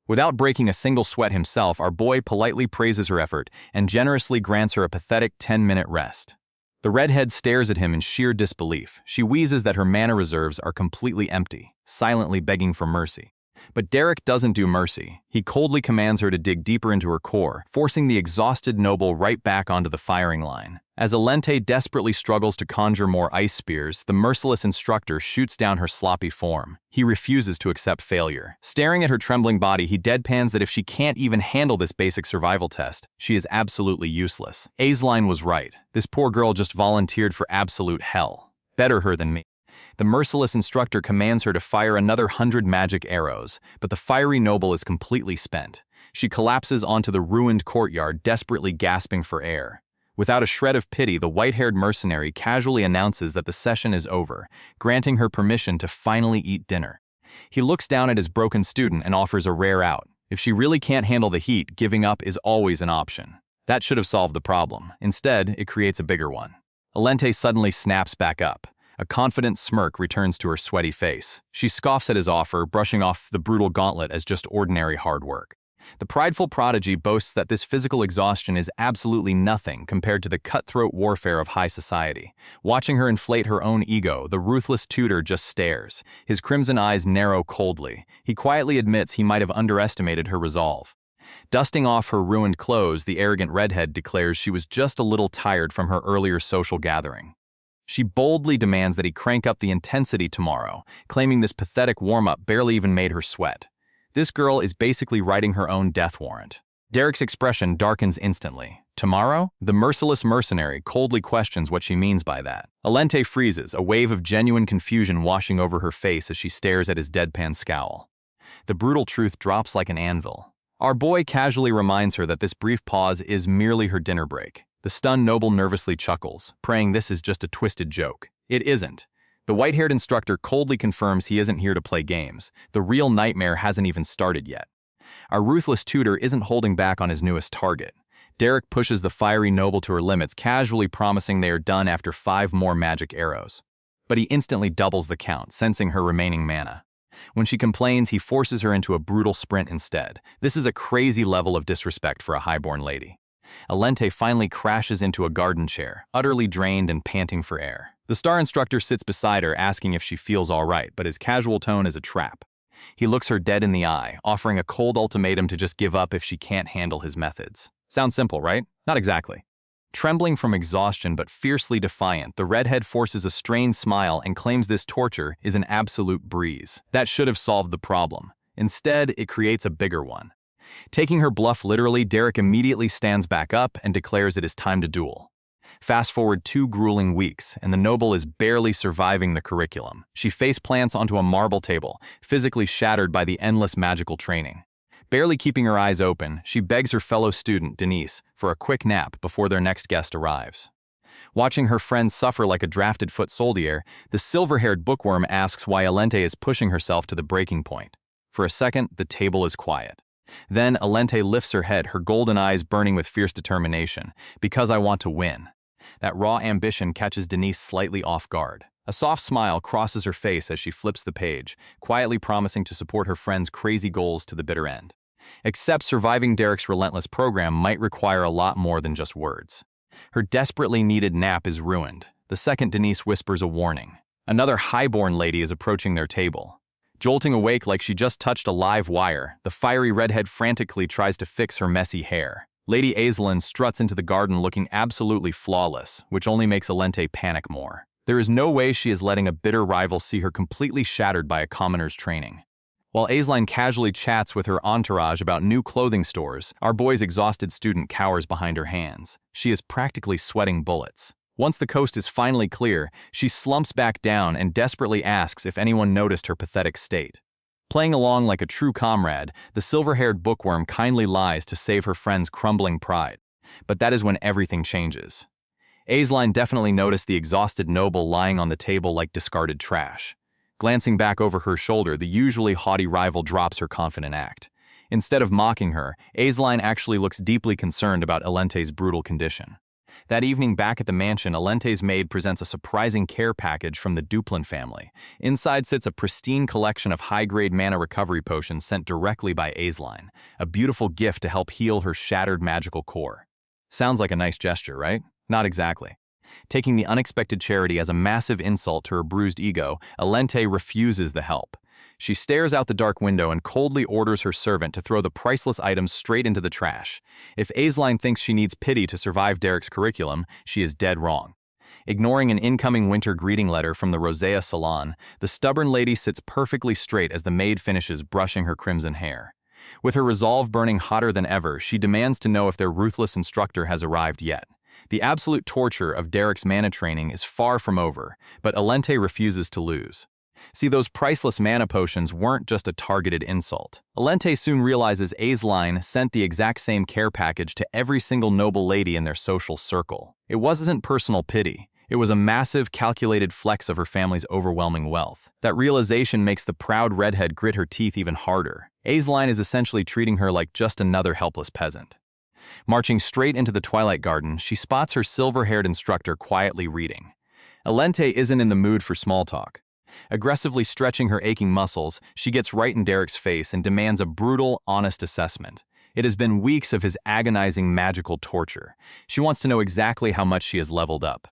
Without breaking a single sweat himself, our boy politely praises her effort and generously grants her a pathetic 10-minute rest. The redhead stares at him in sheer disbelief. She wheezes that her mana reserves are completely empty, silently begging for mercy. But Derek doesn't do mercy. He coldly commands her to dig deeper into her core, forcing the exhausted noble right back onto the firing line. As Alente desperately struggles to conjure more ice spears, the merciless instructor shoots down her sloppy form. He refuses to accept failure. Staring at her trembling body, he deadpans that if she can't even handle this basic survival test, she is absolutely useless. Azeline was right. This poor girl just volunteered for absolute hell. Better her than me. The merciless instructor commands her to fire another 100 magic arrows, but the fiery noble is completely spent. She collapses onto the ruined courtyard, desperately gasping for air. Without a shred of pity, the white-haired mercenary casually announces that the session is over, granting her permission to finally eat dinner. He looks down at his broken student and offers a rare out. If she really can't handle the heat, giving up is always an option. That should have solved the problem. Instead, it creates a bigger one. Alente suddenly snaps back up. A confident smirk returns to her sweaty face. She scoffs at his offer, brushing off the brutal gauntlet as just ordinary hard work. The prideful prodigy boasts that this physical exhaustion is absolutely nothing compared to the cutthroat warfare of high society. Watching her inflate her own ego, the ruthless tutor just stares. His crimson eyes narrow coldly. He quietly admits he might have underestimated her resolve. Dusting off her ruined clothes, the arrogant redhead declares she was just a little tired from her earlier social gathering. She boldly demands that he crank up the intensity tomorrow, claiming this pathetic warm-up barely even made her sweat. This girl is basically writing her own death warrant. Derek's expression darkens instantly. Tomorrow? The merciless mercenary coldly questions what she means by that. Alente freezes, a wave of genuine confusion washing over her face as she stares at his deadpan scowl. The brutal truth drops like an anvil. Our boy casually reminds her that this brief pause is merely her dinner break. The stunned noble nervously chuckles, praying this is just a twisted joke. It isn't. The white-haired instructor coldly confirms he isn't here to play games. The real nightmare hasn't even started yet. Our ruthless tutor isn't holding back on his newest target. Derek pushes the fiery noble to her limits, casually promising they are done after 5 more magic arrows. But he instantly doubles the count, sensing her remaining mana. When she complains, he forces her into a brutal sprint instead. This is a crazy level of disrespect for a highborn lady. Alente finally crashes into a garden chair, utterly drained and panting for air. The star instructor sits beside her, asking if she feels all right, but his casual tone is a trap. He looks her dead in the eye, offering a cold ultimatum to just give up if she can't handle his methods. Sounds simple, right? Not exactly. Trembling from exhaustion but fiercely defiant, the redhead forces a strained smile and claims this torture is an absolute breeze. That should have solved the problem. Instead, it creates a bigger one. Taking her bluff literally, Derek immediately stands back up and declares it is time to duel. Fast forward 2 grueling weeks, and the noble is barely surviving the curriculum. She face plants onto a marble table, physically shattered by the endless magical training. Barely keeping her eyes open, she begs her fellow student, Denise, for a quick nap before their next guest arrives. Watching her friend suffer like a drafted foot soldier, the silver-haired bookworm asks why Alente is pushing herself to the breaking point. For a second, the table is quiet. Then Alente lifts her head, her golden eyes burning with fierce determination. Because I want to win. That raw ambition catches Denise slightly off guard. A soft smile crosses her face as she flips the page, quietly promising to support her friend's crazy goals to the bitter end. Except surviving Derek's relentless program might require a lot more than just words. Her desperately needed nap is ruined. The second Denise whispers a warning. Another highborn lady is approaching their table. Jolting awake like she just touched a live wire, the fiery redhead frantically tries to fix her messy hair. Lady Aislinn struts into the garden looking absolutely flawless, which only makes Alente panic more. There is no way she is letting a bitter rival see her completely shattered by a commoner's training. While Aislinn casually chats with her entourage about new clothing stores, our boy's exhausted student cowers behind her hands. She is practically sweating bullets. Once the coast is finally clear, she slumps back down and desperately asks if anyone noticed her pathetic state. Playing along like a true comrade, the silver-haired bookworm kindly lies to save her friend's crumbling pride. But that is when everything changes. Aislinn definitely noticed the exhausted noble lying on the table like discarded trash. Glancing back over her shoulder, the usually haughty rival drops her confident act. Instead of mocking her, Aislinn actually looks deeply concerned about Alente's brutal condition. That evening back at the mansion, Alente's maid presents a surprising care package from the Duplin family. Inside sits a pristine collection of high-grade mana recovery potions sent directly by Aislinn, a beautiful gift to help heal her shattered magical core. Sounds like a nice gesture, right? Not exactly. Taking the unexpected charity as a massive insult to her bruised ego, Alente refuses the help. She stares out the dark window and coldly orders her servant to throw the priceless items straight into the trash. If Aislinn thinks she needs pity to survive Derek's curriculum, she is dead wrong. Ignoring an incoming winter greeting letter from the Rosea salon, the stubborn lady sits perfectly straight as the maid finishes brushing her crimson hair. With her resolve burning hotter than ever, she demands to know if their ruthless instructor has arrived yet. The absolute torture of Derek's mana training is far from over, but Alente refuses to lose. See, those priceless mana potions weren't just a targeted insult. Alente soon realizes Aislinn sent the exact same care package to every single noble lady in their social circle. It wasn't personal pity. It was a massive, calculated flex of her family's overwhelming wealth. That realization makes the proud redhead grit her teeth even harder. Aislinn is essentially treating her like just another helpless peasant. Marching straight into the Twilight Garden, she spots her silver-haired instructor quietly reading. Alente isn't in the mood for small talk. Aggressively stretching her aching muscles, she gets right in Derek's face and demands a brutal, honest assessment. It has been weeks of his agonizing magical torture. She wants to know exactly how much she has leveled up.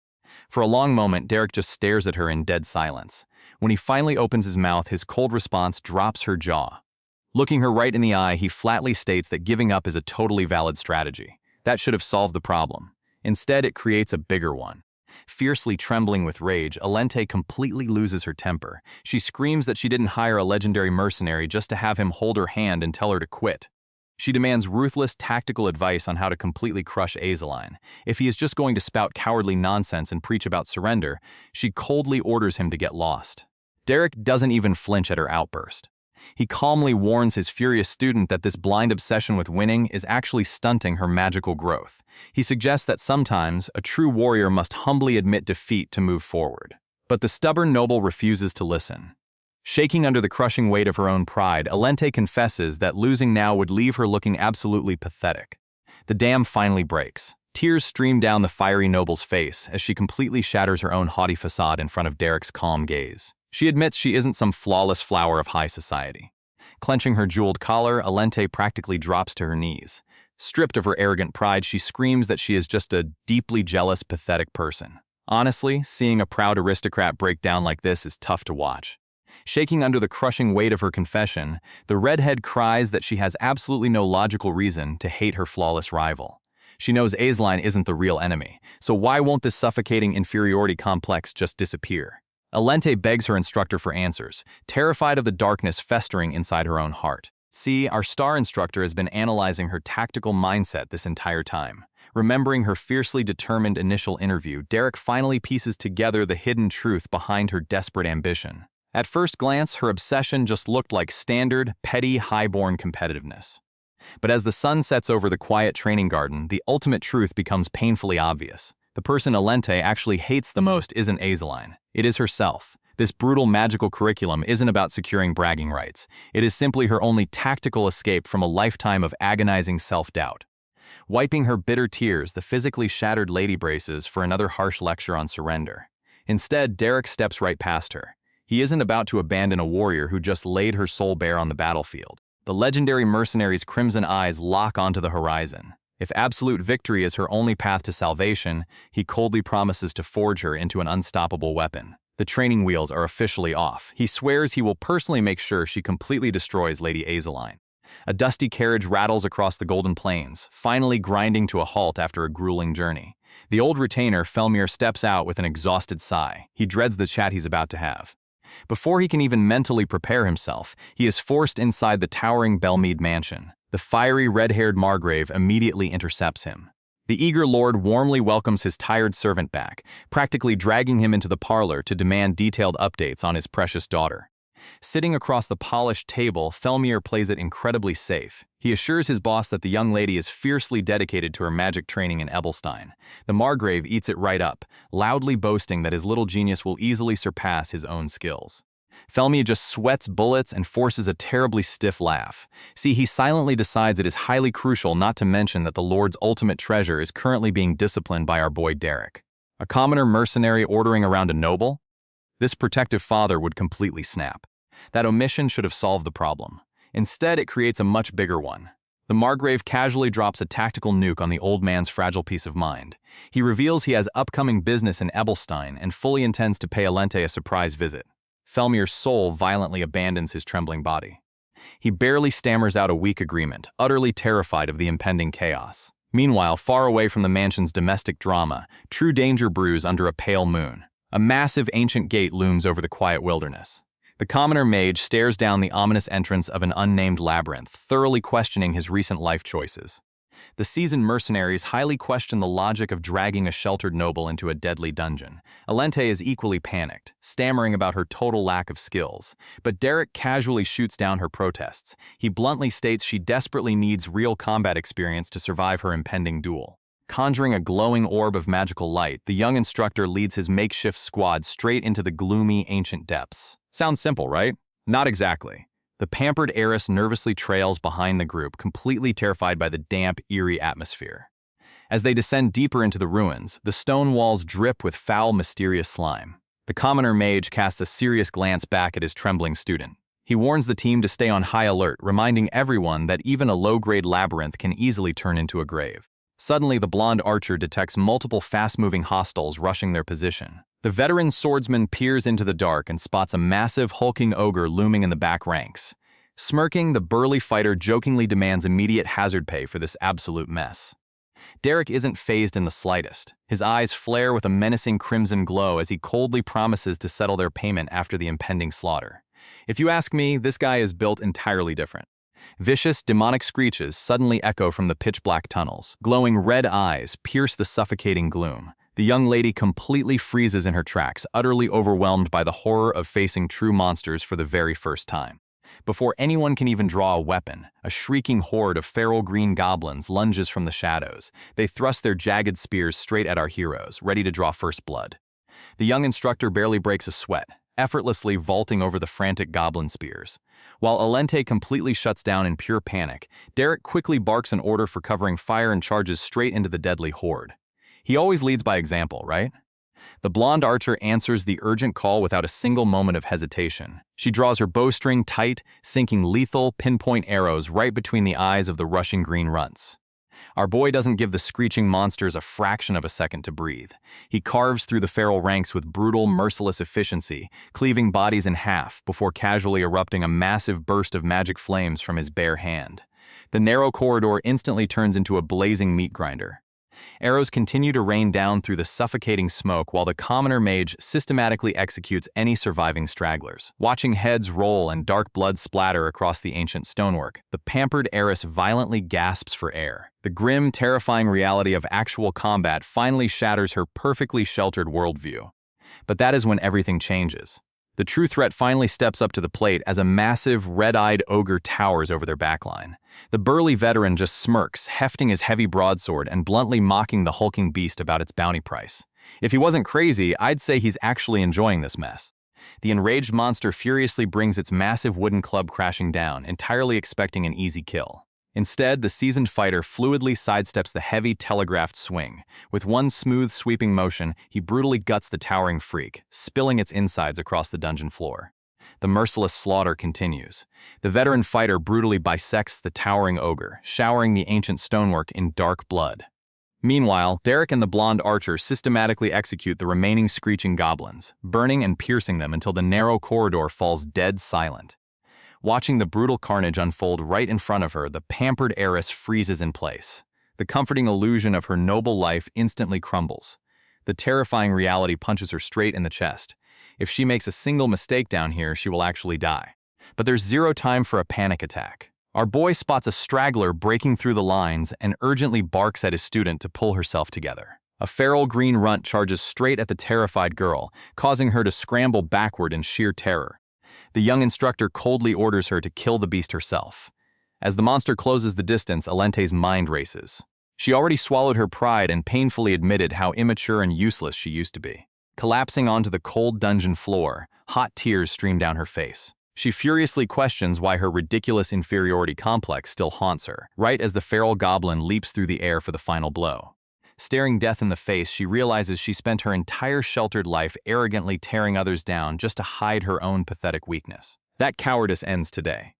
For a long moment, Derek just stares at her in dead silence. When he finally opens his mouth, his cold response drops her jaw. Looking her right in the eye, he flatly states that giving up is a totally valid strategy. That should have solved the problem. Instead, it creates a bigger one. Fiercely trembling with rage, Alente completely loses her temper. She screams that she didn't hire a legendary mercenary just to have him hold her hand and tell her to quit. She demands ruthless, tactical advice on how to completely crush Azaline. If he is just going to spout cowardly nonsense and preach about surrender, she coldly orders him to get lost. Derek doesn't even flinch at her outburst. He calmly warns his furious student that this blind obsession with winning is actually stunting her magical growth. He suggests that sometimes a true warrior must humbly admit defeat to move forward. But the stubborn noble refuses to listen. Shaking under the crushing weight of her own pride, Alente confesses that losing now would leave her looking absolutely pathetic. The dam finally breaks. Tears stream down the fiery noble's face as she completely shatters her own haughty facade in front of Derek's calm gaze. She admits she isn't some flawless flower of high society. Clenching her jeweled collar, Alente practically drops to her knees. Stripped of her arrogant pride, she screams that she is just a deeply jealous, pathetic person. Honestly, seeing a proud aristocrat break down like this is tough to watch. Shaking under the crushing weight of her confession, the redhead cries that she has absolutely no logical reason to hate her flawless rival. She knows Azaline isn't the real enemy, so why won't this suffocating inferiority complex just disappear? Alente begs her instructor for answers, terrified of the darkness festering inside her own heart. See, our star instructor has been analyzing her tactical mindset this entire time. Remembering her fiercely determined initial interview, Derek finally pieces together the hidden truth behind her desperate ambition. At first glance, her obsession just looked like standard, petty, highborn competitiveness. But as the sun sets over the quiet training garden, the ultimate truth becomes painfully obvious. The person Alente actually hates the most isn't Azaline. It is herself. This brutal magical curriculum isn't about securing bragging rights. It is simply her only tactical escape from a lifetime of agonizing self-doubt. Wiping her bitter tears, the physically shattered lady braces for another harsh lecture on surrender. Instead, Derek steps right past her. He isn't about to abandon a warrior who just laid her soul bare on the battlefield. The legendary mercenary's crimson eyes lock onto the horizon. If absolute victory is her only path to salvation, he coldly promises to forge her into an unstoppable weapon. The training wheels are officially off. He swears he will personally make sure she completely destroys Lady Azaline. A dusty carriage rattles across the Golden Plains, finally grinding to a halt after a grueling journey. The old retainer, Felmir, steps out with an exhausted sigh. He dreads the chat he's about to have. Before he can even mentally prepare himself, he is forced inside the towering Belmead mansion. The fiery red-haired Margrave immediately intercepts him. The eager lord warmly welcomes his tired servant back, practically dragging him into the parlor to demand detailed updates on his precious daughter. Sitting across the polished table, Felmir plays it incredibly safe. He assures his boss that the young lady is fiercely dedicated to her magic training in Ebelstein. The Margrave eats it right up, loudly boasting that his little genius will easily surpass his own skills. Felmir just sweats bullets and forces a terribly stiff laugh. See, he silently decides it is highly crucial not to mention that the Lord's ultimate treasure is currently being disciplined by our boy Derek. A commoner mercenary ordering around a noble? This protective father would completely snap. That omission should have solved the problem. Instead, it creates a much bigger one. The Margrave casually drops a tactical nuke on the old man's fragile peace of mind. He reveals he has upcoming business in Ebelstein and fully intends to pay Alente a surprise visit. Felmir's soul violently abandons his trembling body. He barely stammers out a weak agreement, utterly terrified of the impending chaos. Meanwhile, far away from the mansion's domestic drama, true danger brews under a pale moon. A massive ancient gate looms over the quiet wilderness. The commoner mage stares down the ominous entrance of an unnamed labyrinth, thoroughly questioning his recent life choices. The seasoned mercenaries highly question the logic of dragging a sheltered noble into a deadly dungeon. Alente is equally panicked, stammering about her total lack of skills. But Derek casually shoots down her protests. He bluntly states she desperately needs real combat experience to survive her impending duel. Conjuring a glowing orb of magical light, the young instructor leads his makeshift squad straight into the gloomy, ancient depths. Sounds simple, right? Not exactly. The pampered heiress nervously trails behind the group, completely terrified by the damp, eerie atmosphere. As they descend deeper into the ruins, the stone walls drip with foul, mysterious slime. The commoner mage casts a serious glance back at his trembling student. He warns the team to stay on high alert, reminding everyone that even a low-grade labyrinth can easily turn into a grave. Suddenly, the blonde archer detects multiple fast-moving hostiles rushing their position. The veteran swordsman peers into the dark and spots a massive, hulking ogre looming in the back ranks. Smirking, the burly fighter jokingly demands immediate hazard pay for this absolute mess. Derek isn't fazed in the slightest. His eyes flare with a menacing crimson glow as he coldly promises to settle their payment after the impending slaughter. If you ask me, this guy is built entirely different. Vicious, demonic screeches suddenly echo from the pitch-black tunnels. Glowing red eyes pierce the suffocating gloom. The young lady completely freezes in her tracks, utterly overwhelmed by the horror of facing true monsters for the very first time. Before anyone can even draw a weapon, a shrieking horde of feral green goblins lunges from the shadows. They thrust their jagged spears straight at our heroes, ready to draw first blood. The young instructor barely breaks a sweat, effortlessly vaulting over the frantic goblin spears. While Alente completely shuts down in pure panic, Derek quickly barks an order for covering fire and charges straight into the deadly horde. He always leads by example, right? The blonde archer answers the urgent call without a single moment of hesitation. She draws her bowstring tight, sinking lethal, pinpoint arrows right between the eyes of the rushing green runts. Our boy doesn't give the screeching monsters a fraction of a second to breathe. He carves through the feral ranks with brutal, merciless efficiency, cleaving bodies in half before casually erupting a massive burst of magic flames from his bare hand. The narrow corridor instantly turns into a blazing meat grinder. Arrows continue to rain down through the suffocating smoke while the commoner mage systematically executes any surviving stragglers. Watching heads roll and dark blood splatter across the ancient stonework, the pampered heiress violently gasps for air. The grim, terrifying reality of actual combat finally shatters her perfectly sheltered worldview. But that is when everything changes. The true threat finally steps up to the plate as a massive, red-eyed ogre towers over their backline. The burly veteran just smirks, hefting his heavy broadsword and bluntly mocking the hulking beast about its bounty price. If he wasn't crazy, I'd say he's actually enjoying this mess. The enraged monster furiously brings its massive wooden club crashing down, entirely expecting an easy kill. Instead, the seasoned fighter fluidly sidesteps the heavy telegraphed swing. With one smooth, sweeping motion, he brutally guts the towering freak, spilling its insides across the dungeon floor. The merciless slaughter continues. The veteran fighter brutally bisects the towering ogre, showering the ancient stonework in dark blood. Meanwhile, Derek and the blonde archer systematically execute the remaining screeching goblins, burning and piercing them until the narrow corridor falls dead silent. Watching the brutal carnage unfold right in front of her, the pampered heiress freezes in place. The comforting illusion of her noble life instantly crumbles. The terrifying reality punches her straight in the chest. If she makes a single mistake down here, she will actually die. But there's zero time for a panic attack. Our boy spots a straggler breaking through the lines and urgently barks at his student to pull herself together. A feral green runt charges straight at the terrified girl, causing her to scramble backward in sheer terror. The young instructor coldly orders her to kill the beast herself. As the monster closes the distance, Alente's mind races. She already swallowed her pride and painfully admitted how immature and useless she used to be. Collapsing onto the cold dungeon floor, hot tears stream down her face. She furiously questions why her ridiculous inferiority complex still haunts her, right as the feral goblin leaps through the air for the final blow. Staring death in the face, she realizes she spent her entire sheltered life arrogantly tearing others down just to hide her own pathetic weakness. That cowardice ends today.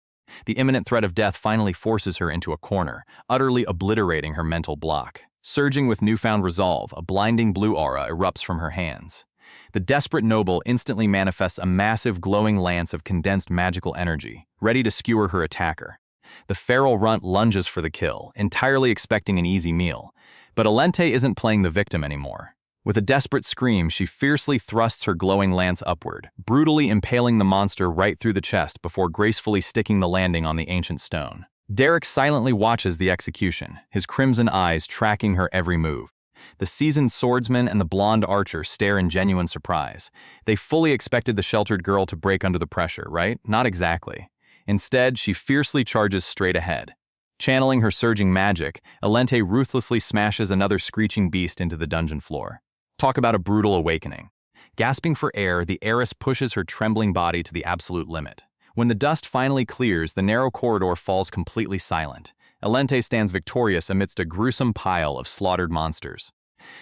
The imminent threat of death finally forces her into a corner, utterly obliterating her mental block. Surging with newfound resolve, a blinding blue aura erupts from her hands. The desperate noble instantly manifests a massive glowing lance of condensed magical energy, ready to skewer her attacker. The feral runt lunges for the kill, entirely expecting an easy meal. But Alente isn't playing the victim anymore. With a desperate scream, she fiercely thrusts her glowing lance upward, brutally impaling the monster right through the chest before gracefully sticking the landing on the ancient stone. Derek silently watches the execution, his crimson eyes tracking her every move. The seasoned swordsman and the blonde archer stare in genuine surprise. They fully expected the sheltered girl to break under the pressure, right? Not exactly. Instead, she fiercely charges straight ahead. Channeling her surging magic, Alente ruthlessly smashes another screeching beast into the dungeon floor. Talk about a brutal awakening. Gasping for air, the heiress pushes her trembling body to the absolute limit. When the dust finally clears, the narrow corridor falls completely silent. Alente stands victorious amidst a gruesome pile of slaughtered monsters.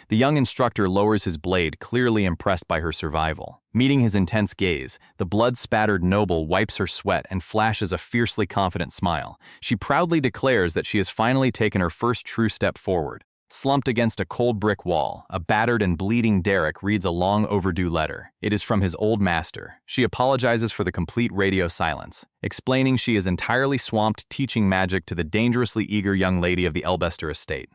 The young instructor lowers his blade, clearly impressed by her survival. Meeting his intense gaze, the blood-spattered noble wipes her sweat and flashes a fiercely confident smile. She proudly declares that she has finally taken her first true step forward. Slumped against a cold brick wall, a battered and bleeding Derek reads a long overdue letter. It is from his old master. She apologizes for the complete radio silence, explaining she is entirely swamped teaching magic to the dangerously eager young lady of the Elbester estate.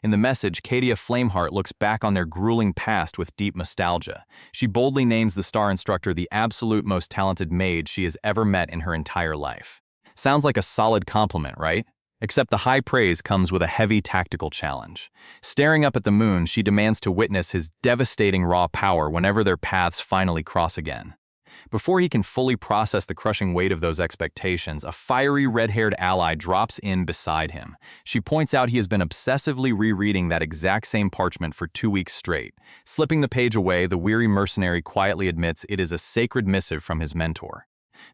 In the message, Katia Flameheart looks back on their grueling past with deep nostalgia. She boldly names the star instructor the absolute most talented mage she has ever met in her entire life. Sounds like a solid compliment, right? Except the high praise comes with a heavy tactical challenge. Staring up at the moon, she demands to witness his devastating raw power whenever their paths finally cross again. Before he can fully process the crushing weight of those expectations, a fiery red-haired ally drops in beside him. She points out he has been obsessively rereading that exact same parchment for 2 weeks straight. Slipping the page away, the weary mercenary quietly admits it is a sacred missive from his mentor.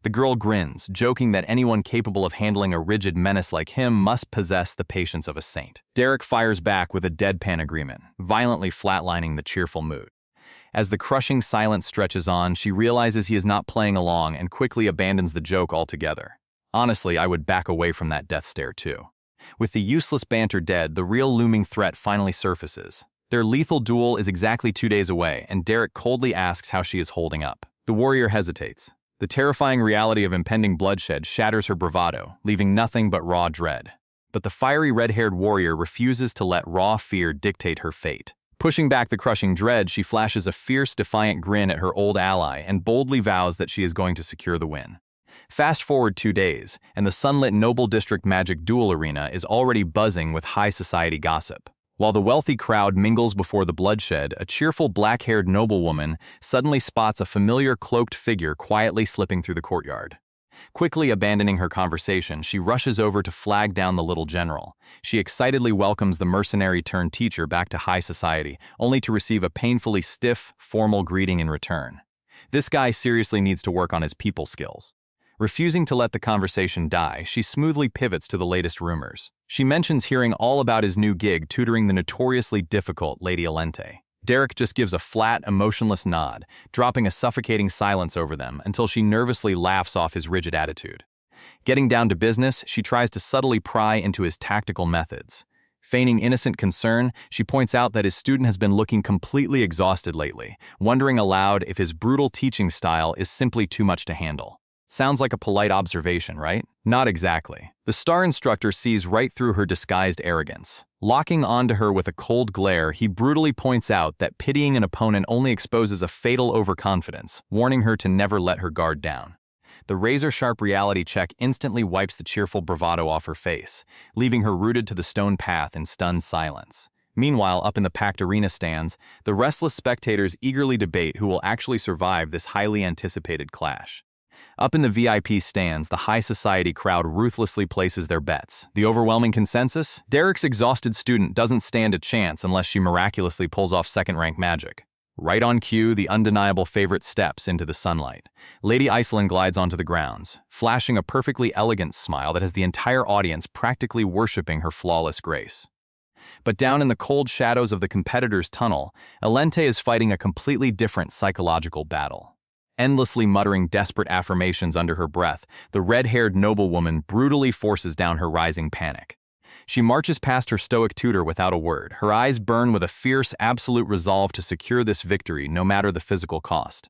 The girl grins, joking that anyone capable of handling a rigid menace like him must possess the patience of a saint. Derek fires back with a deadpan agreement, violently flatlining the cheerful mood. As the crushing silence stretches on, she realizes he is not playing along and quickly abandons the joke altogether. Honestly, I would back away from that death stare too. With the useless banter dead, the real looming threat finally surfaces. Their lethal duel is exactly 2 days away, and Derek coldly asks how she is holding up. The warrior hesitates. The terrifying reality of impending bloodshed shatters her bravado, leaving nothing but raw dread. But the fiery red-haired warrior refuses to let raw fear dictate her fate. Pushing back the crushing dread, she flashes a fierce, defiant grin at her old ally and boldly vows that she is going to secure the win. Fast forward 2 days, and the sunlit Noble District Magic Duel Arena is already buzzing with high society gossip. While the wealthy crowd mingles before the bloodshed, a cheerful black-haired noblewoman suddenly spots a familiar cloaked figure quietly slipping through the courtyard. Quickly abandoning her conversation, she rushes over to flag down the little general. She excitedly welcomes the mercenary-turned-teacher back to high society, only to receive a painfully stiff, formal greeting in return. This guy seriously needs to work on his people skills. Refusing to let the conversation die, she smoothly pivots to the latest rumors. She mentions hearing all about his new gig tutoring the notoriously difficult Lady Alente. Derek just gives a flat, emotionless nod, dropping a suffocating silence over them until she nervously laughs off his rigid attitude. Getting down to business, she tries to subtly pry into his tactical methods. Feigning innocent concern, she points out that his student has been looking completely exhausted lately, wondering aloud if his brutal teaching style is simply too much to handle. Sounds like a polite observation, right? Not exactly. The star instructor sees right through her disguised arrogance. Locking onto her with a cold glare, he brutally points out that pitying an opponent only exposes a fatal overconfidence, warning her to never let her guard down. The razor-sharp reality check instantly wipes the cheerful bravado off her face, leaving her rooted to the stone path in stunned silence. Meanwhile, up in the packed arena stands, the restless spectators eagerly debate who will actually survive this highly anticipated clash. Up in the VIP stands, the high society crowd ruthlessly places their bets. The overwhelming consensus? Derek's exhausted student doesn't stand a chance unless she miraculously pulls off second-rank magic. Right on cue, the undeniable favorite steps into the sunlight. Lady Iceland glides onto the grounds, flashing a perfectly elegant smile that has the entire audience practically worshipping her flawless grace. But down in the cold shadows of the competitor's tunnel, Alente is fighting a completely different psychological battle. Endlessly muttering desperate affirmations under her breath, the red-haired noblewoman brutally forces down her rising panic. She marches past her stoic tutor without a word. Her eyes burn with a fierce, absolute resolve to secure this victory no matter the physical cost.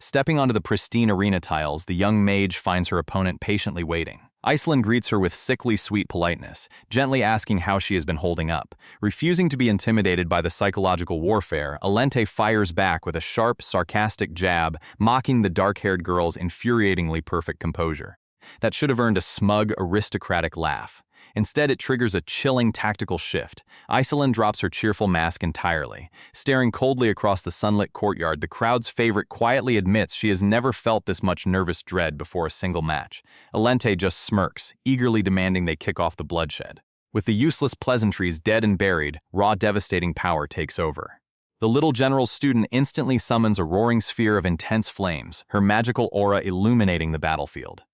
Stepping onto the pristine arena tiles, the young mage finds her opponent patiently waiting. Iceland greets her with sickly sweet politeness, gently asking how she has been holding up. Refusing to be intimidated by the psychological warfare, Alente fires back with a sharp, sarcastic jab, mocking the dark-haired girl's infuriatingly perfect composure. That should have earned a smug, aristocratic laugh. Instead, it triggers a chilling tactical shift. Iceland drops her cheerful mask entirely. Staring coldly across the sunlit courtyard, the crowd's favorite quietly admits she has never felt this much nervous dread before a single match. Alente just smirks, eagerly demanding they kick off the bloodshed. With the useless pleasantries dead and buried, raw devastating power takes over. The little general's student instantly summons a roaring sphere of intense flames, her magical aura illuminating the battlefield.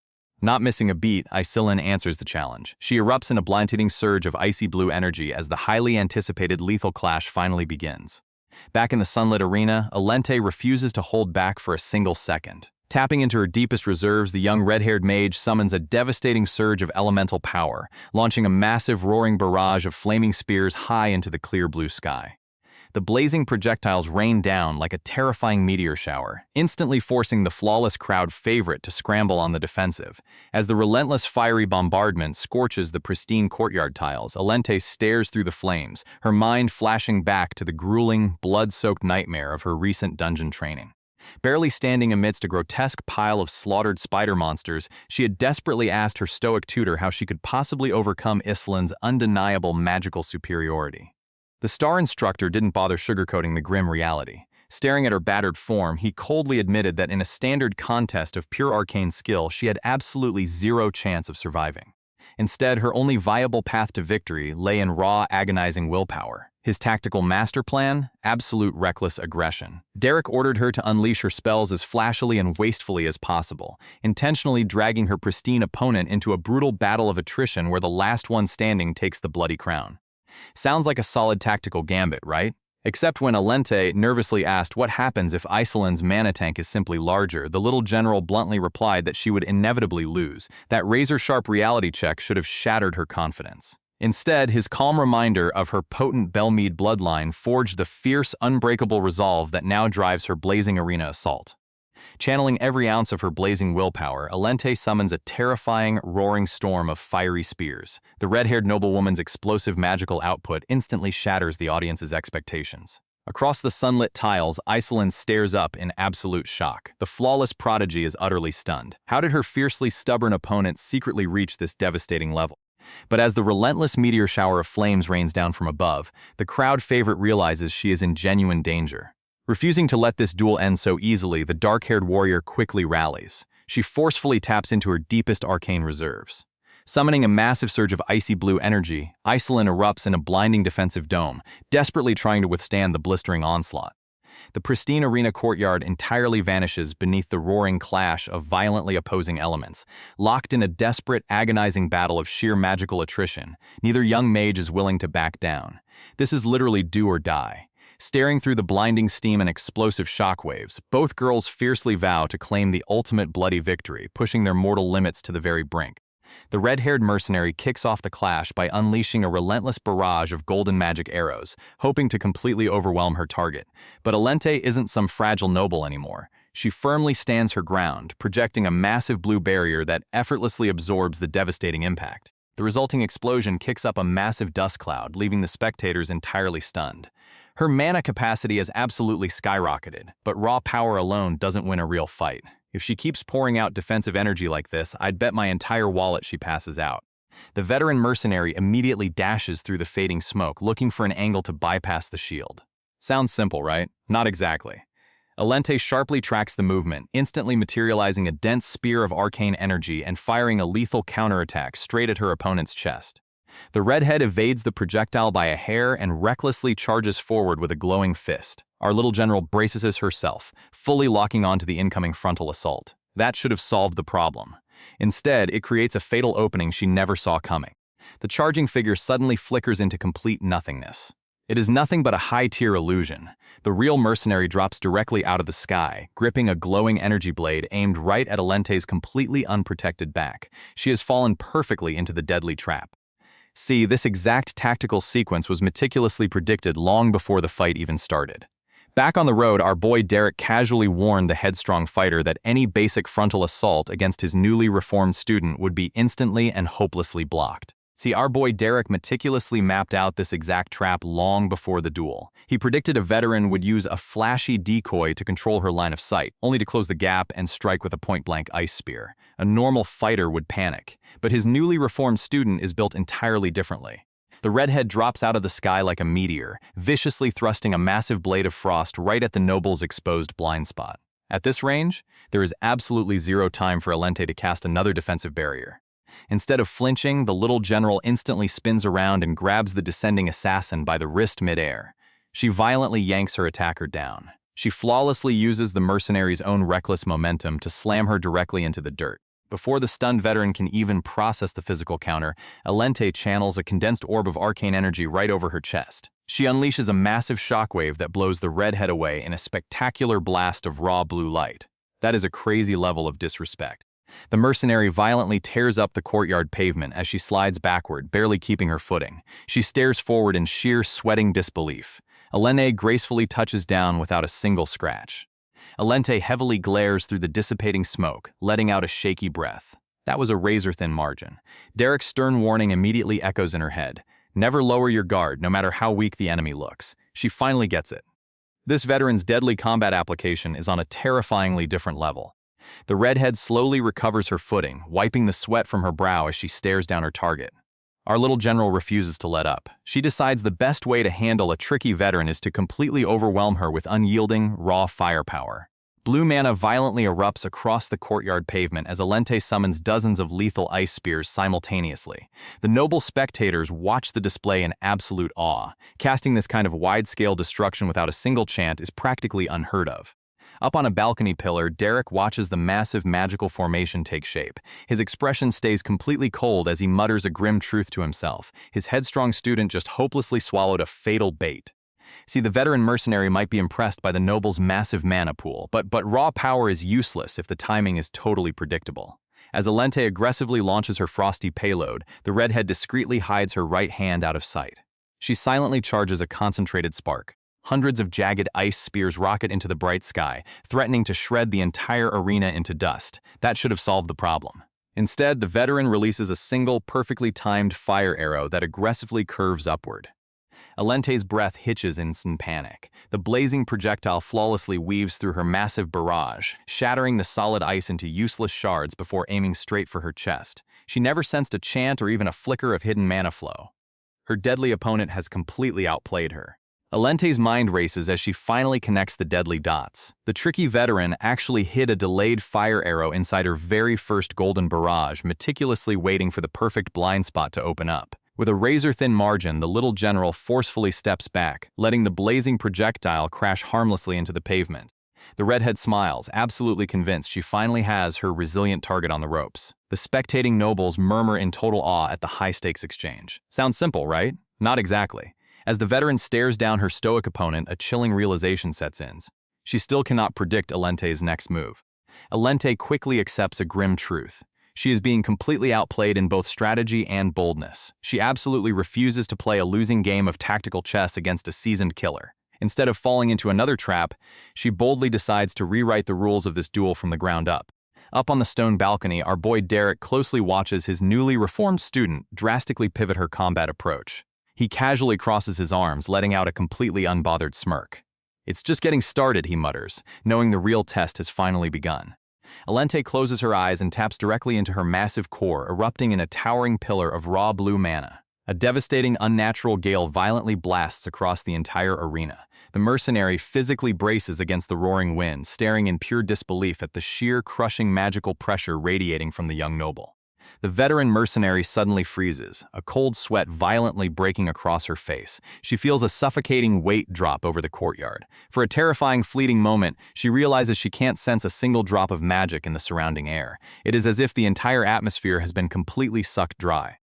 Not missing a beat, Isilin answers the challenge. She erupts in a blinding surge of icy blue energy as the highly anticipated lethal clash finally begins. Back in the sunlit arena, Alente refuses to hold back for a single second. Tapping into her deepest reserves, the young red-haired mage summons a devastating surge of elemental power, launching a massive roaring barrage of flaming spears high into the clear blue sky. The blazing projectiles rain down like a terrifying meteor shower, instantly forcing the flawless crowd favorite to scramble on the defensive. As the relentless fiery bombardment scorches the pristine courtyard tiles, Alente stares through the flames, her mind flashing back to the grueling, blood-soaked nightmare of her recent dungeon training. Barely standing amidst a grotesque pile of slaughtered spider monsters, she had desperately asked her stoic tutor how she could possibly overcome Islin's undeniable magical superiority. The star instructor didn't bother sugarcoating the grim reality. Staring at her battered form, he coldly admitted that in a standard contest of pure arcane skill, she had absolutely zero chance of surviving. Instead, her only viable path to victory lay in raw, agonizing willpower. His tactical master plan? Absolute reckless aggression. Derek ordered her to unleash her spells as flashily and wastefully as possible, intentionally dragging her pristine opponent into a brutal battle of attrition where the last one standing takes the bloody crown. Sounds like a solid tactical gambit, right? Except when Alente nervously asked what happens if Isilin's mana tank is simply larger, the little general bluntly replied that she would inevitably lose. That razor-sharp reality check should have shattered her confidence. Instead, his calm reminder of her potent Belmead bloodline forged the fierce, unbreakable resolve that now drives her blazing arena assault. Channeling every ounce of her blazing willpower, Alente summons a terrifying, roaring storm of fiery spears. The red-haired noblewoman's explosive magical output instantly shatters the audience's expectations. Across the sunlit tiles, Isilin stares up in absolute shock. The flawless prodigy is utterly stunned. How did her fiercely stubborn opponent secretly reach this devastating level? But as the relentless meteor shower of flames rains down from above, the crowd favorite realizes she is in genuine danger. Refusing to let this duel end so easily, the dark-haired warrior quickly rallies. She forcefully taps into her deepest arcane reserves. Summoning a massive surge of icy blue energy, Isilin erupts in a blinding defensive dome, desperately trying to withstand the blistering onslaught. The pristine arena courtyard entirely vanishes beneath the roaring clash of violently opposing elements. Locked in a desperate, agonizing battle of sheer magical attrition, neither young mage is willing to back down. This is literally do or die. Staring through the blinding steam and explosive shockwaves, both girls fiercely vow to claim the ultimate bloody victory, pushing their mortal limits to the very brink. The red-haired mercenary kicks off the clash by unleashing a relentless barrage of golden magic arrows, hoping to completely overwhelm her target. But Alente isn't some fragile noble anymore. She firmly stands her ground, projecting a massive blue barrier that effortlessly absorbs the devastating impact. The resulting explosion kicks up a massive dust cloud, leaving the spectators entirely stunned. Her mana capacity has absolutely skyrocketed, but raw power alone doesn't win a real fight. If she keeps pouring out defensive energy like this, I'd bet my entire wallet she passes out. The veteran mercenary immediately dashes through the fading smoke, looking for an angle to bypass the shield. Sounds simple, right? Not exactly. Alente sharply tracks the movement, instantly materializing a dense spear of arcane energy and firing a lethal counterattack straight at her opponent's chest. The redhead evades the projectile by a hair and recklessly charges forward with a glowing fist. Our little general braces herself, fully locking onto the incoming frontal assault. That should have solved the problem. Instead, it creates a fatal opening she never saw coming. The charging figure suddenly flickers into complete nothingness. It is nothing but a high-tier illusion. The real mercenary drops directly out of the sky, gripping a glowing energy blade aimed right at Alente's completely unprotected back. She has fallen perfectly into the deadly trap. See, this exact tactical sequence was meticulously predicted long before the fight even started. Back on the road, our boy Derek casually warned the headstrong fighter that any basic frontal assault against his newly reformed student would be instantly and hopelessly blocked. See, our boy Derek meticulously mapped out this exact trap long before the duel. He predicted a veteran would use a flashy decoy to control her line of sight, only to close the gap and strike with a point-blank ice spear. A normal fighter would panic, but his newly reformed student is built entirely differently. The redhead drops out of the sky like a meteor, viciously thrusting a massive blade of frost right at the noble's exposed blind spot. At this range, there is absolutely zero time for Alente to cast another defensive barrier. Instead of flinching, the little general instantly spins around and grabs the descending assassin by the wrist midair. She violently yanks her attacker down. She flawlessly uses the mercenary's own reckless momentum to slam her directly into the dirt. Before the stunned veteran can even process the physical counter, Alente channels a condensed orb of arcane energy right over her chest. She unleashes a massive shockwave that blows the redhead away in a spectacular blast of raw blue light. That is a crazy level of disrespect. The mercenary violently tears up the courtyard pavement as she slides backward, barely keeping her footing. She stares forward in sheer sweating disbelief. Alente gracefully touches down without a single scratch. Alente heavily glares through the dissipating smoke, letting out a shaky breath. That was a razor-thin margin. Derek's stern warning immediately echoes in her head. Never lower your guard, no matter how weak the enemy looks. She finally gets it. This veteran's deadly combat application is on a terrifyingly different level. The redhead slowly recovers her footing, wiping the sweat from her brow as she stares down her target. Our little general refuses to let up. She decides the best way to handle a tricky veteran is to completely overwhelm her with unyielding, raw firepower. Blue mana violently erupts across the courtyard pavement as Alente summons dozens of lethal ice spears simultaneously. The noble spectators watch the display in absolute awe. Casting this kind of wide-scale destruction without a single chant is practically unheard of. Up on a balcony pillar, Derek watches the massive magical formation take shape. His expression stays completely cold as he mutters a grim truth to himself. His headstrong student just hopelessly swallowed a fatal bait. See, the veteran mercenary might be impressed by the noble's massive mana pool, but raw power is useless if the timing is totally predictable. As Alente aggressively launches her frosty payload, the redhead discreetly hides her right hand out of sight. She silently charges a concentrated spark. Hundreds of jagged ice spears rocket into the bright sky, threatening to shred the entire arena into dust. That should have solved the problem. Instead, the veteran releases a single, perfectly timed fire arrow that aggressively curves upward. Alente's breath hitches in panic. The blazing projectile flawlessly weaves through her massive barrage, shattering the solid ice into useless shards before aiming straight for her chest. She never sensed a chant or even a flicker of hidden mana flow. Her deadly opponent has completely outplayed her. Alente's mind races as she finally connects the deadly dots. The tricky veteran actually hid a delayed fire arrow inside her very first golden barrage, meticulously waiting for the perfect blind spot to open up. With a razor-thin margin, the little general forcefully steps back, letting the blazing projectile crash harmlessly into the pavement. The redhead smiles, absolutely convinced she finally has her resilient target on the ropes. The spectating nobles murmur in total awe at the high-stakes exchange. Sounds simple, right? Not exactly. As the veteran stares down her stoic opponent, a chilling realization sets in. She still cannot predict Alente's next move. Alente quickly accepts a grim truth. She is being completely outplayed in both strategy and boldness. She absolutely refuses to play a losing game of tactical chess against a seasoned killer. Instead of falling into another trap, she boldly decides to rewrite the rules of this duel from the ground up. Up on the stone balcony, our boy Derek closely watches his newly reformed student drastically pivot her combat approach. He casually crosses his arms, letting out a completely unbothered smirk. "It's just getting started," he mutters, knowing the real test has finally begun. Alente closes her eyes and taps directly into her massive core, erupting in a towering pillar of raw blue mana. A devastating, unnatural gale violently blasts across the entire arena. The mercenary physically braces against the roaring wind, staring in pure disbelief at the sheer, crushing magical pressure radiating from the young noble. The veteran mercenary suddenly freezes, a cold sweat violently breaking across her face. She feels a suffocating weight drop over the courtyard. For a terrifying, fleeting moment, she realizes she can't sense a single drop of magic in the surrounding air. It is as if the entire atmosphere has been completely sucked dry.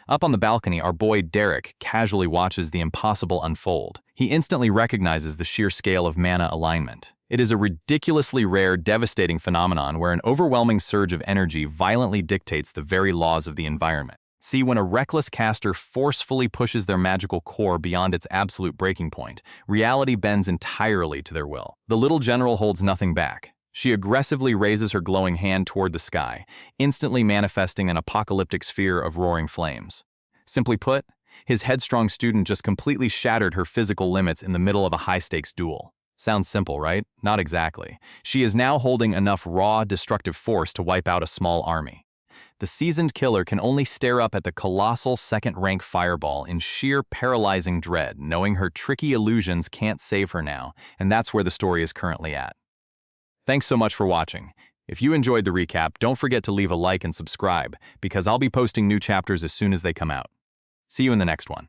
Up on the balcony, our boy Derek casually watches the impossible unfold. He instantly recognizes the sheer scale of mana alignment. It is a ridiculously rare, devastating phenomenon where an overwhelming surge of energy violently dictates the very laws of the environment. See, when a reckless caster forcefully pushes their magical core beyond its absolute breaking point, reality bends entirely to their will. The little general holds nothing back. She aggressively raises her glowing hand toward the sky, instantly manifesting an apocalyptic sphere of roaring flames. Simply put, his headstrong student just completely shattered her physical limits in the middle of a high-stakes duel. Sounds simple, right? Not exactly. She is now holding enough raw, destructive force to wipe out a small army. The seasoned killer can only stare up at the colossal second-rank fireball in sheer paralyzing dread, knowing her tricky illusions can't save her now, and that's where the story is currently at. Thanks so much for watching. If you enjoyed the recap, don't forget to leave a like and subscribe, because I'll be posting new chapters as soon as they come out. See you in the next one.